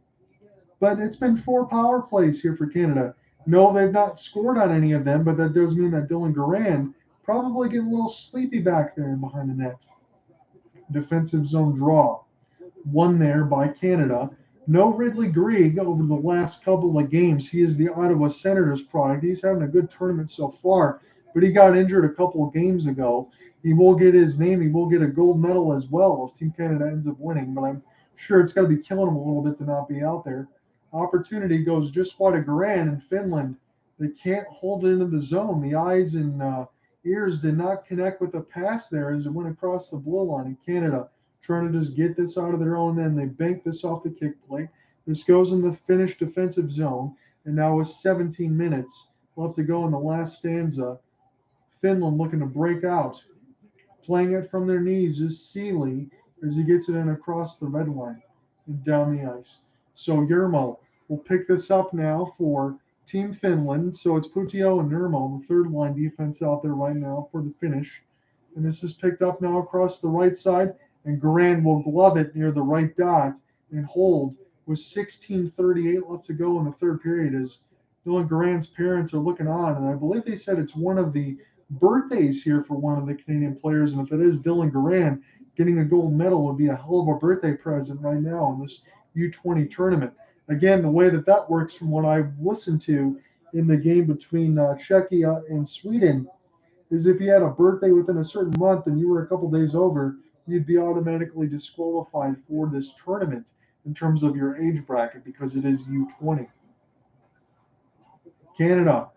But it's been 4 power plays here for Canada. No, they've not scored on any of them, but that does mean that Dylan Garand probably getting a little sleepy back there behind the net. Defensive zone draw. 1 there by Canada. No Ridley Grieg over the last couple of games. He is the Ottawa Senators product. He's having a good tournament so far, but he got injured a couple of games ago. He will get his name. He will get a gold medal as well if Team Canada ends up winning, but I'm sure it's got to be killing him a little bit to not be out there. Opportunity goes just wide of Garand in Finland. They can't hold it into the zone. The eyes and ears did not connect with the pass there as it went across the blue line in Canada. Trying to just get this out of their own end. They bank this off the kick plate. This goes in the Finnish defensive zone. And now with 17 minutes left to go in the last stanza, Finland looking to break out. Playing it from their knees is Sealy as he gets it in across the red line and down the ice. So Yermo will pick this up now for Team Finland. So it's Putio and Nurmo, the third line defense out there right now for the finish. And this is picked up now across the right side, and Garand will glove it near the right dot and hold with 16:38 left to go in the third period as Dylan Garand's parents are looking on. And I believe they said it's one of the birthdays here for one of the Canadian players. And if it is Dylan Garand, getting a gold medal would be a hell of a birthday present right now in this U20 tournament. Again, the way that works from what I've listened to in the game between Czechia and Sweden is if you had a birthday within a certain month and you were a couple days over, you'd be automatically disqualified for this tournament in terms of your age bracket because it is U20. Canada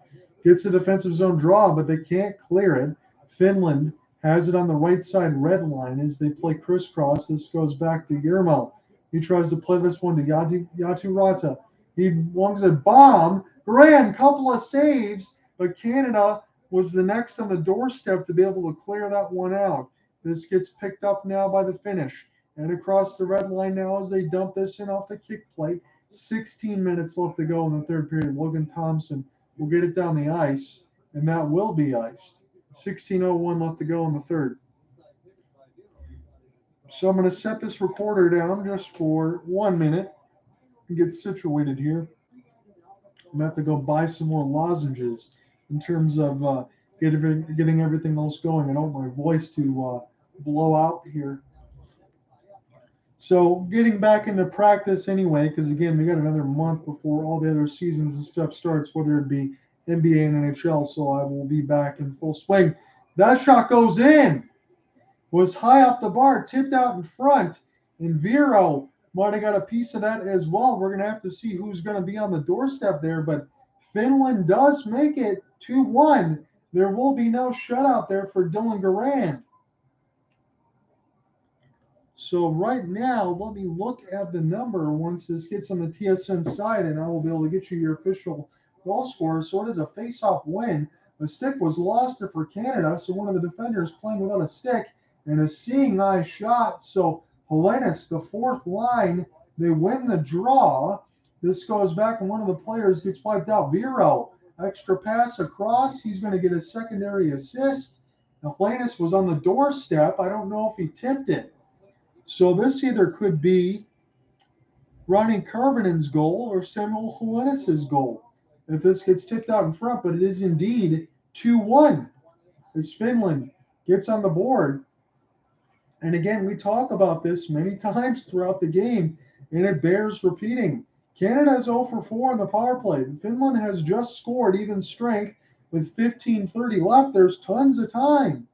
gets a defensive zone draw, but they can't clear it. Finland has it on the right side red line as they play crisscross. This goes back to Yermo. He tries to play this one to Yatu Rata. He lungs a bomb. Grand couple of saves, but Canada was the next on the doorstep to be able to clear that one out. This gets picked up now by the finish. And across the red line now as they dump this in off the kick plate. 16 minutes left to go in the third period. Logan Thompson will get it down the ice, and that will be iced. 16:01 left to go in the third. So I'm going to set this recorder down just for 1 minute and get situated here. I'm going to have to go buy some more lozenges in terms of getting everything else going. I don't want my voice to blow out here. So getting back into practice anyway, because again, we got another month before all the other seasons and stuff starts, whether it be NBA and NHL. So I will be back in full swing. That shot goes in. Was high off the bar, tipped out in front, and Vero might have got a piece of that as well. We're going to have to see who's going to be on the doorstep there, but Finland does make it 2-1. There will be no shutout there for Dylan Garand. So right now, let me look at the number once this gets on the TSN side, and I will be able to get you your official goal scorer. So it is a face-off win. A stick was lost for Canada, so one of the defenders playing without a stick, and a seeing eye shot. So Hellenis, the fourth line, they win the draw. This goes back, and one of the players gets wiped out. Vero, extra pass across. He's going to get a secondary assist. Hellenis was on the doorstep. I don't know if he tipped it. So this either could be Ronnie Karvanen's goal or Samuel Hellenis' goal if this gets tipped out in front, but it is indeed 2-1 as Finland gets on the board. And again, we talk about this many times throughout the game, and it bears repeating. Canada is 0 for 4 in the power play. Finland has just scored even strength with 15:30 left. There's tons of time.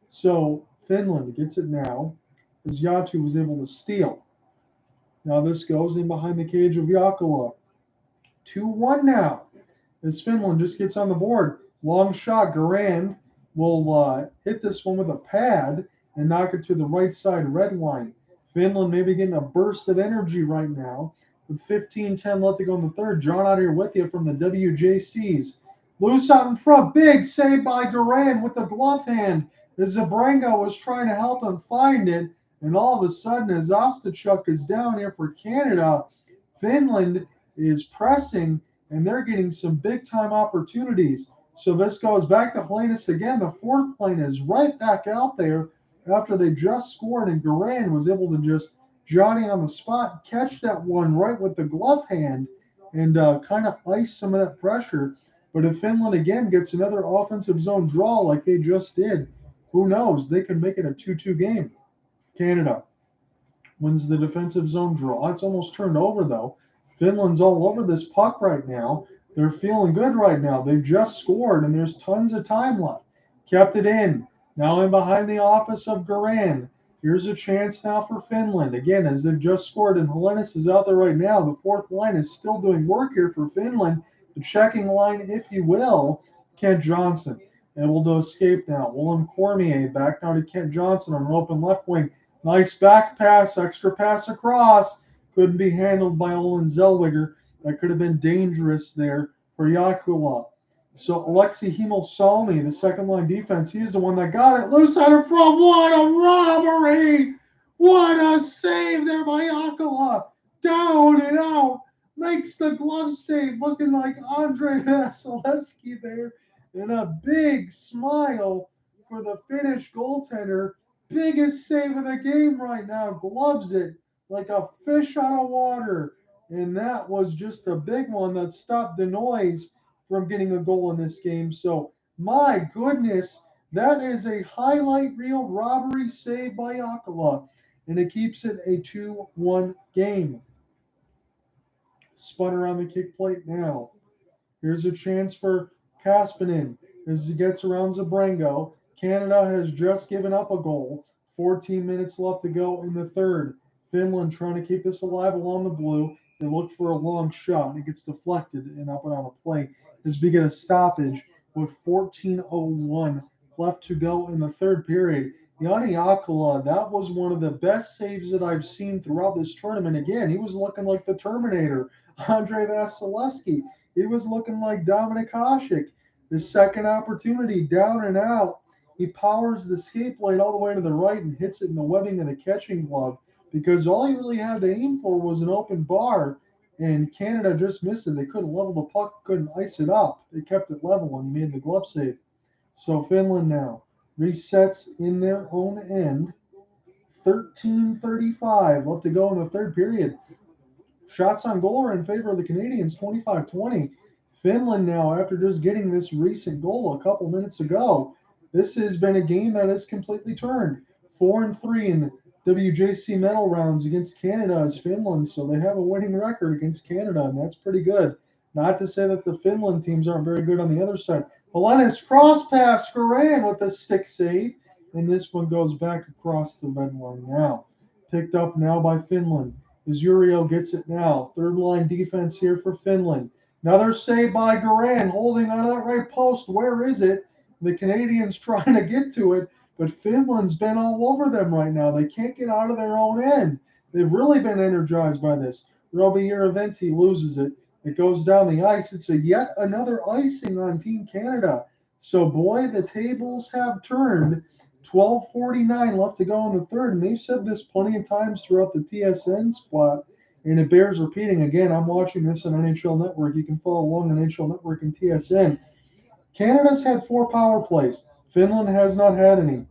So Finland gets it now as Yatu was able to steal. Now this goes in behind the cage of Jakala. 2-1 now as Finland just gets on the board. Long shot. Garand will hit this one with a pad and knock it to the right side red line. Finland maybe getting a burst of energy right now. With 15:10 left to go in the third. John out here with you from the WJCs. Loose out in front. Big save by Garand with the glove hand as Zabrango was trying to help him find it. And all of a sudden, as Ostachuk is down here for Canada, Finland is pressing, and they're getting some big-time opportunities. So this goes back to Hellenis again. The fourth line is right back out there after they just scored, and Garand was able to just Johnny on the spot, catch that one right with the glove hand, and kind of ice some of that pressure. But if Finland again gets another offensive zone draw like they just did, who knows? They can make it a 2-2 game. Canada wins the defensive zone draw. It's almost turned over, though. Finland's all over this puck right now. They're feeling good right now. They've just scored, and there's tons of time left. Kept it in. Now in behind the office of Garand. Here's a chance now for Finland. Again, as they've just scored, and Hellenis is out there right now. The fourth line is still doing work here for Finland. The checking line, if you will, Kent Johnson. Able to escape now. Willem Cormier back now to Kent Johnson on an open left wing. Nice back pass, extra pass across. Couldn't be handled by Olin Zellweger. That could have been dangerous there for Jakula. So Alexei Himmelsalmi, the second line defense, he's the one that got it. Loose out in front. What a robbery! What a save there by Jakula. Down and out makes the glove save, looking like Andre Vasilevsky there, and a big smile for the Finnish goaltender. Biggest save of the game right now, gloves it like a fish out of water. And that was just a big one that stopped the noise from getting a goal in this game. So, my goodness, that is a highlight reel robbery save by Akala, and it keeps it a 2-1 game. Spun around the kick plate now. Here's a chance for Kaspinen as he gets around Zabrango. Canada has just given up a goal. 14 minutes left to go in the third. Finland trying to keep this alive along the blue. They look for a long shot. It gets deflected and up and on a play as we get a stoppage with 14:01 left to go in the third period. Yanni Akala, that was one of the best saves that I've seen throughout this tournament. Again, he was looking like the Terminator. Andre Vasilevsky, he was looking like Dominik Hasek. The second opportunity, down and out. He powers the skate blade all the way to the right and hits it in the webbing of the catching glove because all he really had to aim for was an open bar, and Canada just missed it. They couldn't level the puck, couldn't ice it up. They kept it level and made the glove save. So Finland now resets in their own end. 13:35 left to go in the third period. Shots on goal are in favor of the Canadians, 25-20. Finland now, after just getting this recent goal a couple minutes ago, this has been a game that has completely turned. 4-3 in WJC medal rounds against Canada as Finland, so they have a winning record against Canada, and that's pretty good. Not to say that the Finland teams aren't very good on the other side. Helenis cross pass, Garan with a stick save, and this one goes back across the red line now. Picked up now by Finland. Azurio gets it now. Third line defense here for Finland. Another save by Garan, holding on that right post. Where is it? The Canadians trying to get to it, but Finland's been all over them right now. They can't get out of their own end. They've really been energized by this. Roby Yeraventi loses it. It goes down the ice. It's a yet another icing on Team Canada. So, boy, the tables have turned. 12:49 left to go in the third, and they've said this plenty of times throughout the TSN spot, and it bears repeating. Again, I'm watching this on NHL Network. You can follow along on NHL Network and TSN. Canada's had 4 power plays. Finland has not had any.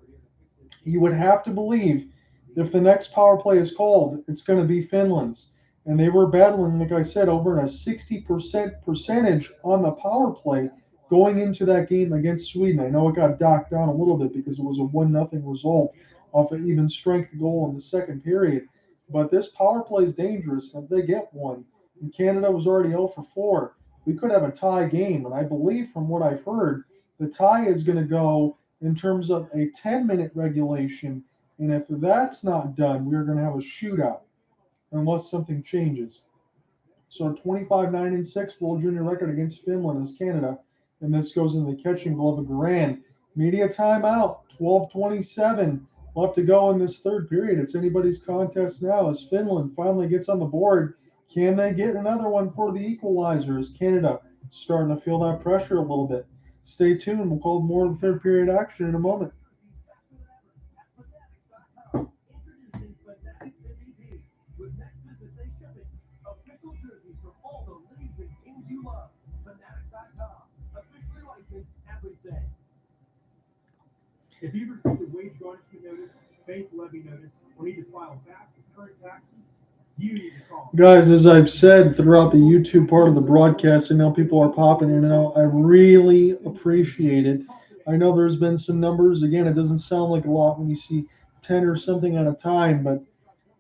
You would have to believe if the next power play is called, it's going to be Finland's. And they were battling, like I said, over a 60% percentage on the power play going into that game against Sweden. I know it got docked down a little bit because it was a 1-0 result off an even strength goal in the second period. But this power play is dangerous if they get one. And Canada was already 0 for 4. We could have a tie game. And I believe from what I've heard, the tie is going to go in terms of a 10-minute regulation. And if that's not done, we're going to have a shootout unless something changes. So 25-9-6 World Junior record against Finland is Canada. And this goes in the catching glove of Garan. Media timeout, 12:27 left to go in this third period. It's anybody's contest now as Finland finally gets on the board. Can they get another one for the equalizer? Is Canada starting to feel that pressure a little bit? Stay tuned. We'll call more of the third period action in a moment. Official jerseys from all the leagues and teams you love. Fanatics.com. Officially licensed everything. If you've received a wage garnishment notice, bank levy notice, or need to file back the current taxes, you need to call. Guys, as I've said throughout the YouTube part of the broadcast, I know people are popping in and out. I really appreciate it. I know there's been some numbers. Again, it doesn't sound like a lot when you see 10 or something at a time, but I'm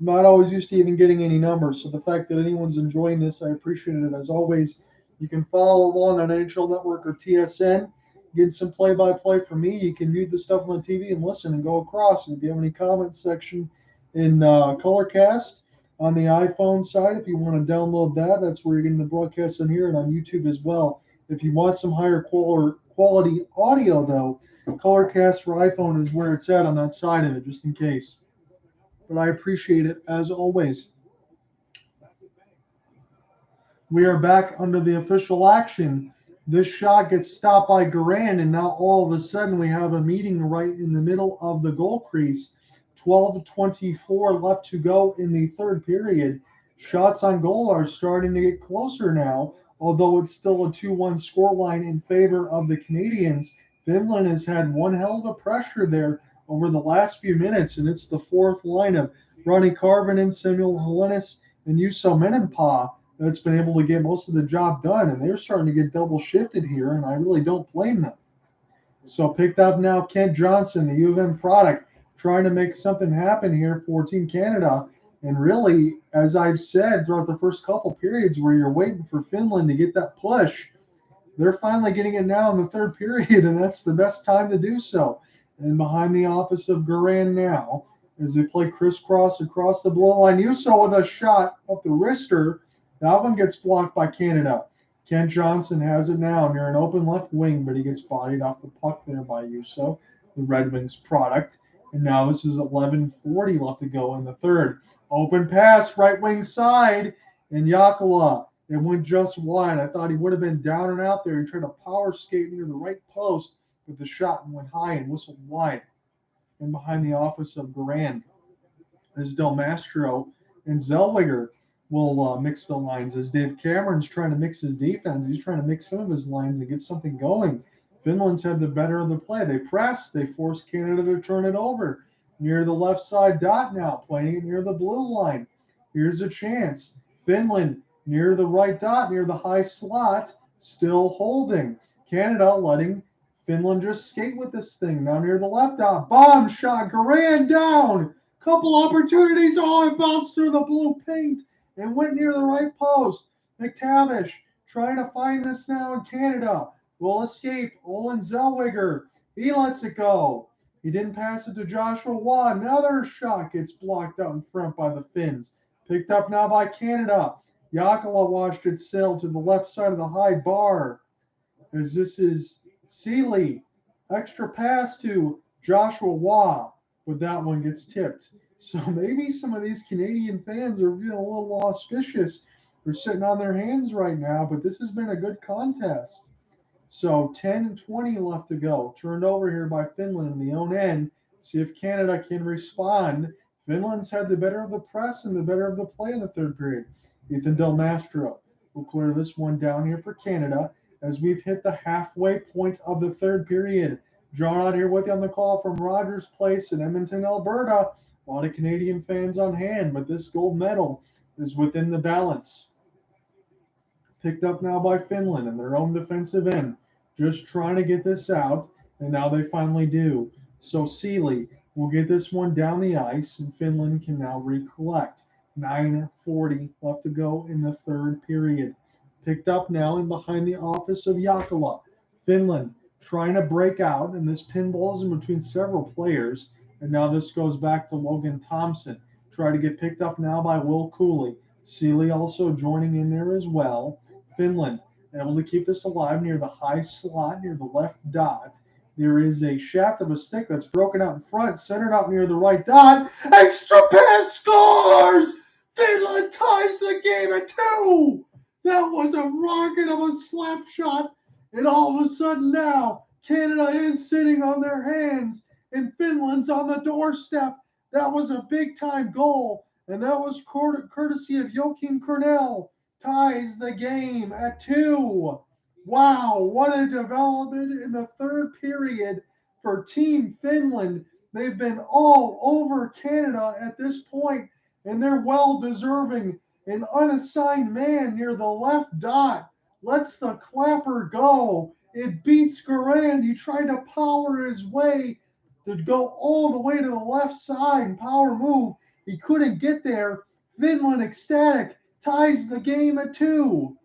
not always used to even getting any numbers. So the fact that anyone's enjoying this, I appreciate it. As always, you can follow along on NHL Network or TSN. Get some play-by-play from me. You can view the stuff on the TV and listen and go across. And if you have any comments section in Colorcast on the iPhone side, if you want to download that, that's where you're getting the broadcast in here and on YouTube as well. If you want some higher quality audio, though, Colorcast for iPhone is where it's at on that side of it, just in case. But I appreciate it, as always. We are back under the official action. This shot gets stopped by Garan, and now all of a sudden we have a meeting right in the middle of the goal crease. 12:24 left to go in the third period. Shots on goal are starting to get closer now, although it's still a 2-1 scoreline in favor of the Canadians. Finland has had one hell of a pressure there over the last few minutes, and it's the fourth line of Ronnie Karvinen, Samuel Helenis, and Juuso Menenpää that's been able to get most of the job done, and they're starting to get double shifted here, and I really don't blame them. So picked up now Kent Johnson, the U of M product, trying to make something happen here for Team Canada. And really, as I've said throughout the first couple periods where you're waiting for Finland to get that push, they're finally getting it now in the third period, and that's the best time to do so. And behind the office of Garand now, as they play crisscross across the blue line. Juuso with a shot off the wrister. That one gets blocked by Canada. Kent Johnson has it now near an open left wing, but he gets bodied off the puck there by Juuso, the Red Wings product. And now this is 11:40 left to go in the third. Open pass, right wing side, and Jokela. It went just wide. I thought he would have been down and out there. He tried to power skate near the right post, but the shot went high and whistled wide. And behind the office of Garand is Del Mastro and Zellweger will mix the lines. As Dave Cameron's trying to mix his defense, he's trying to mix some of his lines and get something going. Finland's had the better of the play. They pressed. They forced Canada to turn it over. Near the left side dot now, playing it near the blue line. Here's a chance. Finland near the right dot, near the high slot, still holding. Canada letting Finland just skate with this thing. Now near the left dot. Bomb shot. Garand down. Couple opportunities. Oh, it bounced through the blue paint and went near the right post. McTavish trying to find this now in Canada. Will escape. Olin Zellweger. He lets it go. He didn't pass it to Joshua Waugh. Another shot gets blocked out in front by the Finns. Picked up now by Canada. Jokela watched it sail to the left side of the high bar. As this is Seeley. Extra pass to Joshua Waugh. But that one gets tipped. So maybe some of these Canadian fans are feeling a little auspicious. They're sitting on their hands right now, but this has been a good contest. So 10:20 left to go. Turned over here by Finland in the own end. See if Canada can respond. Finland's had the better of the press and the better of the play in the third period. Ethan Del Mastro will clear this one down here for Canada as we've hit the halfway point of the third period. John out here with you on the call from Rogers Place in Edmonton, Alberta. A lot of Canadian fans on hand, but this gold medal is within the balance. Picked up now by Finland in their own defensive end. Just trying to get this out, and now they finally do. So Seeley will get this one down the ice, and Finland can now recollect. 9:40 left to go in the third period. Picked up now and behind the office of Jokela. Finland trying to break out, and this pinball's in between several players. And now this goes back to Logan Thompson. Try to get picked up now by Will Cooley. Seeley also joining in there as well. Finland able to keep this alive near the high slot, near the left dot. There is a shaft of a stick that's broken out in front, centered out near the right dot. Extra pass scores! Finland ties the game at 2. That was a rocket of a slap shot. And all of a sudden now, Canada is sitting on their hands and Finland's on the doorstep. That was a big-time goal, and that was courtesy of Joakim Cornell. Ties the game at 2. Wow, what a development in the third period for Team Finland. They've been all over Canada at this point, and they're well deserving. An unassigned man near the left dot lets the clapper go. It beats Garand. He tried to power his way to go all the way to the left side and power move. He couldn't get there. Finland ecstatic ties the game at 2.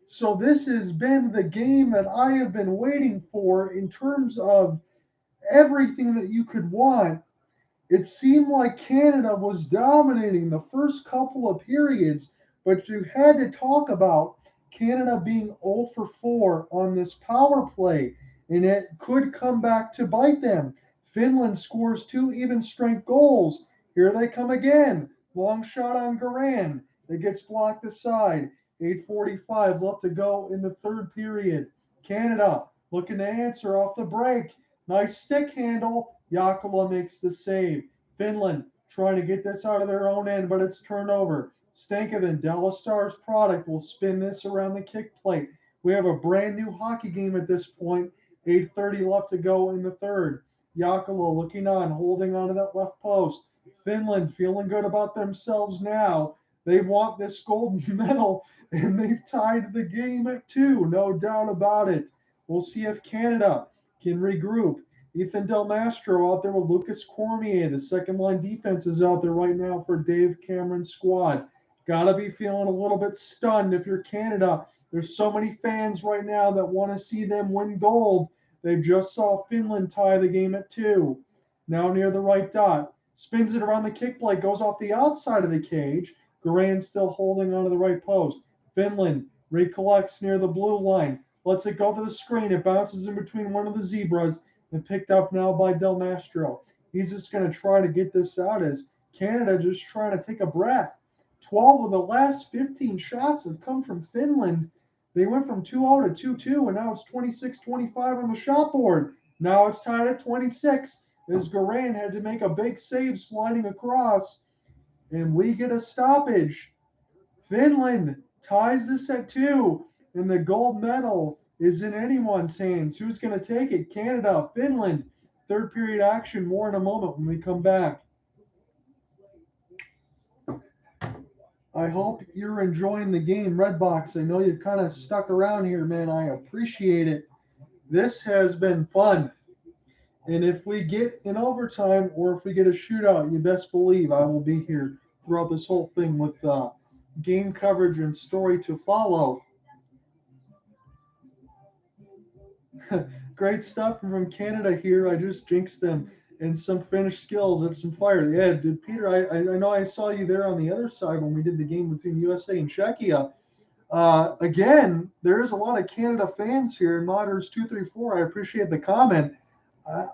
So this has been the game that I have been waiting for in terms of everything that you could want. It seemed like Canada was dominating the first couple of periods, but you had to talk about Canada being 0 for 4 on this power play, and it could come back to bite them. Finland scores 2 even strength goals. Here they come again. Long shot on Garand. It gets blocked aside. 8:45 left to go in the third period. Canada looking to answer off the break. Nice stick handle. Jokela makes the save. Finland trying to get this out of their own end, but it's turned over. Stankoven, Dallas Stars product, will spin this around the kick plate. We have a brand new hockey game at this point. 8:30 left to go in the third. Jakala looking on, holding on to that left post. Finland feeling good about themselves now. They want this gold medal, and they've tied the game at 2, no doubt about it. We'll see if Canada can regroup. Ethan Del Mastro out there with Lucas Cormier. The second line defense is out there right now for Dave Cameron's squad. Gotta be feeling a little bit stunned if you're Canada. There's so many fans right now that want to see them win gold. They just saw Finland tie the game at 2. Now near the right dot. Spins it around the kick plate, goes off the outside of the cage. Garan still holding onto the right post. Finland recollects near the blue line. Lets it go to the screen. It bounces in between one of the zebras and picked up now by Del Mastro. He's just going to try to get this out as Canada just trying to take a breath. 12 of the last 15 shots have come from Finland. They went from 2-0 to 2-2, and now it's 26-25 on the shot board. Now it's tied at 26 as Garan had to make a big save sliding across, and we get a stoppage. Finland ties this at 2, and the gold medal is in anyone's hands. Who's going to take it? Canada, Finland. Third period action, more in a moment when we come back. I hope you're enjoying the game, Redbox. I know you've kind of stuck around here, man. I appreciate it. This has been fun. And if we get in overtime or if we get a shootout, you best believe I will be here throughout this whole thing with game coverage and story to follow. Great stuff from Canada here. I just jinxed them. And some Finnish skills and some fire. Yeah, dude, Peter, I know I saw you there on the other side when we did the game between USA and Czechia. Again, there is a lot of Canada fans here in Modders 234. I appreciate the comment.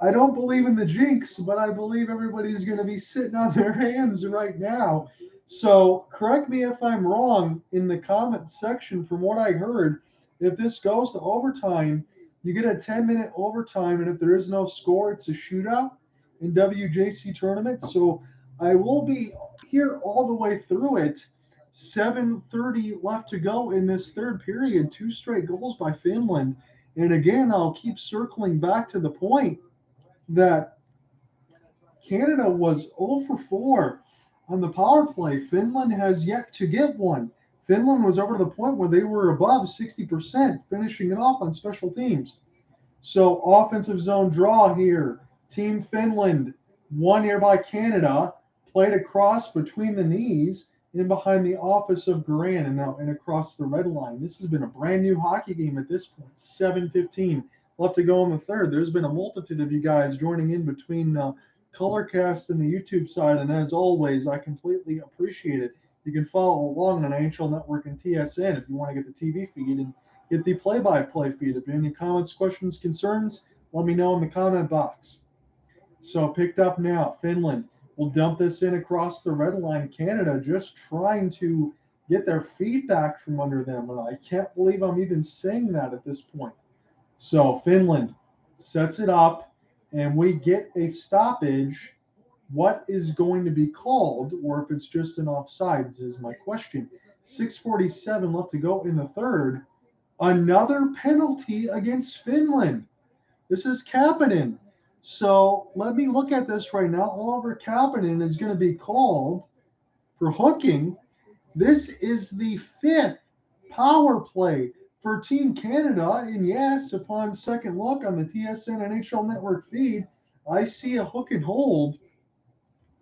I don't believe in the jinx, but I believe everybody's going to be sitting on their hands right now. So correct me if I'm wrong in the comment section. From what I heard, if this goes to overtime, you get a 10-minute overtime, and if there is no score, it's a shootout in WJC tournaments. So I will be here all the way through it. 7:30 left to go in this third period. 2 straight goals by Finland. And again, I'll keep circling back to the point that Canada was 0 for 4 on the power play. Finland has yet to get one. Finland was over to the point where they were above 60%, finishing it off on special teams. So offensive zone draw here. Team Finland, won here by Canada, played across between the knees and behind the office of Garan and across the red line. This has been a brand new hockey game at this point. 7:15 left to go in the third. There's been a multitude of you guys joining in between Colorcast and the YouTube side, and as always, I completely appreciate it. You can follow along on NHL Network and TSN if you want to get the TV feed and get the play-by-play feed. If you have any comments, questions, concerns, let me know in the comment box. So picked up now, Finland will dump this in across the red line. Canada just trying to get their feet back from under them. And I can't believe I'm even saying that at this point. So Finland sets it up, and we get a stoppage. What is going to be called, or if it's just an offsides is my question. 6:47 left to go in the third. Another penalty against Finland. This is Kapanen. So let me look at this right now. Oliver Kapanen is going to be called for hooking. This is the 5th power play for Team Canada. And yes, upon second look on the TSN NHL Network feed, I see a hook and hold.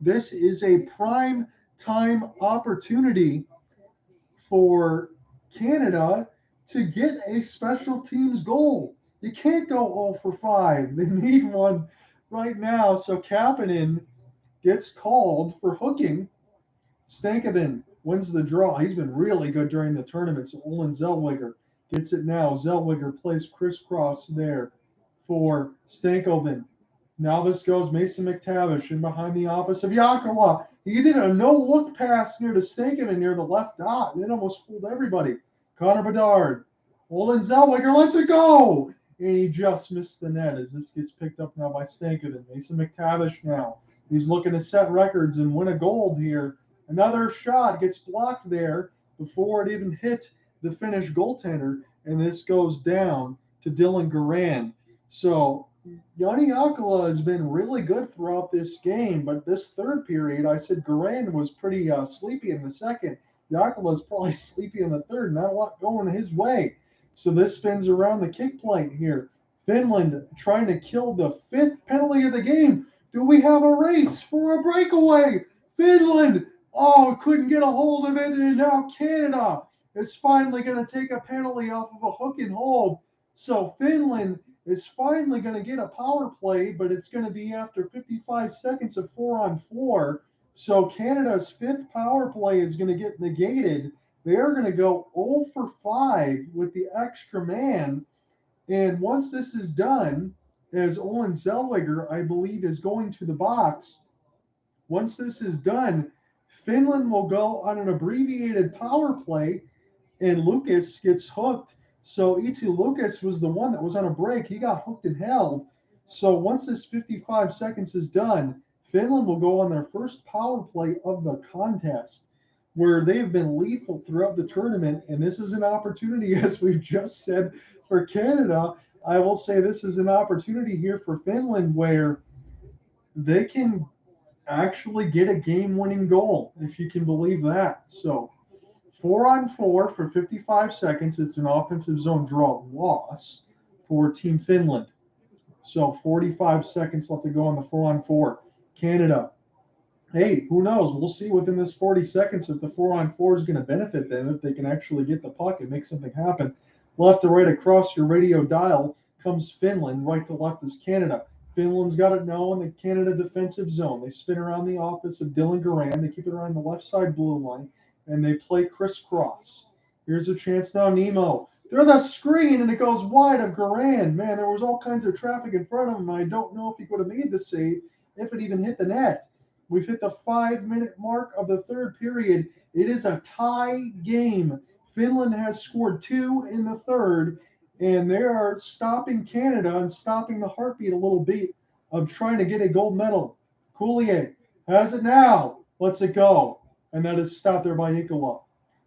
This is a prime time opportunity for Canada to get a special teams goal. You can't go 0 for 5. They need one right now. So Kapanen gets called for hooking. Stankoven wins the draw. He's been really good during the tournament. So Olin Zellweger gets it now. Zellweger plays crisscross there for Stankoven. Now this goes Mason McTavish in behind the office of Jakala. He did a no-look pass near to Stankoven near the left dot. It almost fooled everybody. Connor Bedard. Olin Zellweger lets it go. And he just missed the net as this gets picked up now by Stankoven. Mason McTavish now He's looking to set records and win a gold here. Another shot gets blocked there before it even hit the Finnish goaltender, and this goes down to Dylan Garand. So Jani Jokela has been really good throughout this game, but this third period, I said Garand was pretty sleepy in the second. Jokela's probably sleepy in the third. Not a lot going his way. So this spins around the kick plate here. Finland trying to kill the 5th penalty of the game. Do we have a race for a breakaway? Finland, couldn't get a hold of it, and now Canada is finally going to take a penalty off of a hook and hold. So Finland is finally going to get a power play, but it's going to be after 55 seconds of 4-on-4. So Canada's 5th power play is going to get negated. They're going to go 0 for 5 with the extra man. And once this is done, as Owen Zellweger, I believe, is going to the box, once this is done, Finland will go on an abbreviated power play, and Lucas gets hooked. So Eetu Lucas was the one that was on a break. He got hooked and held. So once this 55 seconds is done, Finland will go on their first power play of the contest, where they've been lethal throughout the tournament. And this is an opportunity, as we've just said, for Canada. I will say this is an opportunity here for Finland where they can actually get a game-winning goal, if you can believe that. So 4-on-4 for 55 seconds. It's an offensive zone draw loss for Team Finland. So 45 seconds left to go on the 4-on-4. Canada, hey, who knows? We'll see within this 40 seconds if the 4-on-4 is going to benefit them, if they can actually get the puck and make something happen. Left to right across your radio dial comes Finland. Right to left is Canada. Finland's got it now in the Canada defensive zone. They spin around the office of Dylan Garand. They keep it around the left side blue line, and they play crisscross. Here's a chance now, Nemo. Through the screen, and it goes wide of Garand. Man, there was all kinds of traffic in front of him. I don't know if he could have made the save, if it even hit the net. We've hit the 5-minute mark of the third period. It is a tie game. Finland has scored 2 in the third, and they are stopping Canada and stopping the heartbeat a little bit of trying to get a gold medal. Coulier has it now. Lets it go. And that is stopped there by Jokela.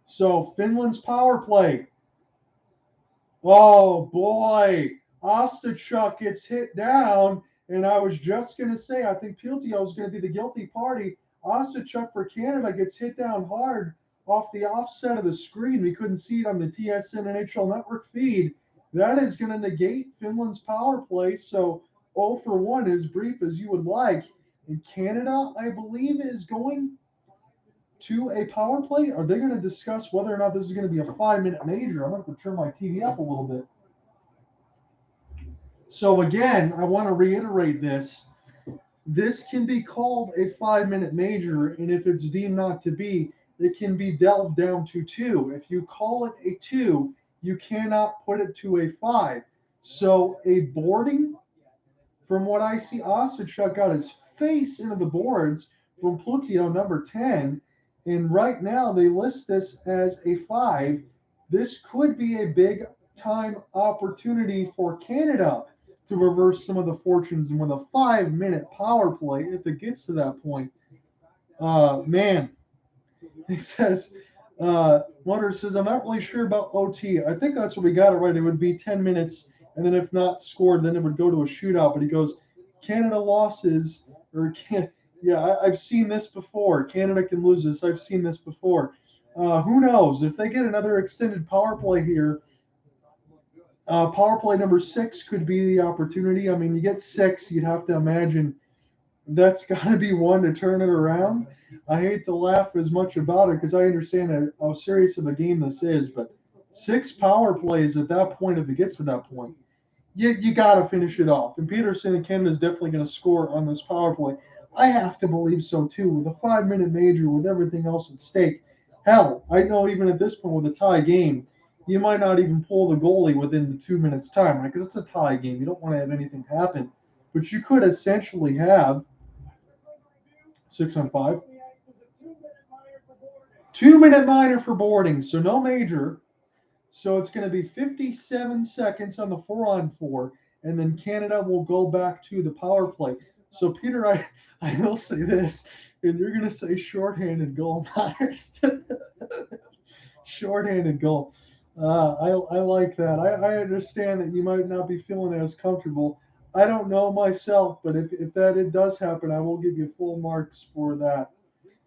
So Finland's power play. Oh, boy. Ostachuk gets hit down. And I was just going to say, I think Piltio is going to be the guilty party. Ostachuk for Canada gets hit down hard off the offset of the screen. We couldn't see it on the TSN NHL Network feed. That is going to negate Finland's power play. So 0 for 1, as brief as you would like. And Canada, I believe, is going to a power play. Are they going to discuss whether or not this is going to be a 5-minute major? I'm going to turn my TV up a little bit. So again, I want to reiterate this. This can be called a 5-minute major, and if it's deemed not to be, it can be delved down to 2. If you call it a 2, you cannot put it to a 5. So a boarding, from what I see, Ostachuk got his face into the boards from Plutio, number 10, and right now they list this as a 5. This could be a big-time opportunity for Canada to reverse some of the fortunes, and with a 5-minute power play, if it gets to that point, man, he says, Mutter says, I'm not really sure about OT. I think that's what we got it right. It would be 10 minutes, and then if not scored, then it would go to a shootout. But he goes, Canada losses, or I've seen this before. Canada can lose this. I've seen this before. Who knows? If they get another extended power play here, power play number 6 could be the opportunity. I mean, you get 6, you'd have to imagine that's got to be one to turn it around. I hate to laugh as much about it because I understand how serious of a game this is, but 6 power plays at that point, if it gets to that point, you got to finish it off. And Peterson and Canada is definitely going to score on this power play. I have to believe so too. With a 5-minute major, with everything else at stake, hell, I know even at this point with a tie game, you might not even pull the goalie within the 2 minutes time, right? Because it's a tie game. You don't want to have anything happen. But you could essentially have 6-on-5. 2-minute minor for boarding, so no major. So it's going to be 57 seconds on the 4-on-4, and then Canada will go back to the power play. So, Peter, I will say this, and you're going to say shorthanded goal, Myers. Shorthanded goal. I like that. I understand that you might not be feeling as comfortable. I don't know myself, but if that it does happen, I will give you full marks for that.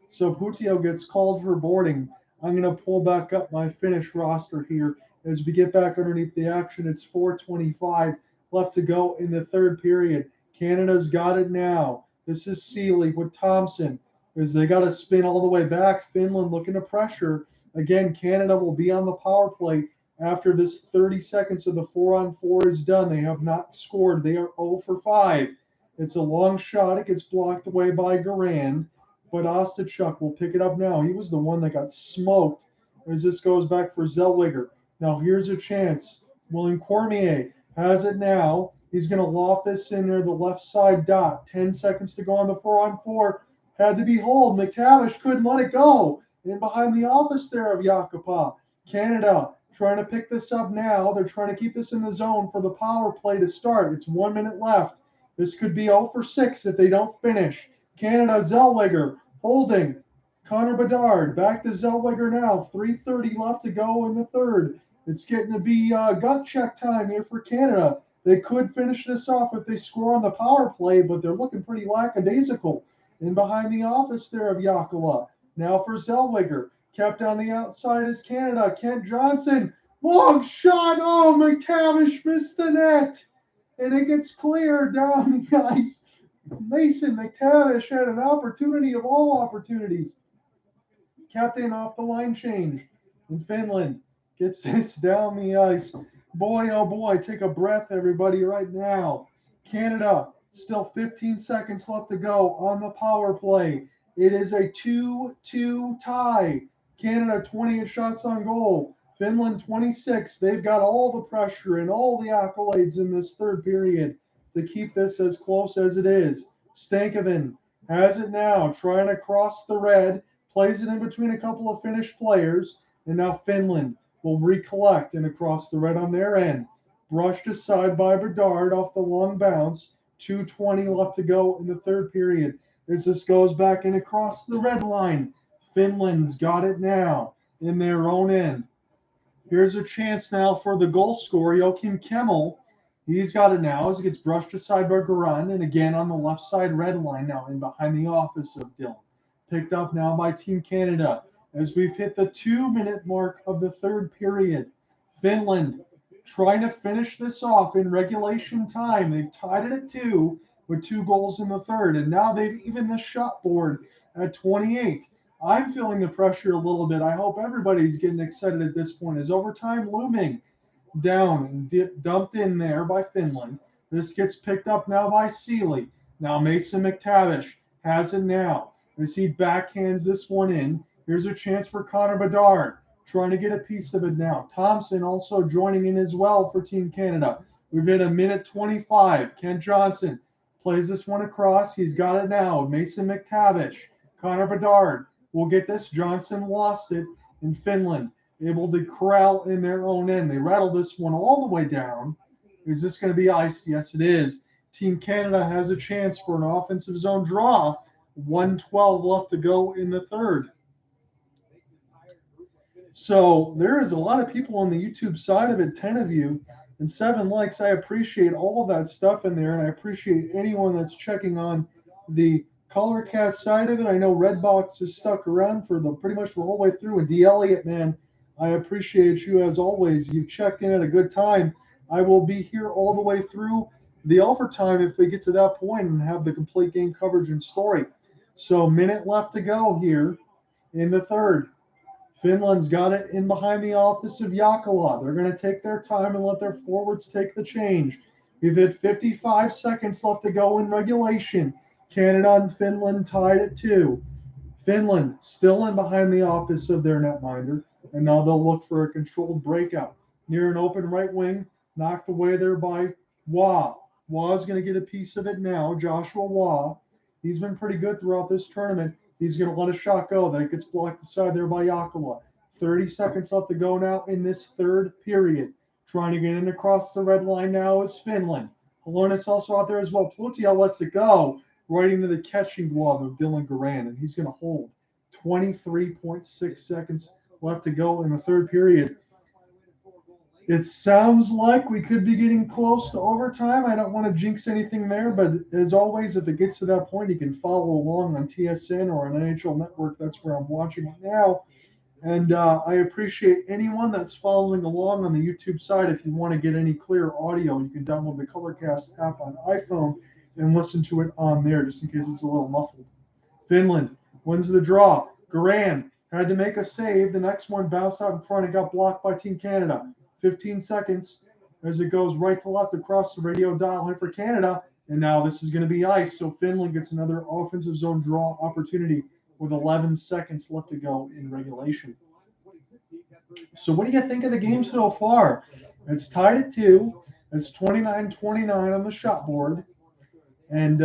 So Putio gets called for boarding. I'm going to pull back up my Finnish roster here as we get back underneath the action. It's 4:25 left to go in the third period. Canada's got it now. This is Seeley with Thompson as they got to spin all the way back. Finland looking to pressure. Again, Canada will be on the power play after this 30 seconds of the 4-on-4 is done. They have not scored. They are 0 for 5. It's a long shot. It gets blocked away by Garand. But Ostachuk will pick it up now. He was the one that got smoked as this goes back for Zellweger. Now here's a chance. William Cormier has it now. He's going to loft this in there, the left side dot. 10 seconds to go on the 4-on-4. Had to be hold. McTavish couldn't let it go. In behind the office there of Jakapa. Canada trying to pick this up now. They're trying to keep this in the zone for the power play to start. It's 1 minute left. This could be 0 for 6 if they don't finish. Canada, Zellweger, holding. Connor Bedard, back to Zellweger now. 3:30 left to go in the third. It's getting to be gut check time here for Canada. They could finish this off if they score on the power play, but they're looking pretty lackadaisical. In behind the office there of Yakula. Now for Zellweger. Kept on the outside is Canada. Kent Johnson. Long shot. Oh, McTavish missed the net. And it gets cleared down the ice. Mason McTavish had an opportunity of all opportunities. Captain off the line change. And Finland gets this down the ice. Boy, oh boy, take a breath, everybody, right now. Canada, still 15 seconds left to go on the power play. It is a 2-2 tie. Canada 28 shots on goal. Finland 26. They've got all the pressure and all the accolades in this third period to keep this as close as it is. Stankoven has it now, trying to cross the red, plays it in between a couple of Finnish players, and now Finland will recollect and across the red on their end. Brushed aside by Bedard off the long bounce. 2:20 left to go in the third period. As this goes back and across the red line. Finland's got it now in their own end. Here's a chance now for the goal scorer, Joachim Kemmel. He's got it now as it gets brushed aside by Garan, and again on the left side red line now in behind the office of Dylan. Picked up now by Team Canada as we've hit the 2-minute mark of the third period. Finland trying to finish this off in regulation time. They've tied it at 2 with 2 goals in the third, and now they've even the shot board at 28. I'm feeling the pressure a little bit. I hope everybody's getting excited at this point. Is overtime looming? Down and dumped in there by Finland. This gets picked up now by Seeley. Now Mason McTavish has it now. As he backhands this one in. Here's a chance for Connor Bedard. Trying to get a piece of it now. Thompson also joining in as well for Team Canada. We've hit 1:25. Kent Johnson plays this one across. He's got it now. Mason McTavish. Connor Bedard will get this. Johnson lost it in Finland. Able to corral in their own end. They rattled this one all the way down. Is this going to be ice? Yes, it is. Team Canada has a chance for an offensive zone draw. 1:12 left to go in the third. So there is a lot of people on the YouTube side of it, 10 of you, and 7 likes. I appreciate all of that stuff in there, and I appreciate anyone that's checking on the Colorcast side of it. I know Redbox is stuck around for pretty much the whole way through. And D. Elliott, man, I appreciate you as always. You checked in at a good time. I will be here all the way through the overtime if we get to that point and have the complete game coverage and story. So minute left to go here in the third. Finland's got it in behind the office of Jakala. They're going to take their time and let their forwards take the change. We've had 55 seconds left to go in regulation. Canada and Finland tied at 2. Finland still in behind the office of their netminder, and now they'll look for a controlled breakout. Near an open right wing, knocked away there by Waugh. Waugh's going to get a piece of it now. Joshua Waugh. He's been pretty good throughout this tournament. He's going to let a shot go. Then it gets blocked aside there by Yakala. 30 seconds left to go now in this third period. Trying to get in across the red line now is Finland. Halonis also out there as well. Plutia lets it go. right into the catching glove of Dylan Garand, and he's going to hold 23.6 seconds left to go in the third period. It sounds like we could be getting close to overtime. I don't want to jinx anything there, but as always, if it gets to that point, you can follow along on TSN or on NHL Network. That's where I'm watching it now. And I appreciate anyone that's following along on the YouTube side. If you want to get any clear audio, you can download the Colorcast app on iPhone and listen to it on there, just in case it's a little muffled. Finland wins the draw. Garand had to make a save. The next one bounced out in front and got blocked by Team Canada. 15 seconds as it goes right to left across the radio dial here for Canada. And now this is going to be ice. So Finland gets another offensive zone draw opportunity with 11 seconds left to go in regulation. So what do you think of the game so far? It's tied at 2. It's 29-29 on the shot board. And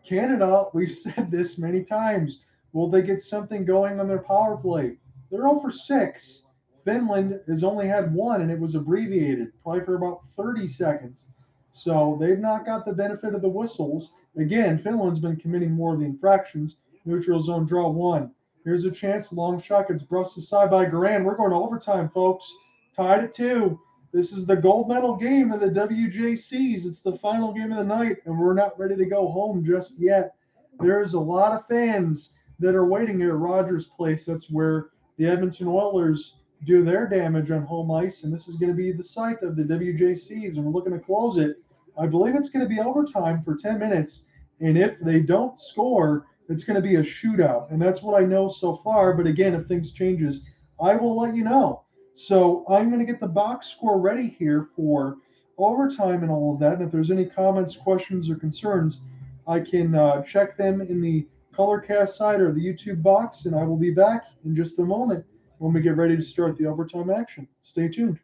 Canada, we've said this many times, will they get something going on their power play? They're 0 for 6. Finland has only had 1, and it was abbreviated, probably for about 30 seconds. So they've not got the benefit of the whistles. Again, Finland's been committing more of the infractions. Neutral zone draw 1. Here's a chance. Long shot gets brushed aside by Garand. We're going to overtime, folks. Tied at 2. This is the gold medal game of the WJCs. It's the final game of the night, and we're not ready to go home just yet. There's a lot of fans that are waiting here at Rogers Place. That's where the Edmonton Oilers do their damage on home ice, and this is going to be the site of the WJCs, and we're looking to close it. I believe it's going to be overtime for 10 minutes, and if they don't score, it's going to be a shootout, and that's what I know so far. But again, if things changes, I will let you know. So I'm going to get the box score ready here for overtime and all of that, and if there's any comments, questions, or concerns, I can check them in the Colorcast side or the YouTube box, and I will be back in just a moment when we get ready to start the overtime action. Stay tuned.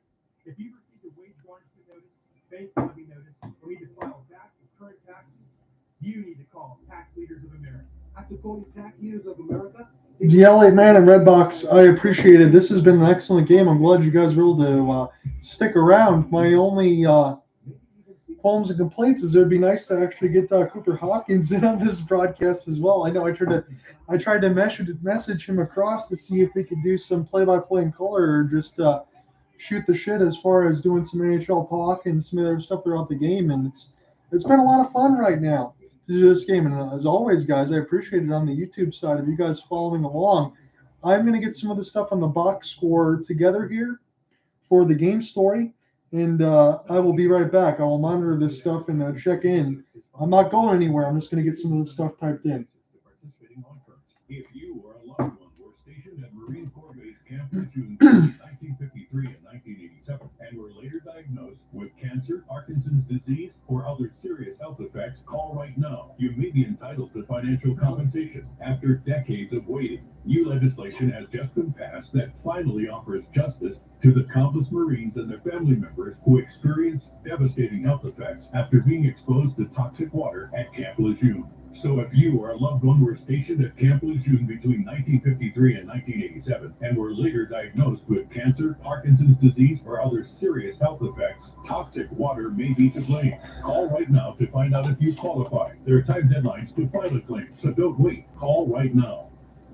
If you received a wage garnishment notice, bank levy notice, or need to file back with current taxes, you need to call Tax Leaders of America. After calling Tax Leaders of America, DL8 Man and Redbox, I appreciate it. This has been an excellent game. I'm glad you guys were able to stick around. My only qualms and complaints is it would be nice to actually get Cooper Hopkins in on this broadcast as well. I know I tried to message him across to see if we could do some play-by-play in color or just shoot the shit as far as doing some NHL talk and some other stuff throughout the game. And it's been a lot of fun right now to do this game. And as always, guys, I appreciate it on the YouTube side of you guys following along. I'm going to get some of the stuff on the box score together here for the game story. And I will be right back. I will monitor this stuff and check in. I'm not going anywhere. I'm just going to get some of this stuff typed in. If you or a loved one were stationed at Marine Corps Base Camp Lejeune between 1953 and 1987 and were later diagnosed with cancer, Parkinson's disease, or other serious health effects, call right now. You may be entitled to financial compensation after decades of waiting. New legislation has just been passed that finally offers justice to the countless Marines and their family members who experienced devastating health effects after being exposed to toxic water at Camp Lejeune. So if you or a loved one were stationed at Camp Lejeune between 1953 and 1987 and were later diagnosed with cancer, Parkinson's disease, or other serious health effects, toxic water may be to blame. Call right now to find out if you qualify. There are time deadlines to file a claim, so don't wait. Call right now.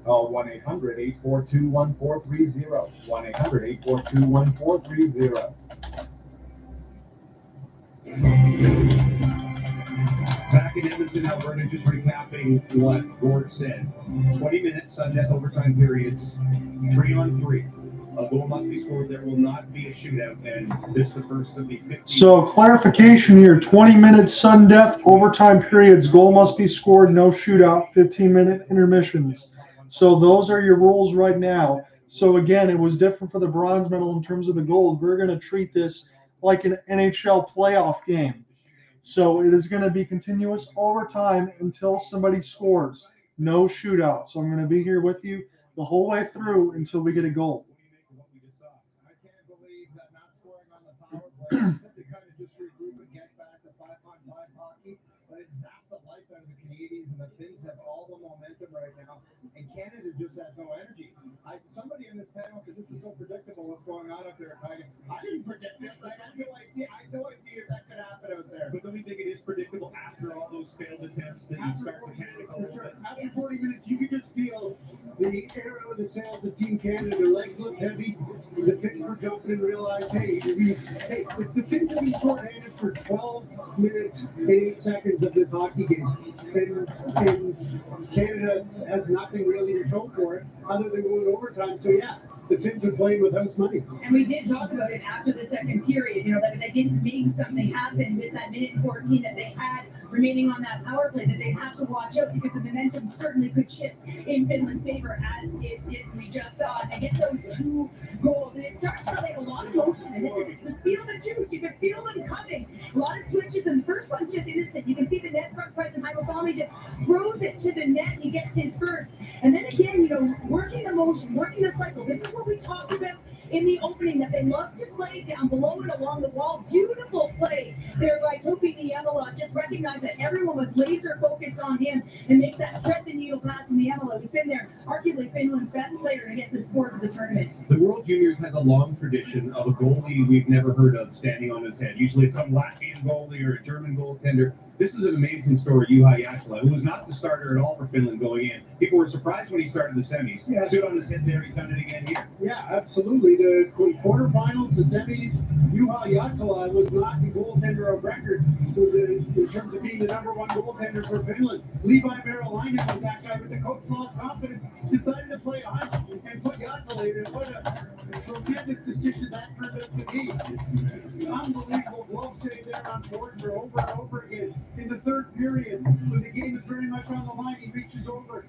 Call 1-800-842-1430. 1-800-842-1430. Back in Edmonton, Alberta, just recapping what Gord said. 20 minutes, sudden death overtime periods, 3-on-3. A goal must be scored. There will not be a shootout, and this is the first of the 15. So clarification here, 20 minutes sudden death, overtime periods, goal must be scored, no shootout, 15-minute intermissions. So those are your rules right now. So again, it was different for the bronze medal in terms of the gold. We're going to treat this like an NHL playoff game. So it is going to be continuous overtime until somebody scores. No shootout. So I'm going to be here with you the whole way through until we get a goal. I can't believe that not scoring on the power play, simply kind of just regroup and get back to 5-on-5 hockey. but it zapped the life out of the Canadians, and the Finns have all the momentum right now, and Canada just has no energy. Somebody in this panel said this is so predictable what's going on up there. I didn't predict this. I had no idea. I had no idea if that could happen out there. But don't you think it is predictable after all those failed attempts that you start to panic a little bit? After 40 minutes, you could just feel the air out of the sails of Team Canada. Their legs look heavy. The Finns were jumping and realized, hey, if the Finns have been shorthanded for 12 minutes and 8 seconds of this hockey game, and Canada has nothing really to show for it other than going overtime. So yeah, the Finns are playing with house money. And we did talk about it after the second period, that if they didn't make something happen with that minute 14 that they had remaining on that power play, that they'd have to watch out because the momentum certainly could shift in Finland's favor as it did. We just saw it. They get those 2 goals, and it starts really a lot of motion. And this is it. You feel the juice. You can feel them coming. A lot of twitches, and the first one's just innocent. You can see the net front present. Salmi just throws it to the net. He gets his first. And then again, working the motion, working the cycle. This is what we talked about in the opening, that they love to play down below and along the wall. Beautiful play there by Topi Niemela. Just recognize that everyone was laser focused on him and makes that thread the needle pass from Niemela, who's been there, arguably Finland's best player, and gets his score of the tournament. The World Juniors has a long tradition of a goalie we've never heard of standing on his head. Usually it's some Latvian goalie or a German goaltender. This is an amazing story. Juha Jääskelä, who was not the starter at all for Finland going in. People were surprised when he started the semis. Yeah. Stood on his head there. He's done it again here. Yeah, absolutely. The quarterfinals, the semis, Juha Jääskelä was not the goaltender of record in terms of being the #1 goaltender for Finland. Levi Merelainen was that guy, but the coach lost confidence, decided to play a hunch and put Jääskelä in. What a tremendous decision that turned out to be. Unbelievable glove save there on Fortner over and over again. In the third period, when the game is very much on the line, he reaches over.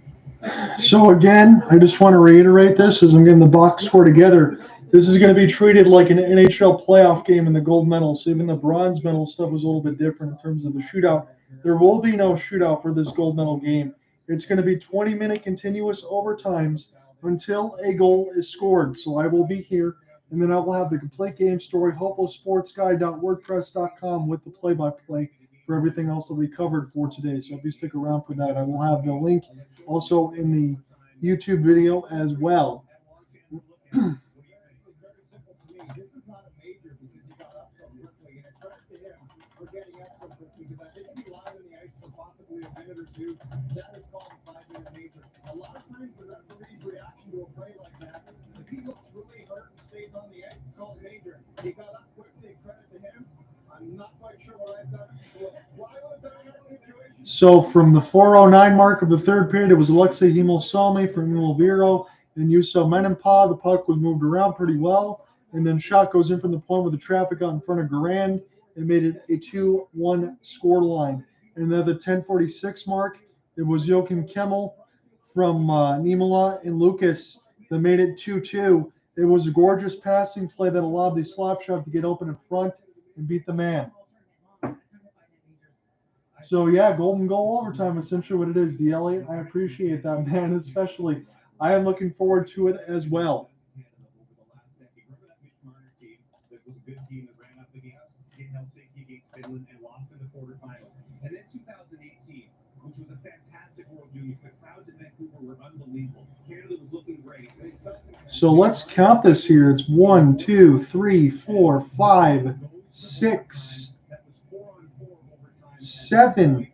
So again, I just want to reiterate this as I'm getting the box score together. This is going to be treated like an NHL playoff game in the gold medal. So even the bronze medal stuff was a little bit different in terms of the shootout. There will be no shootout for this gold medal game. It's going to be 20-minute continuous overtimes until a goal is scored. So I will be here, and then I will have the complete game story, hoposportsguy.wordpress.com, with the play-by-play for everything else that we covered for today. So if you stick around for that, I will have the link also in the YouTube video as well. This is not a major because he got up so quickly, and a credit to him for getting up so quickly, because I think if he lied on the ice for possibly a minute or two, that is called a 5-minute major. A lot of times the referee's reaction to a play like that, if he looks really hurt and stays on the ice, it's called a major. He got up quickly, and credit to him. I'm not quite sure what I've done. Why would have done in that situation? So from the 4:09 mark of the third period, it was Alexei Himel-Salmi from Viro and Juuso Menenpää. The puck was moved around pretty well. And then shot goes in from the point where the traffic got in front of Garand and made it a 2-1 score line. And then the 10:46 mark, it was Joachim Kemmel from Niemela and Lucas that made it 2-2. It was a gorgeous passing play that allowed the slap shot to get open in front and beat the man. So yeah, golden goal overtime, essentially what it is. The Elliott, I appreciate that, man, especially. I am looking forward to it as well. That was a good team that ran up against Helsinki, against Finland, and lost in the quarterfinals. And then 2018, which was a fantastic World Juniors. The crowds in Vancouver were unbelievable. Canada was looking great. So let's count this here. It's 1, 2, 3, 4, 5, 6, 7.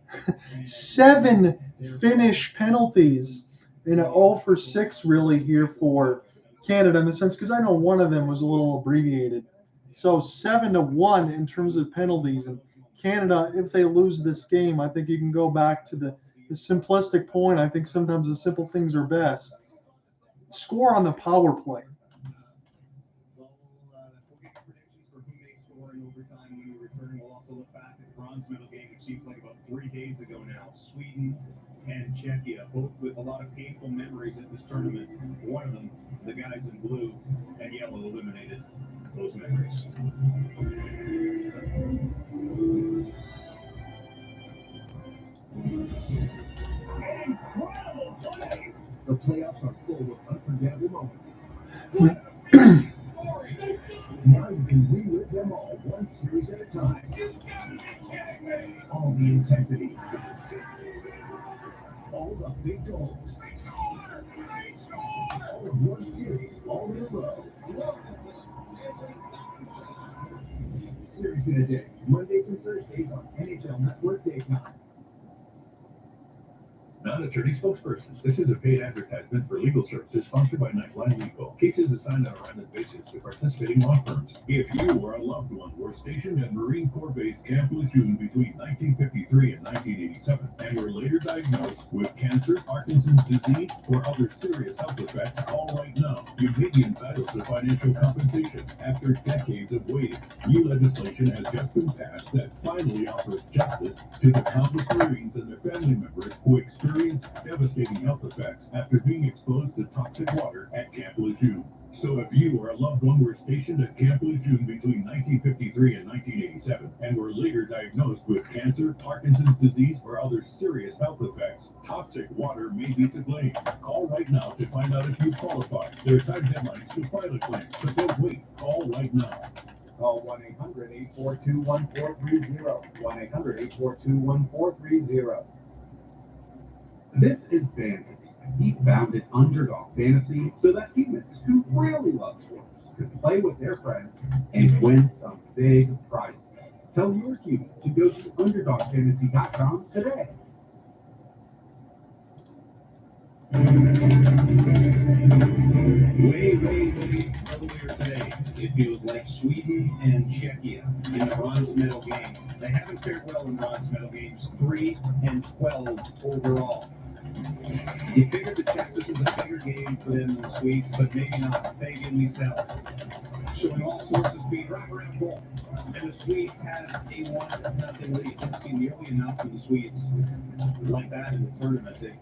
7 Finnish penalties and an 0 for 6 really here for Canada in the sense, because I know one of them was a little abbreviated. So 7-1 in terms of penalties. And Canada, if they lose this game, I think you can go back to the simplistic point. I think sometimes the simple things are best. Score on the power play. We'll get predictions for who may score in overtime when we return. We'll also look back at the bronze medal game, which seems like about 3 days ago now. Sweden and Czechia, both with a lot of painful memories at this tournament. One of them, the guys in blue and yellow, eliminated those memories. The playoffs are full of unforgettable moments. Now you can relive them all, one series at a time. All the the intensity. All the big goals. All of your series, all in a row. Series in a day, Mondays and Thursdays on NHL Network Daytime. Non-attorney spokesperson. This is a paid advertisement for legal services sponsored by Nightline Legal. Cases assigned on a random basis to participating law firms. If you or a loved one were stationed at Marine Corps Base Camp Lejeune between 1953 and 1987 and were later diagnosed with cancer, Parkinson's disease, or other serious health effects, call right now. You may be entitled to financial compensation after decades of waiting. New legislation has just been passed that finally offers justice to the countless Marines and their family members who experience devastating health effects after being exposed to toxic water at Camp Lejeune. So if you or a loved one were stationed at Camp Lejeune between 1953 and 1987 and were later diagnosed with cancer, Parkinson's disease, or other serious health effects, toxic water may be to blame. Call right now to find out if you qualify. There are time deadlines to file a claim, so don't wait. Call right now. Call 1-800-842-1430. 1-800-842-1430. This is Bandit. He founded Underdog Fantasy so that humans who really love sports could play with their friends and win some big prizes. Tell your human to go to UnderdogFantasy.com today. Way earlier today, it feels like Sweden and Czechia in the bronze medal game. They haven't fared well in bronze medal games, 3-12 overall. You figured the Czechs, this was a bigger game for them than the Swedes, but maybe not. Fabian Wiesel showing all sorts of speed, wraparound goal. And the Swedes had a 1-0 lead. I've seen nearly enough of the Swedes like that in the tournament. The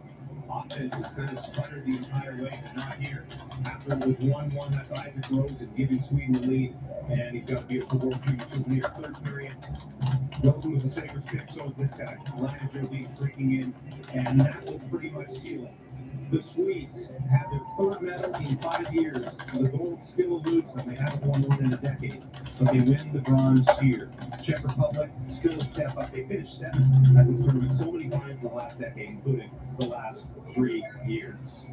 offense has kind of sputtered the entire way, but not here. After it was 1-1, that's Isaac Rosen giving Sweden the lead, and he's got to be a World Junior souvenir. Third period, Rosen with the saver's pick, so is this guy. Ryan Jodine streaking in, and that will pretty much seal it. The Swedes have their third medal in 5 years. The gold still eludes them. They haven't won one in a decade, but they win the bronze here. Czech Republic still a step up. They finished 7th at this tournament so many times in the last decade, including the last 3 years.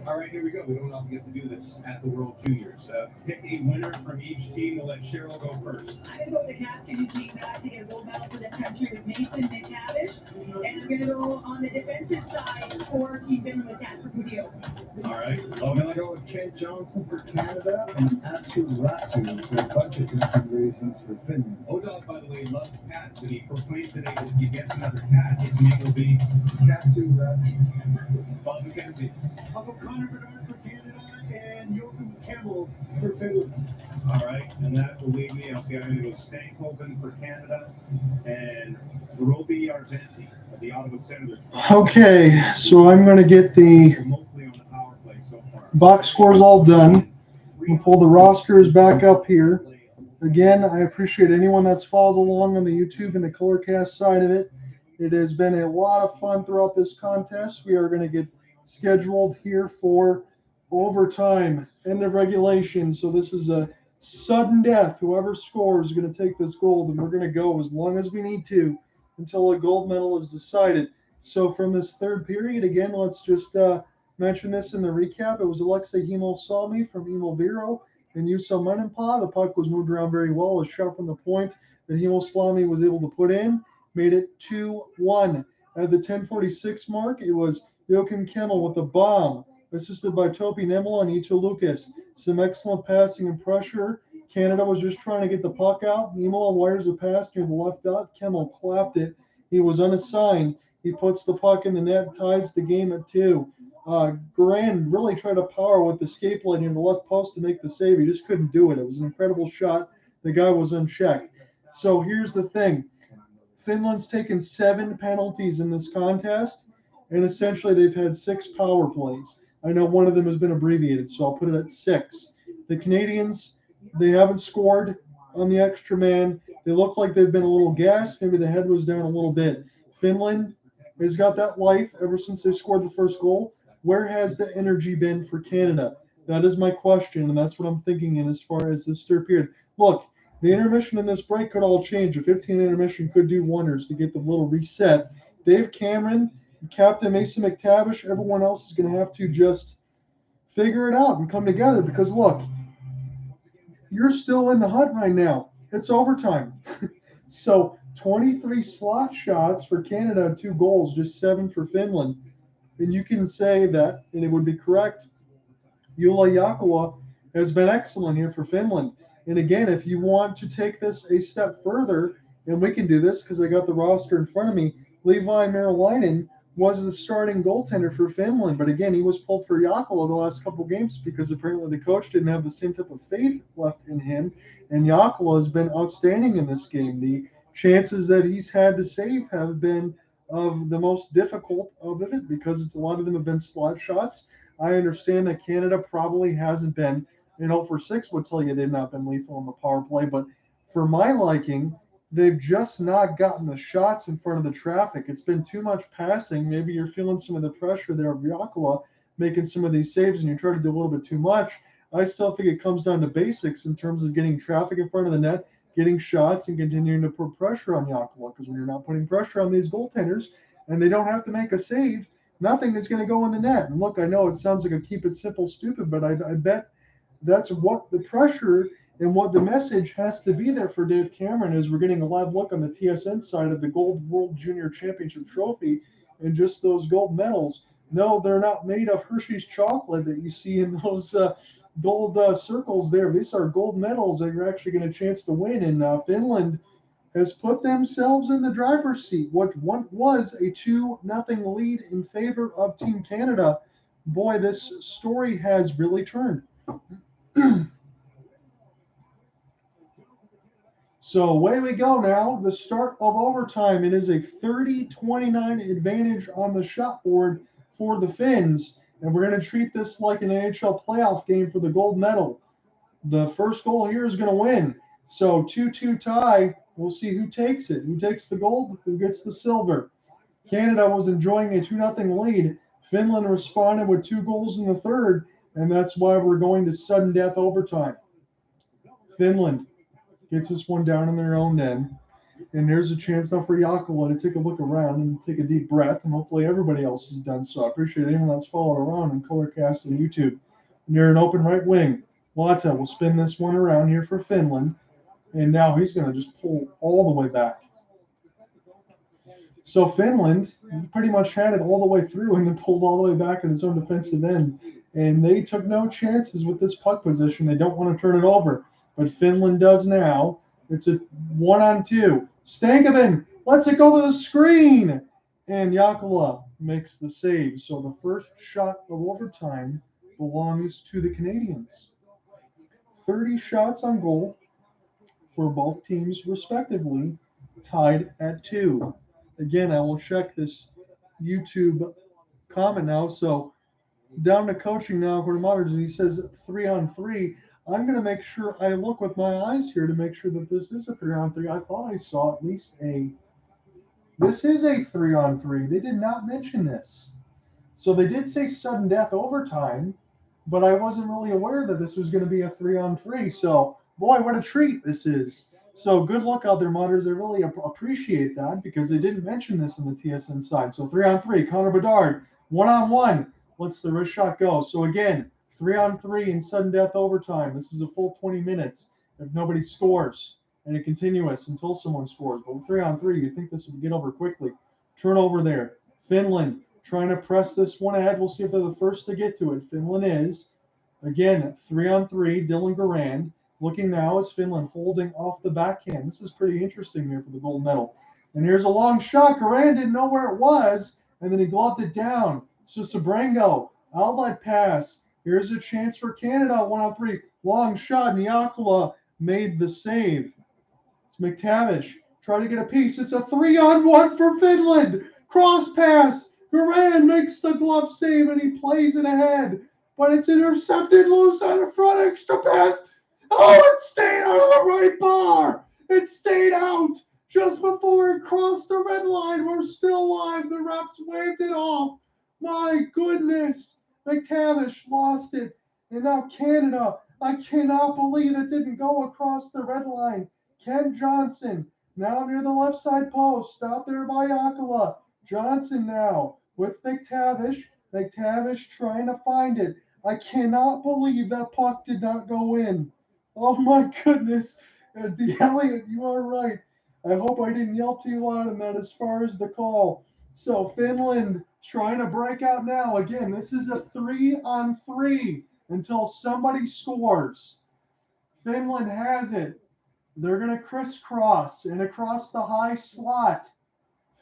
All right, here we go. We don't often get to do this at the World Juniors. Pick a winner from each team. We'll let Cheryl go first. I'm going to go with the captain who came back to get a gold medal for this country with Mason McTavish. And I'm going to go on the defensive side for Team Finland with Casper Pudio. All right. I'm going to go with Kent Johnson for Canada and Atu Ratu for a bunch of different reasons for Finland. Odog, by the way, loves cats, and he proclaimed today that if he gets another cat, his name will be Atu Ratu. Bob McKenzie. I'll go Connor Bedard for Canada and Joachim Kemmel for Finland. All right, and that will leave me. Okay, I'm going to go Stankoven for Canada and Roby Arbenzi of the Ottawa Senators. Okay, so I'm going to get the Mostly on the power play so far. box scores all done. We'll pull the rosters back up here. Again, I appreciate anyone that's followed along on the YouTube and the Colorcast side of it. It has been a lot of fun throughout this contest. We are going to get scheduled here for overtime, end of regulation. So this is a sudden death. Whoever scores is going to take this gold, and we're going to go as long as we need to until a gold medal is decided. So from this third period, again, let's just mention this in the recap. It was Alexei Himel-Salmi from Emo Viro and Juuso Menenpää. The puck was moved around very well. It was sharp on the point that Himel-Salmi was able to put in. Made it 2-1. At the 10:46 mark, it was Joachim Kemmel with the bomb, assisted by Topi Nemel and Ito Lucas. Some excellent passing and pressure. Canada was just trying to get the puck out. Nemel wires a pass near the left dot. Kemmel clapped it. He was unassigned. He puts the puck in the net, ties the game at 2. Grand really tried to power with the escape line in the left post to make the save. He just couldn't do it. It was an incredible shot. The guy was unchecked. So here's the thing. Finland's taken 7 penalties in this contest, and essentially they've had 6 power plays. I know one of them has been abbreviated, so I'll put it at 6. The Canadians, they haven't scored on the extra man. They look like they've been a little gassed. Maybe the head was down a little bit. Finland has got that life ever since they scored the first goal. Where has the energy been for Canada? That is my question, and that's what I'm thinking in as far as this third period. Look, The intermission in this break could all change. A 15 intermission could do wonders to get the little reset. Dave Cameron, Captain Mason McTavish, everyone else is going to have to just figure it out and come together because, look, you're still in the hunt right now. It's overtime. So 23 slot shots for Canada, 2 goals, just 7 for Finland. And you can say that, and it would be correct, Jula Jakula has been excellent here for Finland. And again, if you want to take this a step further, and we can do this because I got the roster in front of me, Levi Merilainen was the starting goaltender for Finland. But again, he was pulled for Jakula the last couple games because apparently the coach didn't have the same type of faith left in him. And Jakula has been outstanding in this game. The chances that he's had to save have been of the most difficult of it because a lot of them have been slot shots. I understand that Canada probably hasn't been, 0 for 6 would tell you they've not been lethal on the power play, but for my liking, they've just not gotten the shots in front of the traffic. It's been too much passing. Maybe you're feeling some of the pressure there of Jakula making some of these saves and you try to do a little bit too much. I still think it comes down to basics in terms of getting traffic in front of the net, getting shots, and continuing to put pressure on Jakula, because when you're not putting pressure on these goaltenders and they don't have to make a save, nothing is going to go in the net. And look, I know it sounds like a keep it simple stupid, but I bet that's what the pressure and what the message has to be there for Dave Cameron is we're getting a live look on the TSN side of the Gold World Junior Championship Trophy and just those gold medals. No, they're not made of Hershey's chocolate that you see in those gold circles there. These are gold medals that you're actually going to chance to win. And Finland has put themselves in the driver's seat. What was a 2-0 lead in favor of Team Canada. Boy, this story has really turned. So away we go now. The start of overtime. It is a 30-29 advantage on the shot board for the Finns. And we're going to treat this like an NHL playoff game for the gold medal. The first goal here is going to win. So 2-2 tie. We'll see who takes it. Who takes the gold? Who gets the silver? Canada was enjoying a 2-0 lead. Finland responded with 2 goals in the third, and that's why we're going to sudden death overtime. Finland gets this one down in their own end. And there's a chance now for Jakula to take a look around and take a deep breath, and hopefully everybody else has done so. I appreciate anyone that's followed around on Colorcast and YouTube. Near an open right wing, Latta will spin this one around here for Finland, and now he's going to just pull all the way back. So Finland pretty much had it all the way through and then pulled all the way back in his own defensive end, and they took no chances with this puck position. They don't want to turn it over, but Finland does now. It's a 1-on-2. Stankoven lets it go to the screen, and Jakula makes the save. So the first shot of overtime belongs to the Canadians. 30 shots on goal for both teams respectively, tied at 2. Again, I will check this YouTube comment now. So down to coaching now, according to Monitors, and he says 3-on-3. I'm going to make sure I look with my eyes here to make sure that this is a 3-on-3. I thought I saw at least this is a 3-on-3. They did not mention this. So they did say sudden death overtime, but I wasn't really aware that this was going to be a 3-on-3. So, boy, what a treat this is. So good luck out there, Monitors. I really appreciate that because they didn't mention this on the TSN side. So 3-on-3, Connor Bedard, 1-on-1. Let's the wrist shot go. So again, 3-on-3 in sudden death overtime. This is a full 20 minutes if nobody scores, and it continuous until someone scores. But with 3-on-3, you'd think this would get over quickly. Turnover there. Finland trying to press this one ahead. We'll see if they're the first to get to it. Finland is. Again, 3-on-3, Dylan Garand. Looking now as Finland holding off the backhand. This is pretty interesting here for the gold medal. And here's a long shot. Garand didn't know where it was, and then he gloved it down. So Sabrango, outlet pass. Here's a chance for Canada, 1-on-3. Long shot, Jakula made the save. It's McTavish trying to get a piece. It's a 3-on-1 for Finland. Cross pass. Garand makes the glove save, and he plays it ahead. But it's intercepted loose on the front extra pass. Oh, it stayed out of the right bar. It stayed out just before it crossed the red line. We're still live. The refs waved it off. My goodness. McTavish lost it. And now Canada, I cannot believe it didn't go across the red line. Kent Johnson now near the left side post, out there by Akala. Johnson now with McTavish. McTavish trying to find it. I cannot believe that puck did not go in. Oh my goodness. Elliot, you are right. I hope I didn't yell too loud in that as far as the call. So Finland trying to break out now. Again, this is a 3-on-3 until somebody scores. Finland has it. They're going to crisscross and across the high slot.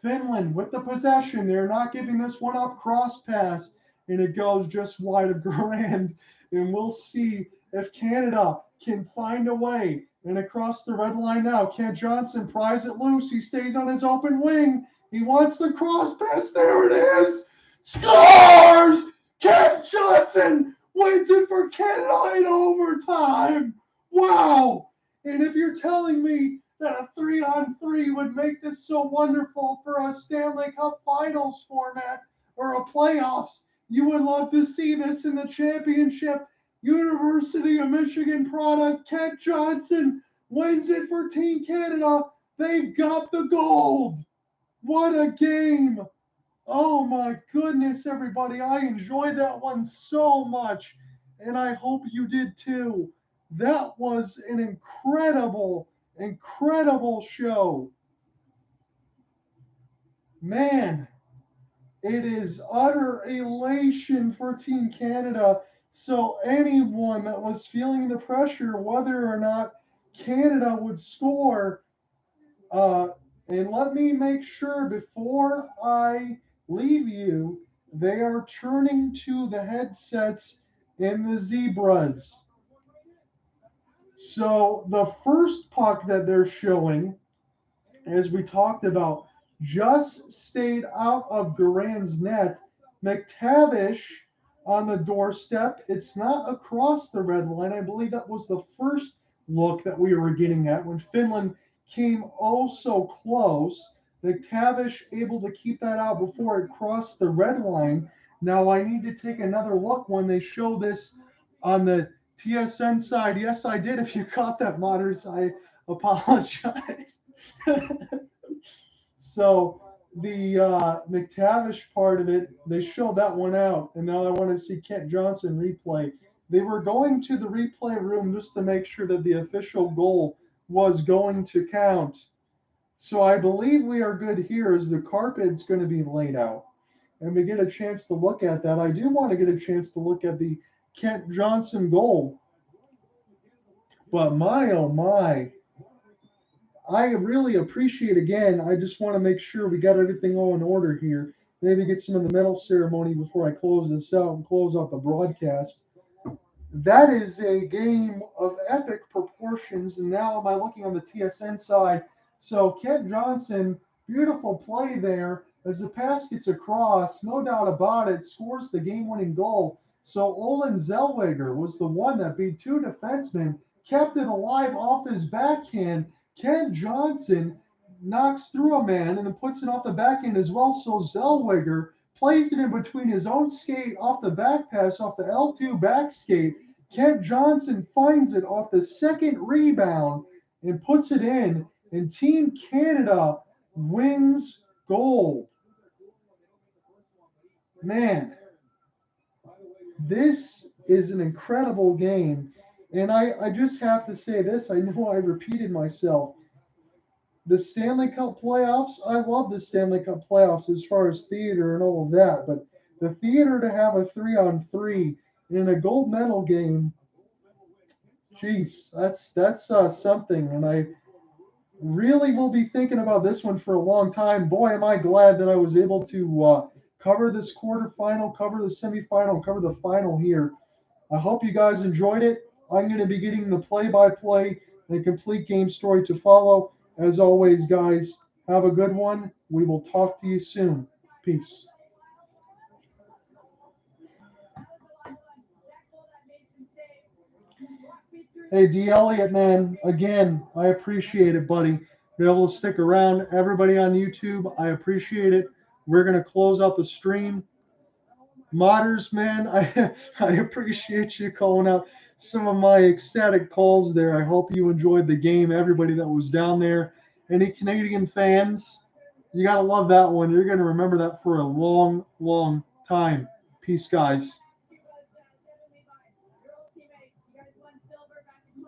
Finland with the possession. They're not giving this one up. Cross pass. And it goes just wide of Grand. And we'll see if Canada can find a way. And across the red line now. Kent Johnson pries it loose. He stays on his open wing. He wants the cross pass. There it is. Scores! Kent Johnson wins it for Canada in overtime. Wow. And if you're telling me that a 3-on-3 would make this so wonderful for a Stanley Cup Finals format or a playoffs, you would love to see this in the championship. University of Michigan product, Kent Johnson wins it for Team Canada. They've got the gold. What a game. Oh my goodness, everybody. I enjoyed that one so much, and I hope you did too. That was an incredible show. Man, it is utter elation for Team Canada. So anyone that was feeling the pressure, whether or not Canada would score, and let me make sure before I leave you, they are turning to the headsets in the Zebras. So the first puck that they're showing, as we talked about, just stayed out of Garand's net. McTavish on the doorstep. It's not across the red line. I believe that was the first look that we were getting at when Finland came oh so close. McTavish able to keep that out before it crossed the red line. Now I need to take another look when they show this on the TSN side. Yes, I did. If you caught that, Modders, I apologize. So the McTavish part of it, they showed that one out, and now I want to see Kent Johnson replay. They were going to the replay room just to make sure that the official goal was going to count. So I believe we are good here as the carpet's going to be laid out, and we get a chance to look at that. I do want to get a chance to look at the Kent Johnson goal. But my, oh my, I really appreciate, again, I just want to make sure we got everything all in order here. Maybe get some of the medal ceremony before I close this out and close out the broadcast. That is a game of epic proportions. And now am I looking on the TSN side? So Kent Johnson, beautiful play there as the pass gets across, no doubt about it, scores the game-winning goal. So Olin Zellweger was the one that beat two defensemen, kept it alive off his backhand. Kent Johnson knocks through a man and then puts it off the backhand as well. So Zellweger plays it in between his own skate off the back pass, off the L2 back skate. Kent Johnson finds it off the second rebound and puts it in. And Team Canada wins gold. Man, this is an incredible game. And I just have to say this. I know I repeated myself. The Stanley Cup playoffs, I love the Stanley Cup playoffs as far as theater and all of that. But the theater to have a 3-on-3 in a gold medal game, geez, that's something. And I really will be thinking about this one for a long time. Boy, am I glad that I was able to cover this quarterfinal, cover the semifinal, cover the final here. I hope you guys enjoyed it. I'm going to be getting the play-by-play and complete game story to follow. As always, guys, have a good one. We will talk to you soon. Peace. Hey, D. Elliott, man, again, I appreciate it, buddy. Be able to stick around. Everybody on YouTube, I appreciate it. We're going to close out the stream. Modders, man, I appreciate you calling out some of my ecstatic calls there. I hope you enjoyed the game. Everybody that was down there, any Canadian fans, you gotta love that one. You're gonna remember that for a long, long time. Peace, guys.